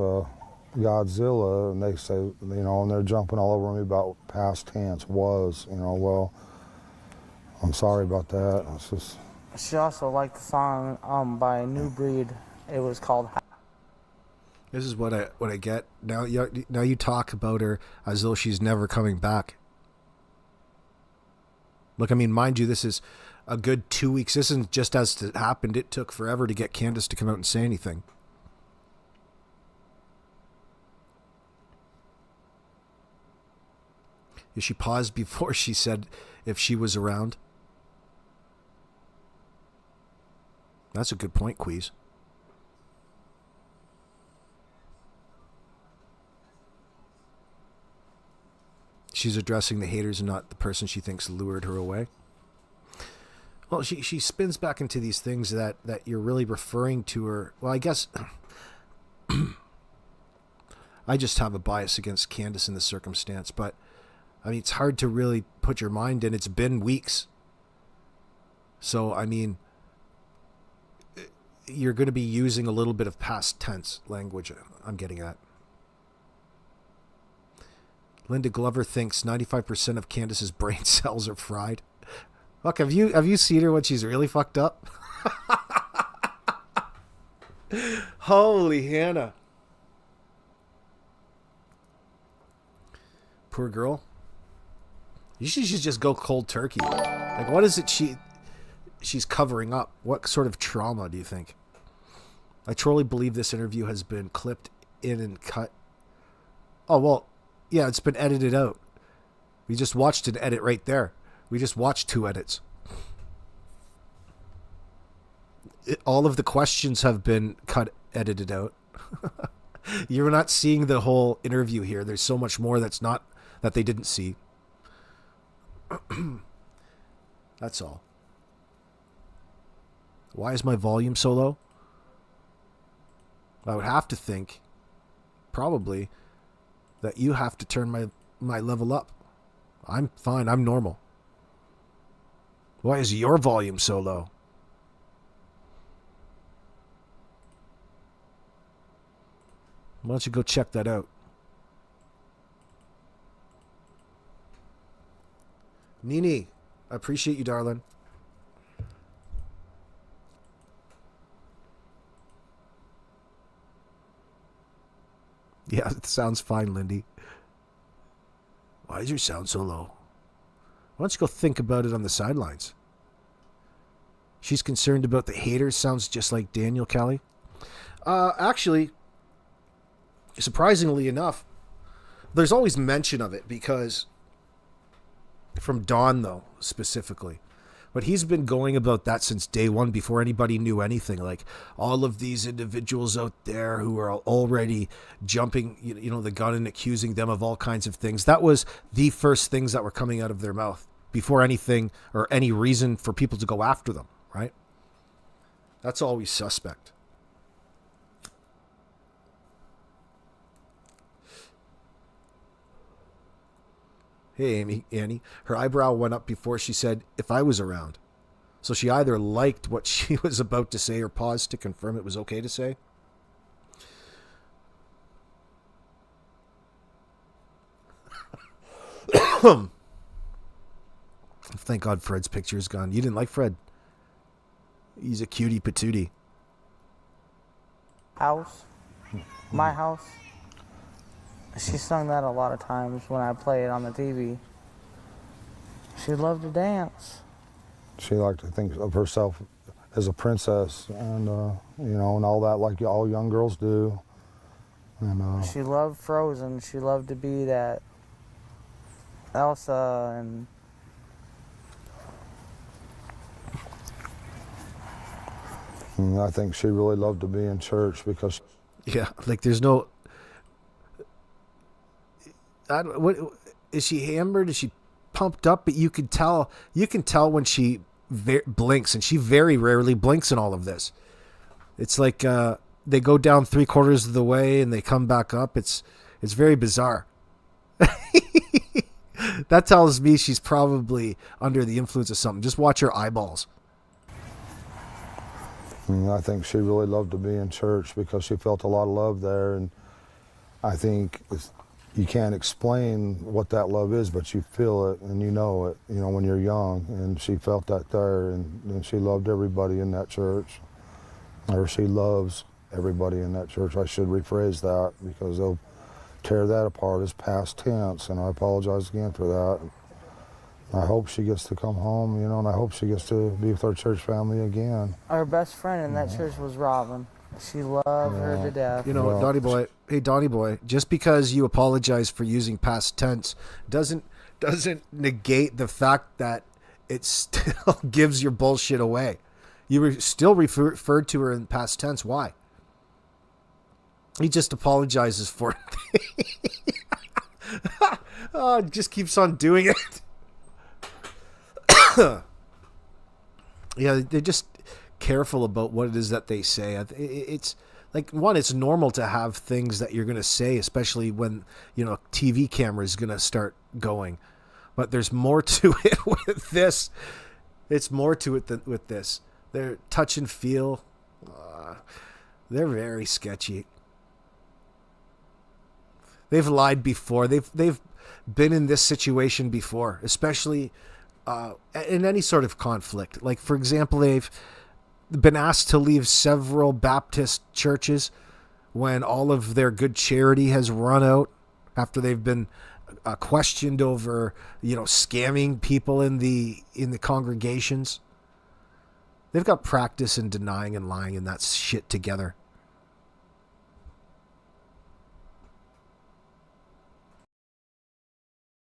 Speaker 3: Godzilla, and they say, you know, and they're jumping all over me about past tense was, you know. Well, I'm sorry about that. It's just.
Speaker 2: She also liked the song by New Breed. It was called.
Speaker 1: This is what I get now. You talk about her as though she's never coming back. Look, I mean, mind you, this is a good 2 weeks. This isn't just as it happened. It took forever to get Candus to come out and say anything. She paused before she said if she was around. That's a good point, Queez. She's addressing the haters and not the person she thinks lured her away. Well, she spins back into these things that you're really referring to her. Well, I guess I just have a bias against Candus in this circumstance, but I mean, it's hard to really put your mind in. It's been weeks. So, I mean, you're going to be using a little bit of past tense language, I'm getting at. Linda Glover thinks 95% of Candus's brain cells are fried. Look, have you seen her when she's really fucked up? Holy Hannah. Poor girl. You should just go cold turkey. Like, what is it she's covering up? What sort of trauma do you think? I truly believe this interview has been clipped in and cut. Oh, well, yeah, it's been edited out. We just watched an edit right there. We just watched 2 edits. All of the questions have been edited out. You're not seeing the whole interview here. There's so much more that they didn't see. That's all. Why is my volume so low? I would have to think, probably, that you have to turn my level up. I'm fine. I'm normal. Why is your volume so low? Why don't you go check that out? Nini, I appreciate you, darling. Yeah, it sounds fine, Lindy. Why is your sound so low? Why don't you go think about it on the sidelines? She's concerned about the haters. Sounds just like Daniel Kelly. Actually, surprisingly enough, there's always mention of it because from Don, though, specifically. But he's been going about that since day one before anybody knew anything. Like all of these individuals out there who are already jumping, the gun and accusing them of all kinds of things. That was the first things that were coming out of their mouth. before anything or any reason for people to go after them, right? That's always suspect. Hey, Annie. Her eyebrow went up before she said, if I was around. So she either liked what she was about to say or paused to confirm it was okay to say. Thank God Fred's picture is gone. You didn't like Fred. He's a cutie patootie.
Speaker 2: House. My house. She sung that a lot of times when I play it on the TV. She loved to dance.
Speaker 3: She liked to think of herself as a princess, and and all that, like all young girls do. And
Speaker 2: she loved Frozen. She loved to be that Elsa, and
Speaker 3: I think she really loved to be in church because.
Speaker 1: Yeah, like there's no. What is she hammered? Is she pumped up? But you can tell when she blinks, and she very rarely blinks in all of this. It's like they go down 3/4 of the way and they come back up. It's very bizarre. That tells me she's probably under the influence of something. Just watch her eyeballs.
Speaker 3: I think she really loved to be in church because she felt a lot of love there, and I think you can't explain what that love is, but you feel it and you know it, when you're young, and she felt that there, and she loved everybody in that church, or she loves everybody in that church. I should rephrase that because they'll tear that apart as past tense, and I apologize again for that. I hope she gets to come home, and I hope she gets to be with our church family again.
Speaker 2: Our best friend in that church was Robin. She loved her to death.
Speaker 1: Donnie boy. Hey, Donnie boy. Just because you apologize for using past tense doesn't negate the fact that it still gives your bullshit away. You still referred to her in past tense. Why? He just apologizes for it. Oh, just keeps on doing it. Yeah, they're just careful about what it is that they say. It's like, one, it's normal to have things that you're going to say, especially when TV camera is going to start going, but there's more to it with this. It's more to it than with this. They're touch and feel. They're very sketchy. They've lied before. They've been in this situation before, especially in any sort of conflict. Like, for example, they've been asked to leave several Baptist churches when all of their good charity has run out, after they've been questioned over, scamming people in the congregations. They've got practice in denying and lying and that shit together.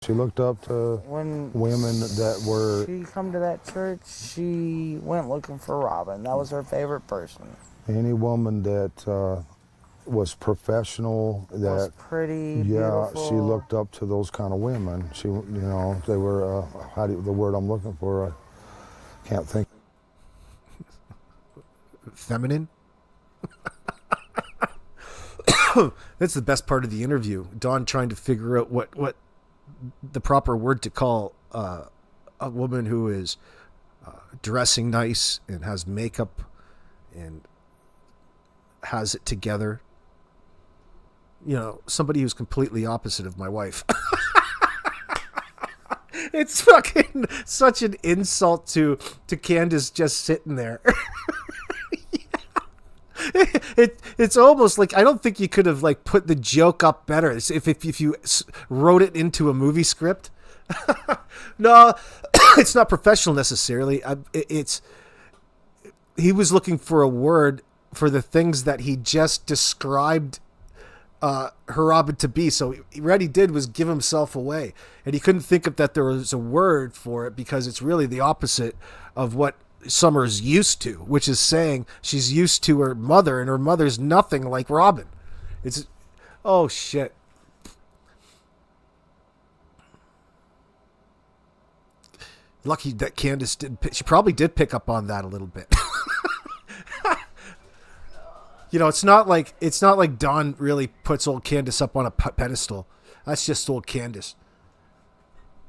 Speaker 3: She looked up to women that were...
Speaker 2: She come to that church, she went looking for Robin. That was her favorite person.
Speaker 3: Any woman that was professional, that
Speaker 2: was pretty,
Speaker 3: yeah,
Speaker 2: beautiful.
Speaker 3: She looked up to those kind of women. She, they were, the word I'm looking for, I can't think.
Speaker 1: Feminine? That's the best part of the interview. Don trying to figure out what the proper word to call a woman who is dressing nice and has makeup and has it together. Somebody who's completely opposite of my wife. It's fucking such an insult to Candus just sitting there. It's almost like, I don't think you could have put the joke up better if you wrote it into a movie script. No, it's not professional necessarily. He was looking for a word for the things that he just described Robin to be. So what he did was give himself away, and he couldn't think of that there was a word for it because it's really the opposite of what Summer's used to, which is saying she's used to her mother, and her mother's nothing like Robin. It's, oh shit. Lucky that Candus didn't. She probably did pick up on that a little bit. You know, it's not like Don really puts old Candus up on a pedestal. That's just old Candus.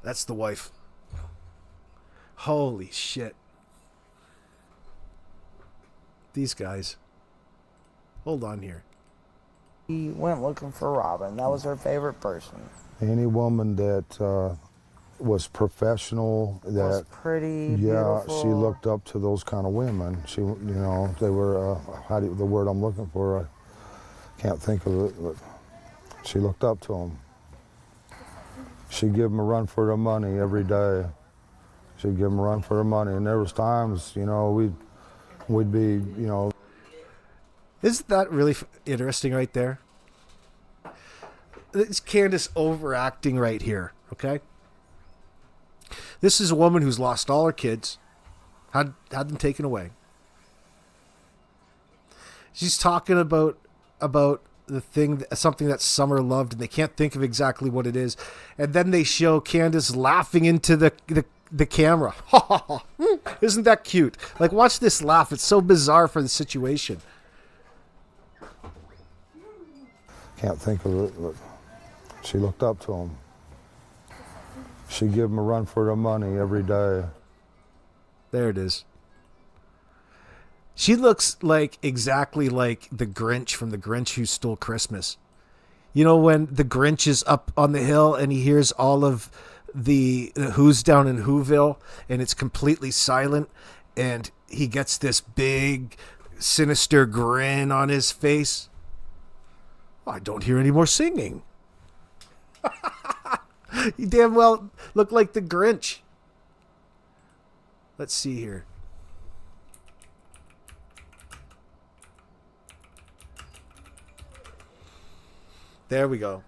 Speaker 1: That's the wife. Holy shit. These guys. Hold on here.
Speaker 2: He went looking for Robin. That was her favorite person.
Speaker 3: Any woman that was professional, that
Speaker 2: Was pretty,
Speaker 3: yeah,
Speaker 2: beautiful.
Speaker 3: she looked up to those kind of women. She, you know, they were the word I'm looking for. I can't think of it, but she looked up to them. She'd give them a run for their money every day. She'd give them a run for their money, and there was times, you know, we'd be, you know.
Speaker 1: Isn't that really interesting right there? It's Candus overacting right here, okay? This is a woman who's lost all her kids, had them taken away. She's talking about the thing, something that Summer loved, and they can't think of exactly what it is. And then they show Candus laughing into the camera. Isn't that cute? Like, watch this laugh. It's so bizarre for the situation.
Speaker 3: Can't think of it, but she looked up to him. She'd give them a run for their money every day.
Speaker 1: There it is. She looks like exactly like the Grinch from The Grinch Who Stole Christmas. You know, when the Grinch is up on the hill and he hears all of the Who's down in Whoville and it's completely silent, and he gets this big, sinister grin on his face. I don't hear any more singing. You damn well look like the Grinch. Let's see here. There we go.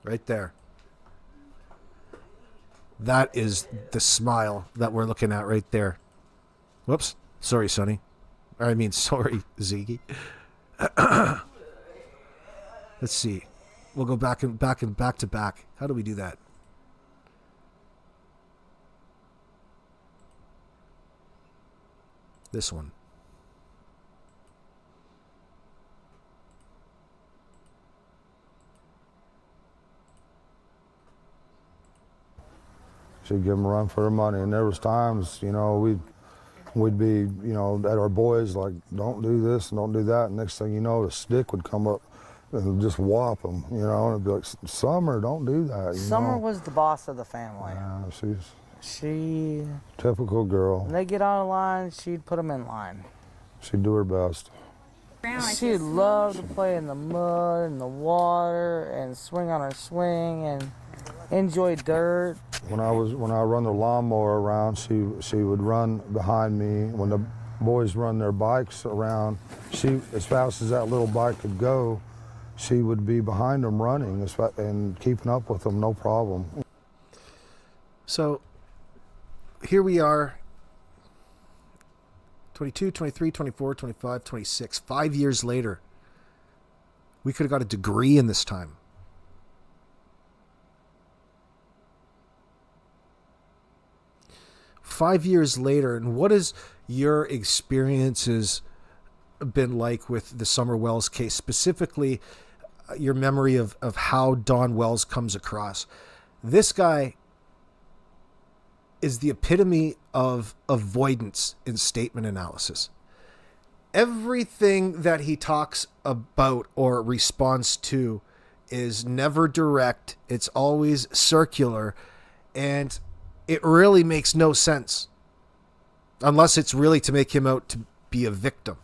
Speaker 1: Right there. That is the smile that we're looking at right there. Whoops. Sorry, Sonny. I mean, sorry, Ziggy. Let's see. We'll go back to back. How do we do that? This one.
Speaker 3: She'd give them a run for their money, and there was times, you know, we'd be, you know, at our boys like, don't do this and don't do that. And next thing you know, the stick would come up and just whop them, you know, and it'd be like, Summer, don't do that.
Speaker 2: Summer was the boss of the family.
Speaker 3: Yeah,
Speaker 2: She,
Speaker 3: typical girl.
Speaker 2: when they get out of line, she'd put them in line.
Speaker 3: She'd do her best.
Speaker 2: She loved to play in the mud and the water and swing on her swing and enjoy dirt.
Speaker 3: When I run the lawnmower around, she would run behind me. When the boys run their bikes around, she, as fast as that little bike could go, she would be behind them running and keeping up with them, no problem.
Speaker 1: So here we are, 22, 23, 24, 25, 26. 5 years later, we could have got a degree in this time. Five years later, and what has your experiences been like with the Summer Wells case, specifically your memory of how Don Wells comes across? This guy is the epitome of avoidance in statement analysis. Everything that he talks about or responds to is never direct. It's always circular, and it really makes no sense unless it's really to make him out to be a victim.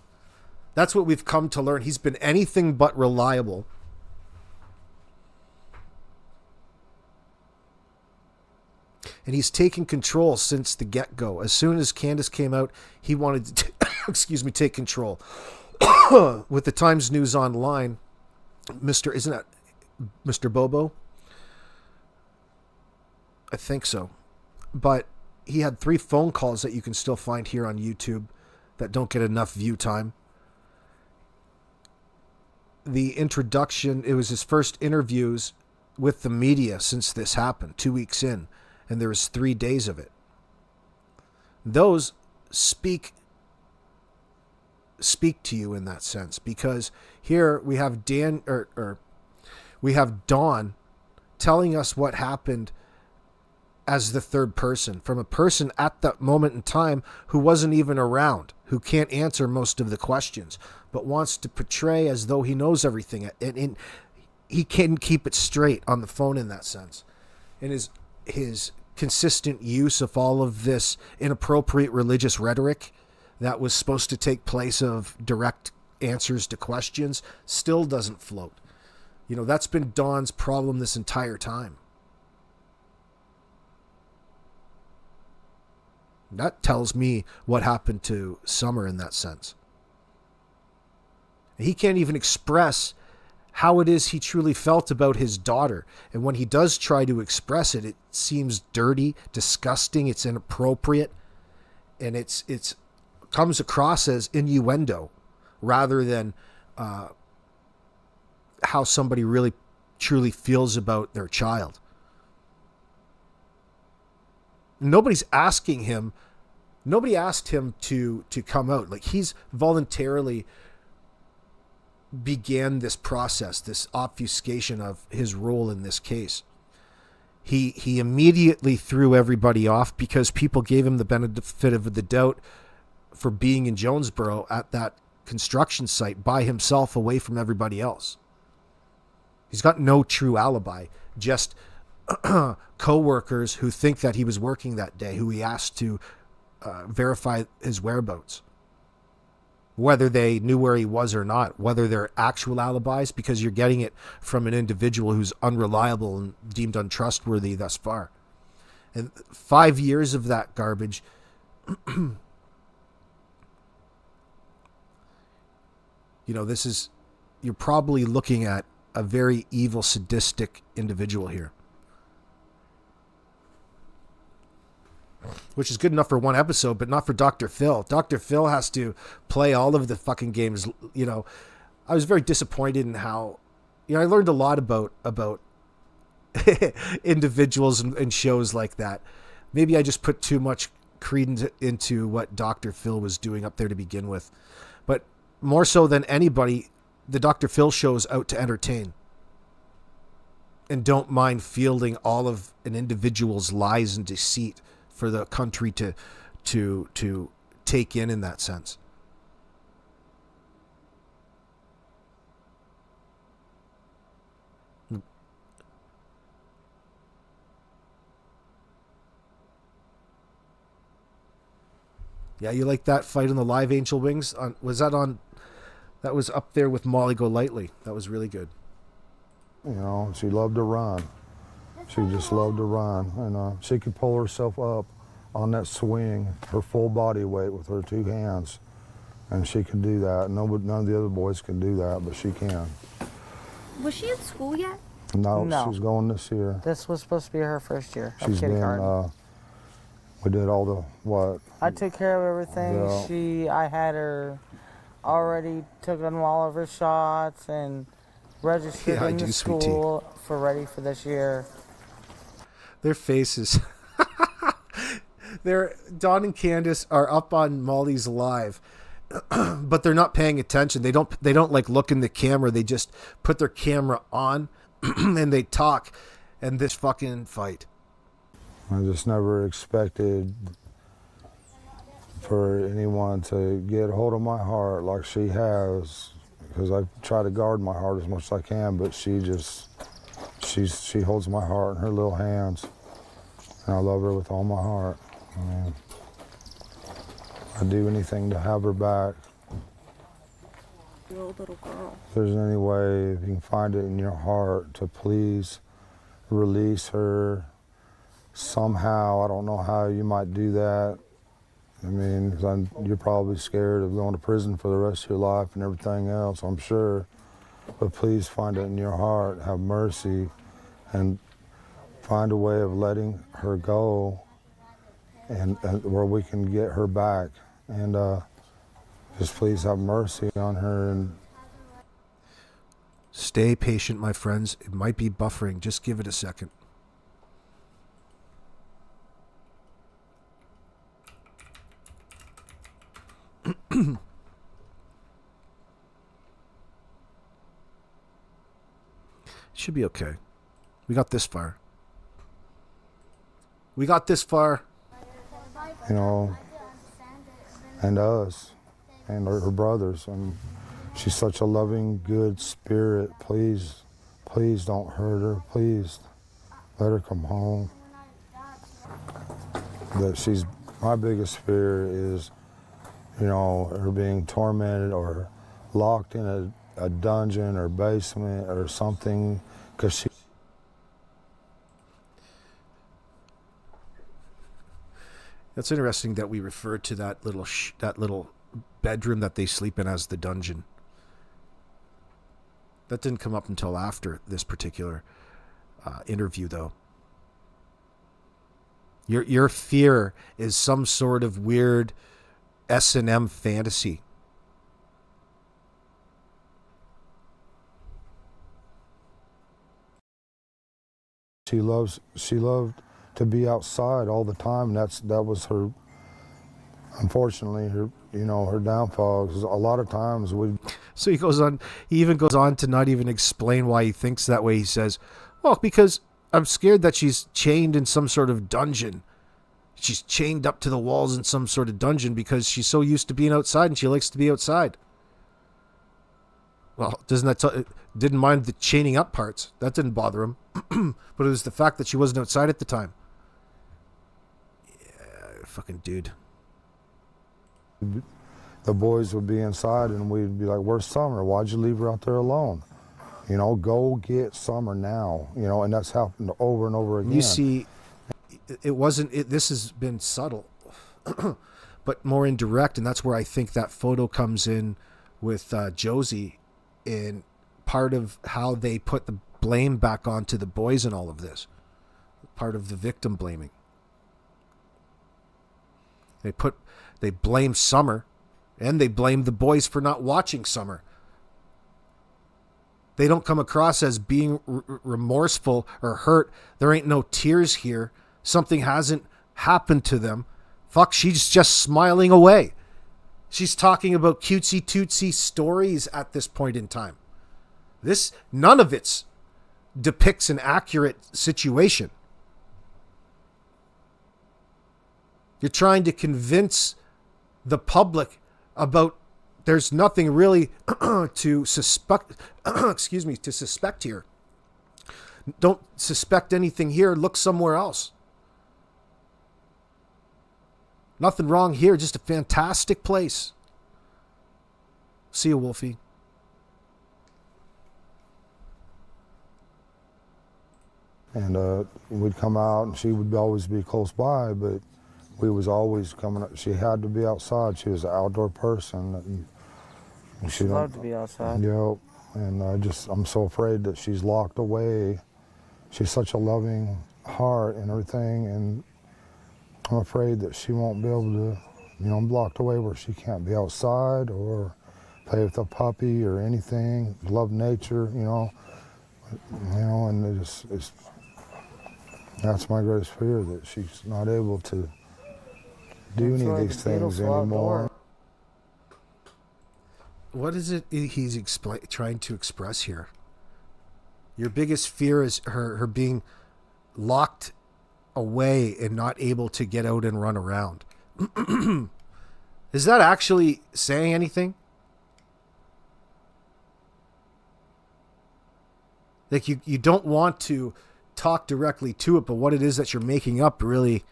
Speaker 1: That's what we've come to learn. He's been anything but reliable. And he's taken control since the get-go. As soon as Candus came out, he wanted to, take control. With the Times News Online, isn't that Mr. Bobo? I think so. But he had 3 phone calls that you can still find here on YouTube that don't get enough view time. the introduction. It was his first interviews with the media since this happened, 2 weeks in, and there was 3 days of it. Those speak to you in that sense, because here we have we have Don telling us what happened as the third person, from a person at that moment in time who wasn't even around, who can't answer most of the questions, but wants to portray as though he knows everything, and he can keep it straight on the phone in that sense. And his consistent use of all of this inappropriate religious rhetoric that was supposed to take place of direct answers to questions still doesn't float. You know, that's been Don's problem this entire time. That tells me what happened to Summer in that sense. He can't even express how it is he truly felt about his daughter. And when he does try to express it, it seems dirty, disgusting, it's inappropriate, and it's comes across as innuendo rather than how somebody really truly feels about their child. Nobody asked him to come out. Like, he's voluntarily began this process, this obfuscation of his role in this case. He immediately threw everybody off because people gave him the benefit of the doubt for being in Jonesboro at that construction site by himself, away from everybody else. He's got no true alibi, just co-workers who think that he was working that day, who he asked to verify his whereabouts, whether they knew where he was or not, whether they're actual alibis, because you're getting it from an individual who's unreliable and deemed untrustworthy thus far. And 5 years of that garbage. You know, you're probably looking at a very evil, sadistic individual here. Which is good enough for one episode, but not for Dr. Phil. Dr. Phil has to play all of the fucking games. You know, I was very disappointed in how, I learned a lot about individuals and shows like that. Maybe I just put too much credence into what Dr. Phil was doing up there to begin with. But more so than anybody, the Dr. Phil show is out to entertain and don't mind fielding all of an individual's lies and deceit for the country to take in that sense. Yeah, you like that fight on the live Angel Wings? That was up there with Molly Golightly. That was really good.
Speaker 3: You know, she loved to run. She just loved to run. And she could pull herself up on that swing, her full body weight with her 2 hands. And she could do that. None of the other boys can do that, but she can.
Speaker 5: Was she in school yet?
Speaker 3: No, she's going this year.
Speaker 2: This was supposed to be her first year.
Speaker 3: She's been, we did all the, what?
Speaker 2: I took care of everything.
Speaker 3: Yeah.
Speaker 2: I had her already took on all of her shots and registered in the school for ready for this year.
Speaker 1: Their faces. Don and Candus are up on Molly's live, but they're not paying attention. They don't like look in the camera. They just put their camera on and they talk, and this fucking fight.
Speaker 3: I just never expected for anyone to get a hold of my heart like she has, because I try to guard my heart as much as I can, but she holds my heart in her little hands, and I love her with all my heart. I'd do anything to have her back.
Speaker 5: Your old little girl.
Speaker 3: If there's any way, if you can find it in your heart to please release her somehow, I don't know how you might do that. I mean, because you're probably scared of going to prison for the rest of your life and everything else, I'm sure. But please find it in your heart, have mercy, and find a way of letting her go, and where we can get her back. And just please have mercy on her. And
Speaker 1: Stay patient, my friends. It might be buffering. Just give it a second. It should be okay. We got this far. We got this far.
Speaker 3: You know, and us, and her brothers. And she's such a loving, good spirit. Please, please don't hurt her. Please let her come home. My biggest fear is, you know, her being tormented or locked in a dungeon or basement or something, because she.
Speaker 1: That's interesting that we refer to that little bedroom that they sleep in as the dungeon. That didn't come up until after this particular interview, though. Your fear is some sort of weird S&M fantasy.
Speaker 3: She loved to be outside all the time. That was her, unfortunately, her downfall. 'Cause a lot of times
Speaker 1: So he even goes on to not even explain why he thinks that way. He says, well, because I'm scared that she's chained in some sort of dungeon. She's chained up to the walls in some sort of dungeon because she's so used to being outside and she likes to be outside. Well, didn't mind the chaining up parts. That didn't bother him. But it was the fact that she wasn't outside at the time. Yeah, fucking dude.
Speaker 3: the boys would be inside and we'd be like, where's Summer? Why'd you leave her out there alone? You know, go get Summer now. You know, and that's happened over and over again.
Speaker 1: You see, this has been subtle, but more indirect, and that's where I think that photo comes in with Josie, in part of how they put the blame back onto the boys in all of this. Part of the victim blaming. They blame Summer, and they blame the boys for not watching Summer. They don't come across as being remorseful or hurt. There ain't no tears here. Something hasn't happened to them. Fuck, she's just smiling away. She's talking about cutesy tootsy stories at this point in time. None of it depicts an accurate situation. You're trying to convince the public about there's nothing really to suspect. To suspect here. Don't suspect anything here. Look somewhere else. Nothing wrong here. Just a fantastic place. See you, Wolfie.
Speaker 3: And we'd come out, and she would always be close by, but we was always coming up. She had to be outside. She was an outdoor person. And
Speaker 2: she loved to be outside.
Speaker 3: Yeah, and I'm so afraid that she's locked away. She's such a loving heart and everything, and I'm afraid that she won't be able to, locked away where she can't be outside or play with a puppy or anything, love nature, and that's my greatest fear, that she's not able to do any of these things anymore.
Speaker 1: What is it he's trying to express here? Your biggest fear is her being locked away and not able to get out and run around. Is that actually saying anything? Like you don't want to talk directly to it, but what it is that you're making up really,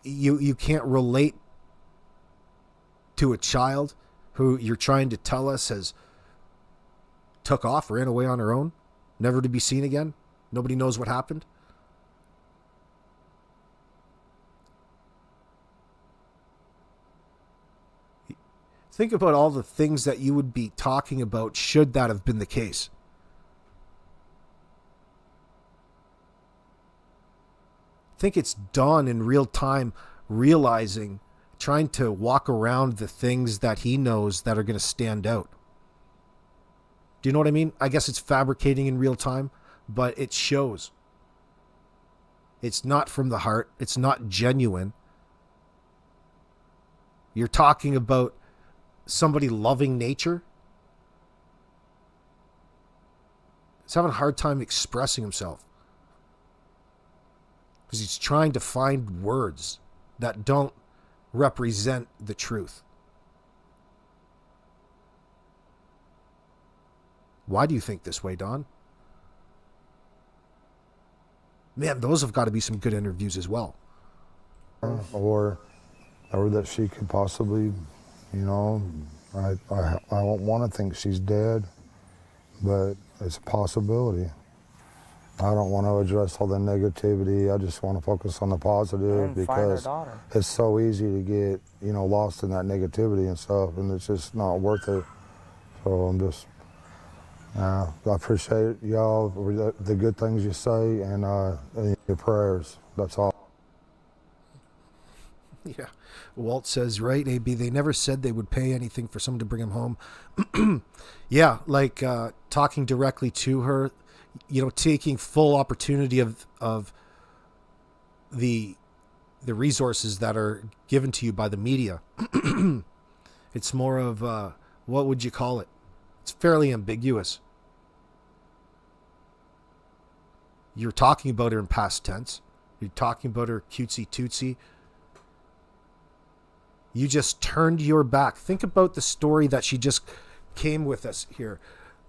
Speaker 1: you can't relate to a child who you're trying to tell us has took off, ran away on her own, never to be seen again. Nobody knows what happened. Think about all the things that you would be talking about should that have been the case. I think it's Don in real time realizing, trying to walk around the things that he knows that are going to stand out. Do you know what I mean? I guess it's fabricating in real time, but it shows. It's not from the heart. It's not genuine. You're talking about somebody loving nature. He's having a hard time expressing himself. Because he's trying to find words that don't represent the truth. Why do you think this way, Don? Man, those have got to be some good interviews as well.
Speaker 3: Or that she could possibly, you know, I don't want to think she's dead, but it's a possibility. I don't want to address all the negativity. I just want to focus on the positive,
Speaker 2: And find her
Speaker 3: because
Speaker 2: daughter.
Speaker 3: it's so easy to get, you know, lost in that negativity and stuff, and it's just not worth it. So I'm just, I appreciate y'all, the good things you say, and your prayers. That's all.
Speaker 1: Yeah. Walt says, right, AB, they never said they would pay anything for someone to bring him home. Yeah, like talking directly to her, you know, taking full opportunity of the resources that are given to you by the media. It's more of, what would you call it? It's fairly ambiguous. You're talking about her in past tense. You're talking about her cutesy tootsy. You just turned your back. Think about the story that she just came with us here.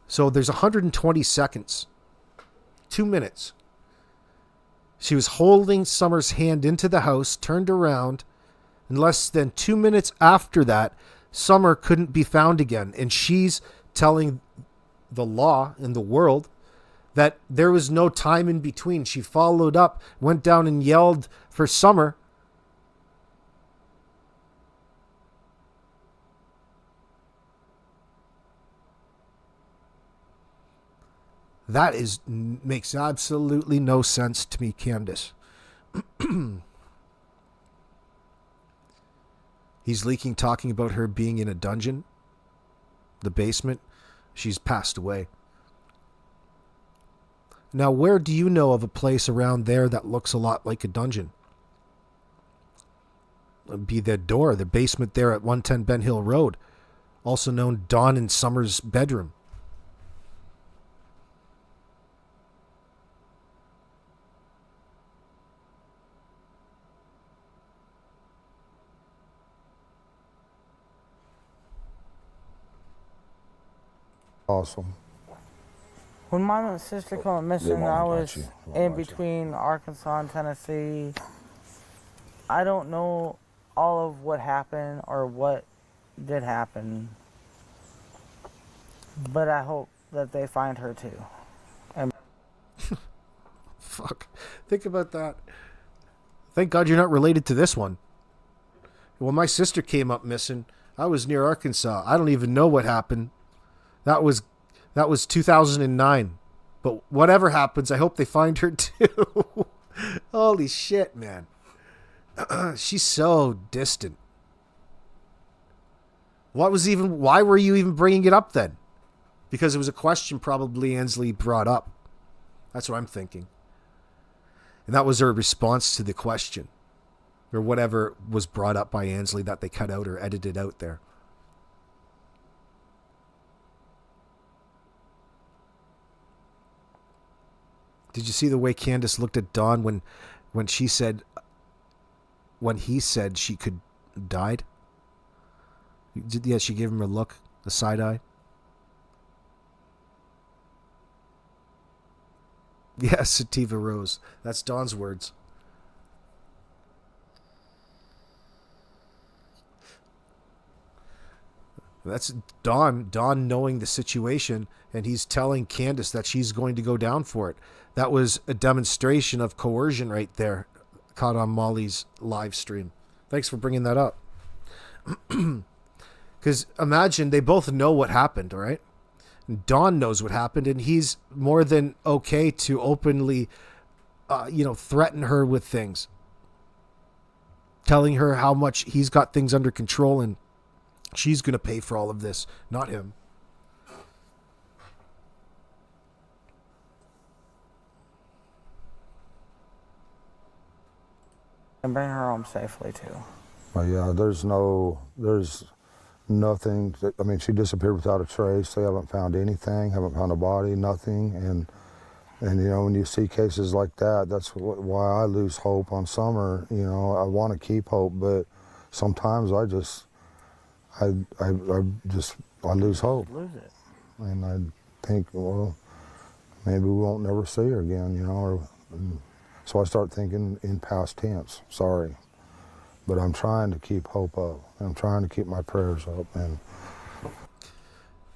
Speaker 1: So there's 120 seconds. 2 minutes. She was holding Summer's hand into the house, turned around, and less than 2 minutes after that, Summer couldn't be found again. And she's telling the law and the world that there was no time in between. She followed up, went down and yelled for Summer. That makes absolutely no sense to me, Candus. He's leaking, talking about her being in a dungeon, the basement. She's passed away. Now, where do you know of a place around there that looks a lot like a dungeon? It'd be the door, the basement there at 110 Ben Hill Road, also known Don and Summer's bedroom.
Speaker 3: Awesome.
Speaker 2: When my sister went missing, I was in between Arkansas and Tennessee. I don't know all of what happened or what did happen, but I hope that they find her too. And
Speaker 1: Fuck. Think about that. Thank God you're not related to this one. When my sister came up missing, I was near Arkansas. I don't even know what happened. That was 2009. But whatever happens, I hope they find her too. Holy shit, man. She's so distant. Why were you even bringing it up then? Because it was a question probably Ansley brought up. That's what I'm thinking. And that was her response to the question. Or whatever was brought up by Ansley that they cut out or edited out there. Did you see the way Candus looked at Dawn when he said she could died? Yeah, she gave him a look, a side eye. Yeah, Sativa Rose. That's Dawn's words. That's Don knowing the situation, and he's telling Candus that she's going to go down for it. That was a demonstration of coercion right there, caught on Molly's live stream. Thanks for bringing that up. Because imagine they both know what happened, all right? Don knows what happened, and he's more than okay to openly, threaten her with things. Telling her how much he's got things under control and she's going to pay for all of this, not him.
Speaker 2: And bring her home safely too.
Speaker 3: But yeah, there's nothing. I mean, she disappeared without a trace. They haven't found anything, haven't found a body, nothing. And you know, when you see cases like that, that's why I lose hope on Summer. You know, I want to keep hope, but sometimes I lose hope.
Speaker 2: Lose it.
Speaker 3: And I think, well, maybe we won't never see her again, you know. So I start thinking in past tense, sorry. But I'm trying to keep hope up. I'm trying to keep my prayers up. And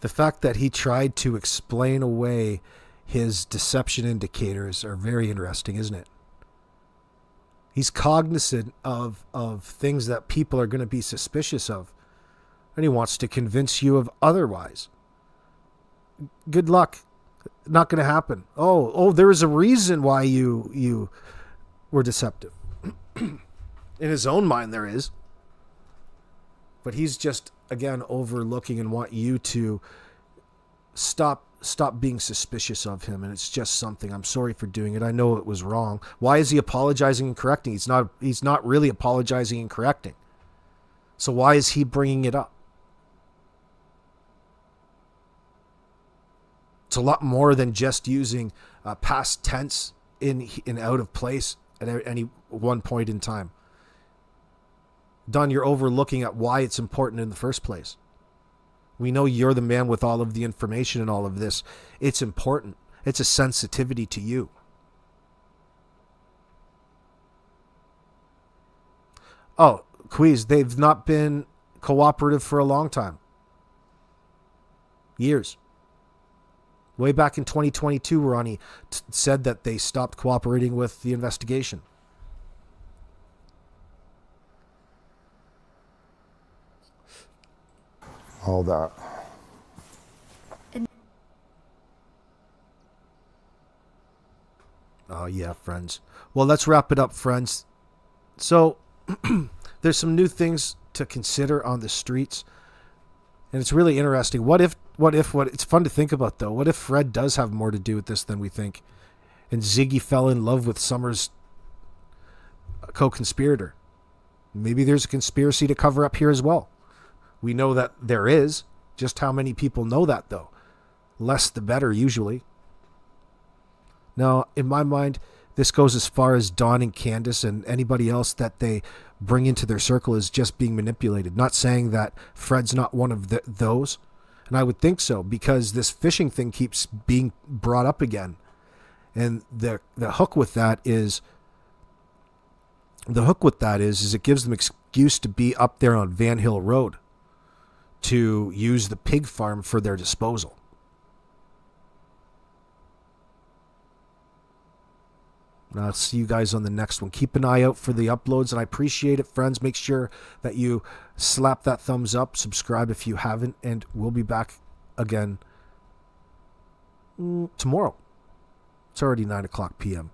Speaker 1: the fact that he tried to explain away his deception indicators are very interesting, isn't it? He's cognizant of things that people are going to be suspicious of, and he wants to convince you of otherwise. Good luck. Not going to happen. Oh, there is a reason why you were deceptive. In his own mind, there is. But he's just, again, overlooking and want you to stop being suspicious of him. And it's just something. I'm sorry for doing it. I know it was wrong. Why is he apologizing and correcting? He's not really apologizing and correcting. So why is he bringing it up? It's a lot more than just using past tense in out of place at any one point in time. Don, you're overlooking at why it's important in the first place. We know you're the man with all of the information and all of this. It's important. It's a sensitivity to you. Oh, Quiz, they've not been cooperative for a long time. Years. Way back in 2022, Ronnie said that they stopped cooperating with the investigation.
Speaker 3: all that.
Speaker 1: Oh, yeah, friends. Well, let's wrap it up, friends. So, there's some new things to consider on the streets. And it's really interesting. What if, it's fun to think about, though. What if Fred does have more to do with this than we think? And Ziggy fell in love with Summer's co-conspirator. Maybe there's a conspiracy to cover up here as well. We know that there is. Just how many people know that, though? Less the better, usually. Now, in my mind, this goes as far as Don and Candace and anybody else that they bring into their circle is just being manipulated. Not saying that Fred's not one of those. And I would think so, because this fishing thing keeps being brought up again. And the hook with that is it gives them excuse to be up there on Van Hill Road to use the pig farm for their disposal. Now, I'll see you guys on the next one. Keep an eye out for the uploads, and I appreciate it, friends. Make sure that you slap that thumbs up, subscribe if you haven't, and we'll be back again tomorrow. It's already 9 o'clock p.m.